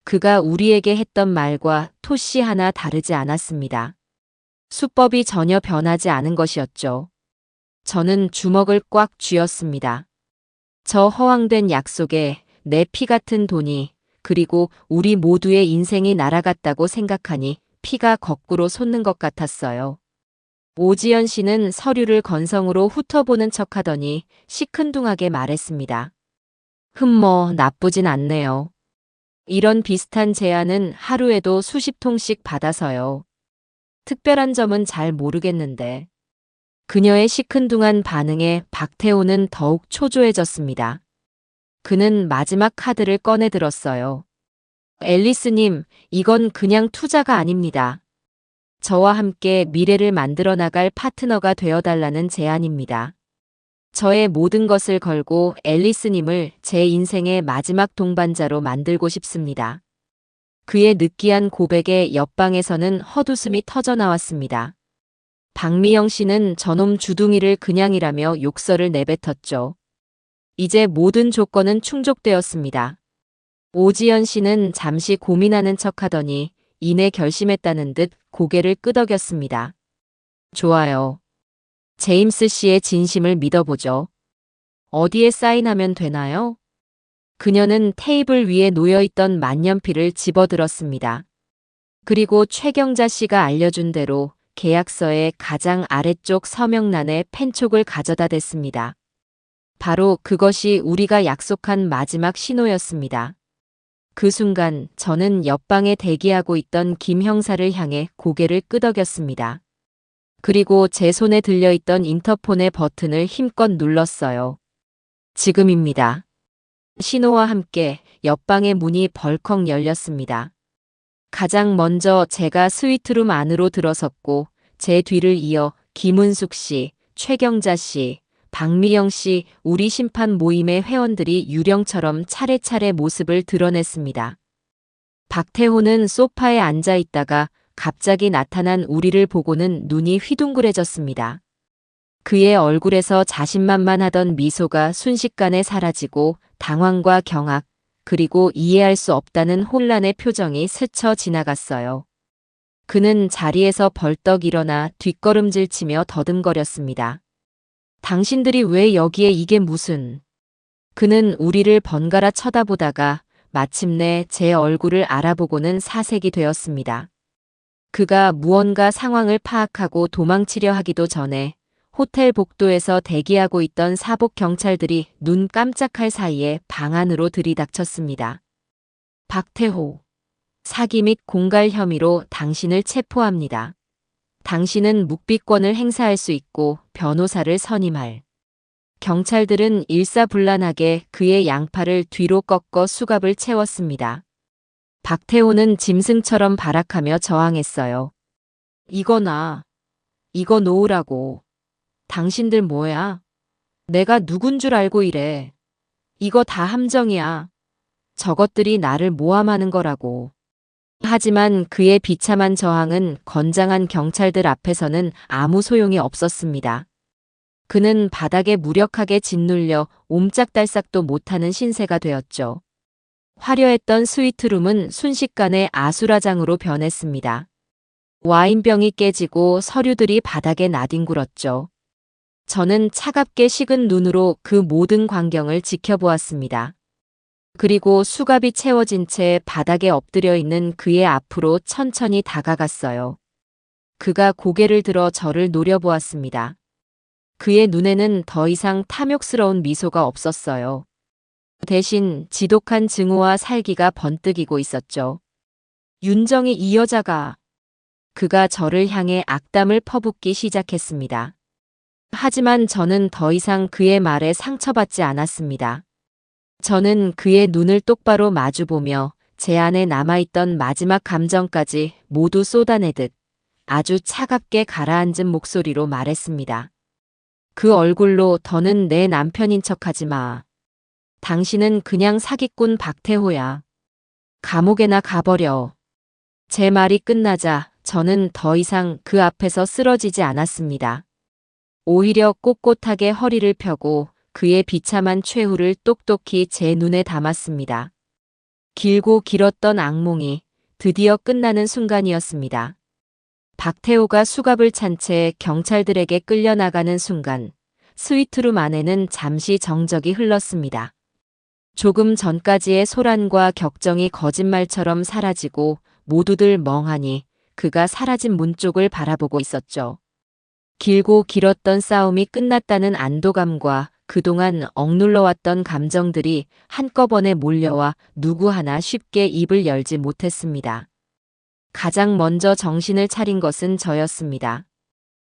그가 우리에게 했던 말과 토씨 하나 다르지 않았습니다. 수법이 전혀 변하지 않은 것이었죠. 저는 주먹을 꽉 쥐었습니다. 저 허황된 약속에 내 피 같은 돈이, 그리고 우리 모두의 인생이 날아갔다고 생각하니 피가 거꾸로 솟는 것 같았어요. 오지연 씨는 서류를 건성으로 훑어보는 척하더니 시큰둥하게 말했습니다. 나쁘진 않네요. 이런 비슷한 제안은 하루에도 수십 통씩 받아서요. 특별한 점은 잘 모르겠는데. 그녀의 시큰둥한 반응에 박태호는 더욱 초조해졌습니다. 그는 마지막 카드를 꺼내 들었어요. 앨리스님, 이건 그냥 투자가 아닙니다. 저와 함께 미래를 만들어 나갈 파트너가 되어달라는 제안입니다. 저의 모든 것을 걸고 앨리스님을 제 인생의 마지막 동반자로 만들고 싶습니다. 그의 느끼한 고백에 옆방에서는 헛웃음이 터져 나왔습니다. 박미영 씨는 저놈 주둥이를 그냥이라며 욕설을 내뱉었죠. 이제 모든 조건은 충족되었습니다. 오지연 씨는 잠시 고민하는 척하더니 이내 결심했다는 듯 고개를 끄덕였습니다. 좋아요. 제임스 씨의 진심을 믿어보죠. 어디에 사인하면 되나요? 그녀는 테이블 위에 놓여있던 만년필을 집어들었습니다. 그리고 최경자 씨가 알려준 대로 계약서의 가장 아래쪽 서명란에 펜촉을 가져다 댔습니다. 바로 그것이 우리가 약속한 마지막 신호였습니다. 그 순간 저는 옆방에 대기하고 있던 김 형사를 향해 고개를 끄덕였습니다. 그리고 제 손에 들려있던 인터폰의 버튼을 힘껏 눌렀어요. 지금입니다. 신호와 함께 옆방의 문이 벌컥 열렸습니다. 가장 먼저 제가 스위트룸 안으로 들어섰고 제 뒤를 이어 김은숙 씨, 최경자 씨, 박미영 씨, 우리 심판 모임의 회원들이 유령처럼 차례차례 모습을 드러냈습니다. 박태호는 소파에 앉아 있다가 갑자기 나타난 우리를 보고는 눈이 휘둥그레졌습니다. 그의 얼굴에서 자신만만하던 미소가 순식간에 사라지고 당황과 경악, 그리고 이해할 수 없다는 혼란의 표정이 스쳐 지나갔어요. 그는 자리에서 벌떡 일어나 뒷걸음질치며 더듬거렸습니다. 당신들이 왜 여기에 이게 무슨... 그는 우리를 번갈아 쳐다보다가 마침내 제 얼굴을 알아보고는 사색이 되었습니다. 그가 무언가 상황을 파악하고 도망치려 하기도 전에 호텔 복도에서 대기하고 있던 사복 경찰들이 눈 깜짝할 사이에 방 안으로 들이닥쳤습니다. 박태호, 사기 및 공갈 혐의로 당신을 체포합니다. 당신은 묵비권을 행사할 수 있고 변호사를 선임할. 경찰들은 일사불란하게 그의 양팔을 뒤로 꺾어 수갑을 채웠습니다. 박태호는 짐승처럼 발악하며 저항했어요. 이거 놓으라고. 당신들 뭐야? 내가 누군 줄 알고 이래. 이거 다 함정이야. 저것들이 나를 모함하는 거라고. 하지만 그의 비참한 저항은 건장한 경찰들 앞에서는 아무 소용이 없었습니다. 그는 바닥에 무력하게 짓눌려 옴짝달싹도 못하는 신세가 되었죠. 화려했던 스위트룸은 순식간에 아수라장으로 변했습니다. 와인병이 깨지고 서류들이 바닥에 나뒹굴었죠. 저는 차갑게 식은 눈으로 그 모든 광경을 지켜보았습니다. 그리고 수갑이 채워진 채 바닥에 엎드려 있는 그의 앞으로 천천히 다가갔어요. 그가 고개를 들어 저를 노려보았습니다. 그의 눈에는 더 이상 탐욕스러운 미소가 없었어요. 대신 지독한 증오와 살기가 번뜩이고 있었죠. 윤정이 이 여자가. 그가 저를 향해 악담을 퍼붓기 시작했습니다. 하지만 저는 더 이상 그의 말에 상처받지 않았습니다. 저는 그의 눈을 똑바로 마주보며 제 안에 남아있던 마지막 감정까지 모두 쏟아내듯 아주 차갑게 가라앉은 목소리로 말했습니다. 그 얼굴로 더는 내 남편인 척하지 마. 당신은 그냥 사기꾼 박태호야. 감옥에나 가버려. 제 말이 끝나자 저는 더 이상 그 앞에서 쓰러지지 않았습니다. 오히려 꼿꼿하게 허리를 펴고 그의 비참한 최후를 똑똑히 제 눈에 담았습니다. 길고 길었던 악몽이 드디어 끝나는 순간이었습니다. 박태호가 수갑을 찬 채 경찰들에게 끌려나가는 순간 스위트룸 안에는 잠시 정적이 흘렀습니다. 조금 전까지의 소란과 격정이 거짓말처럼 사라지고 모두들 멍하니 그가 사라진 문 쪽을 바라보고 있었죠. 길고 길었던 싸움이 끝났다는 안도감과 그동안 억눌러왔던 감정들이 한꺼번에 몰려와 누구 하나 쉽게 입을 열지 못했습니다. 가장 먼저 정신을 차린 것은 저였습니다.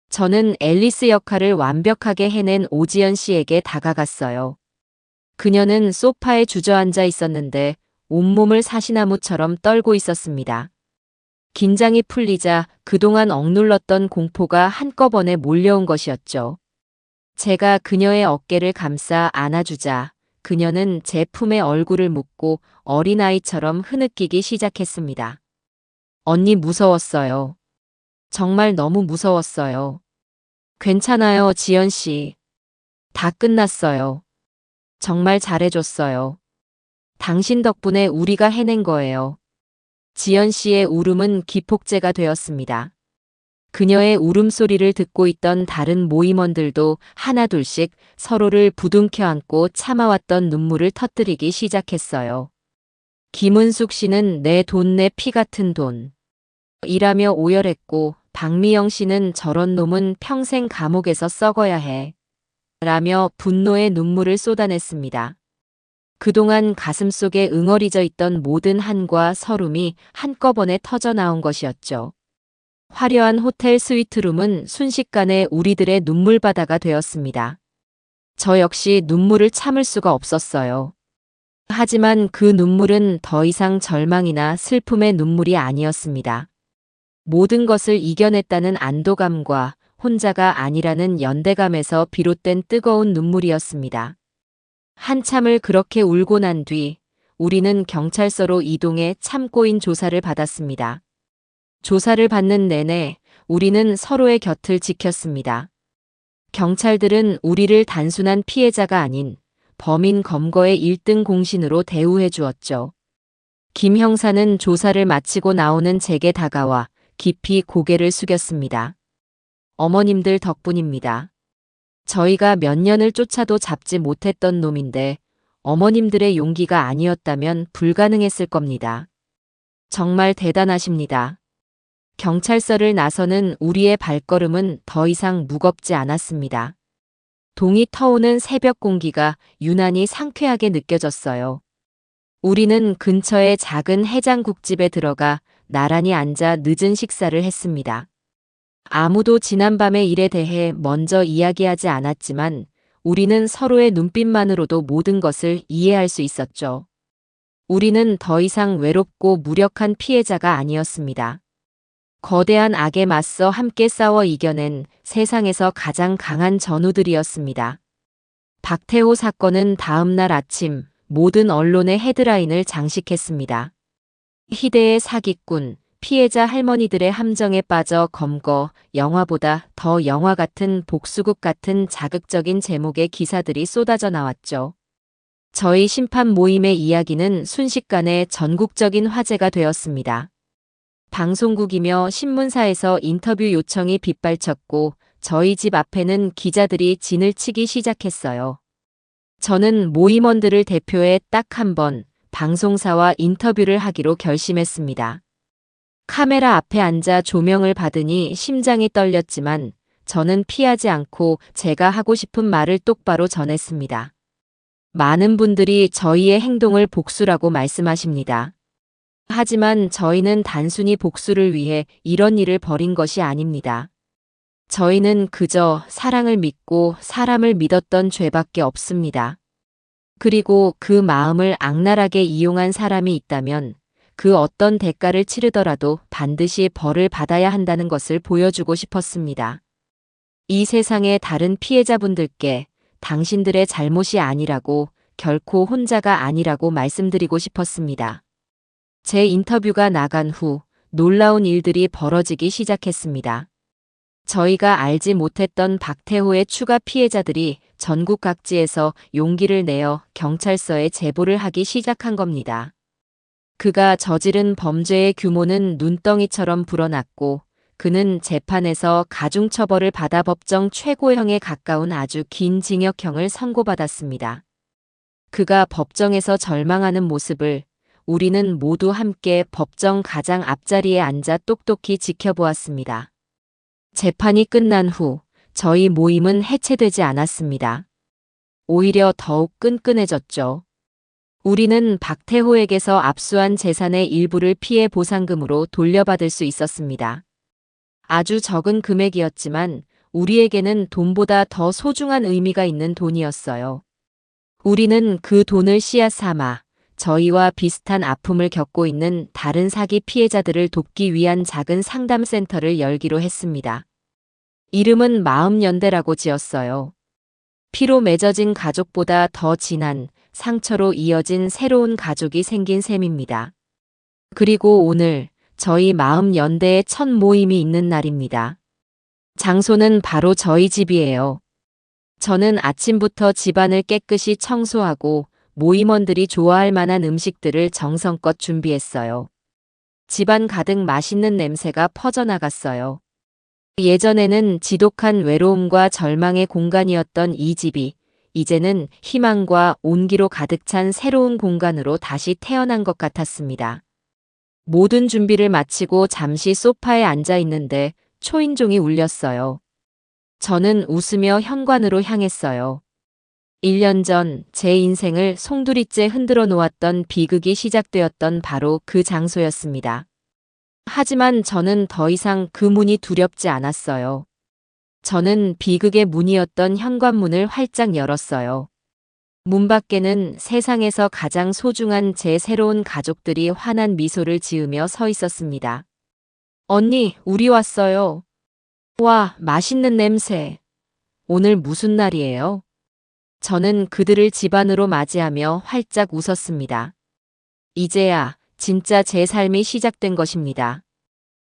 저는 앨리스 역할을 완벽하게 해낸 오지연 씨에게 다가갔어요. 그녀는 소파에 주저앉아 있었는데 온몸을 사시나무처럼 떨고 있었습니다. 긴장이 풀리자 그동안 억눌렀던 공포가 한꺼번에 몰려온 것이었죠. 제가 그녀의 어깨를 감싸 안아주자 그녀는 제 품에 얼굴을 묻고 어린아이처럼 흐느끼기 시작했습니다. 언니 무서웠어요. 정말 너무 무서웠어요. 괜찮아요, 지연 씨. 다 끝났어요. 정말 잘해줬어요. 당신 덕분에 우리가 해낸 거예요. 지연 씨의 울음은 기폭제가 되었습니다. 그녀의 울음소리를 듣고 있던 다른 모임원들도 하나둘씩 서로를 부둥켜 안고 참아왔던 눈물을 터뜨리기 시작했어요. 김은숙 씨는 내 돈 내 피 같은 돈. 이라며 오열했고 박미영 씨는 저런 놈은 평생 감옥에서 썩어야 해. 라며 분노의 눈물을 쏟아냈습니다. 그동안 가슴속에 응어리져 있던 모든 한과 서름이 한꺼번에 터져나온 것이었죠. 화려한 호텔 스위트룸은 순식간에 우리들의 눈물바다가 되었습니다. 저 역시 눈물을 참을 수가 없었어요. 하지만 그 눈물은 더 이상 절망이나 슬픔의 눈물이 아니었습니다. 모든 것을 이겨냈다는 안도감과 혼자가 아니라는 연대감에서 비롯된 뜨거운 눈물이었습니다. 한참을 그렇게 울고 난 뒤 우리는 경찰서로 이동해 참고인 조사를 받았습니다. 조사를 받는 내내 우리는 서로의 곁을 지켰습니다. 경찰들은 우리를 단순한 피해자가 아닌 범인 검거의 1등 공신으로 대우해 주었죠. 김 형사는 조사를 마치고 나오는 제게 다가와 깊이 고개를 숙였습니다. 어머님들 덕분입니다. 저희가 몇 년을 쫓아도 잡지 못했던 놈인데 어머님들의 용기가 아니었다면 불가능했을 겁니다. 정말 대단하십니다. 경찰서를 나서는 우리의 발걸음은 더 이상 무겁지 않았습니다. 동이 터오는 새벽 공기가 유난히 상쾌하게 느껴졌어요. 우리는 근처의 작은 해장국집에 들어가 나란히 앉아 늦은 식사를 했습니다. 아무도 지난밤의 일에 대해 먼저 이야기하지 않았지만 우리는 서로의 눈빛만으로도 모든 것을 이해할 수 있었죠. 우리는 더 이상 외롭고 무력한 피해자가 아니었습니다. 거대한 악에 맞서 함께 싸워 이겨낸 세상에서 가장 강한 전우들이었습니다. 박태호 사건은 다음 날 아침 모든 언론의 헤드라인을 장식했습니다. 희대의 사기꾼, 피해자 할머니들의 함정에 빠져 검거, 영화보다 더 영화 같은 복수극 같은 자극적인 제목의 기사들이 쏟아져 나왔죠. 저희 심판 모임의 이야기는 순식간에 전국적인 화제가 되었습니다. 방송국이며 신문사에서 인터뷰 요청이 빗발쳤고 저희 집 앞에는 기자들이 진을 치기 시작했어요. 저는 모임원들을 대표해 딱 한 번 방송사와 인터뷰를 하기로 결심했습니다. 카메라 앞에 앉아 조명을 받으니 심장이 떨렸지만 저는 피하지 않고 제가 하고 싶은 말을 똑바로 전했습니다. 많은 분들이 저희의 행동을 복수라고 말씀하십니다. 하지만 저희는 단순히 복수를 위해 이런 일을 벌인 것이 아닙니다. 저희는 그저 사랑을 믿고 사람을 믿었던 죄밖에 없습니다. 그리고 그 마음을 악랄하게 이용한 사람이 있다면 그 어떤 대가를 치르더라도 반드시 벌을 받아야 한다는 것을 보여주고 싶었습니다. 이 세상의 다른 피해자분들께 당신들의 잘못이 아니라고, 결코 혼자가 아니라고 말씀드리고 싶었습니다. 제 인터뷰가 나간 후 놀라운 일들이 벌어지기 시작했습니다. 저희가 알지 못했던 박태호의 추가 피해자들이 전국 각지에서 용기를 내어 경찰서에 제보를 하기 시작한 겁니다. 그가 저지른 범죄의 규모는 눈덩이처럼 불어났고 그는 재판에서 가중처벌을 받아 법정 최고형에 가까운 아주 긴 징역형을 선고받았습니다. 그가 법정에서 절망하는 모습을 우리는 모두 함께 법정 가장 앞자리에 앉아 똑똑히 지켜보았습니다. 재판이 끝난 후 저희 모임은 해체되지 않았습니다. 오히려 더욱 끈끈해졌죠. 우리는 박태호에게서 압수한 재산의 일부를 피해 보상금으로 돌려받을 수 있었습니다. 아주 적은 금액이었지만 우리에게는 돈보다 더 소중한 의미가 있는 돈이었어요. 우리는 그 돈을 씨앗 삼아 저희와 비슷한 아픔을 겪고 있는 다른 사기 피해자들을 돕기 위한 작은 상담센터를 열기로 했습니다. 이름은 마음연대라고 지었어요. 피로 맺어진 가족보다 더 진한 상처로 이어진 새로운 가족이 생긴 셈입니다. 그리고 오늘 저희 마음연대의 첫 모임이 있는 날입니다. 장소는 바로 저희 집이에요. 저는 아침부터 집안을 깨끗이 청소하고 모임원들이 좋아할 만한 음식들을 정성껏 준비했어요. 집안 가득 맛있는 냄새가 퍼져나갔어요. 예전에는 지독한 외로움과 절망의 공간이었던 이 집이 이제는 희망과 온기로 가득 찬 새로운 공간으로 다시 태어난 것 같았습니다. 모든 준비를 마치고 잠시 소파에 앉아 있는데 초인종이 울렸어요. 저는 웃으며 현관으로 향했어요. 1년 전 제 인생을 송두리째 흔들어 놓았던 비극이 시작되었던 바로 그 장소였습니다. 하지만 저는 더 이상 그 문이 두렵지 않았어요. 저는 비극의 문이었던 현관문을 활짝 열었어요. 문 밖에는 세상에서 가장 소중한 제 새로운 가족들이 환한 미소를 지으며 서 있었습니다. 언니, 우리 왔어요. 와, 맛있는 냄새. 오늘 무슨 날이에요? 저는 그들을 집 안으로 맞이하며 활짝 웃었습니다. 이제야 진짜 제 삶이 시작된 것입니다.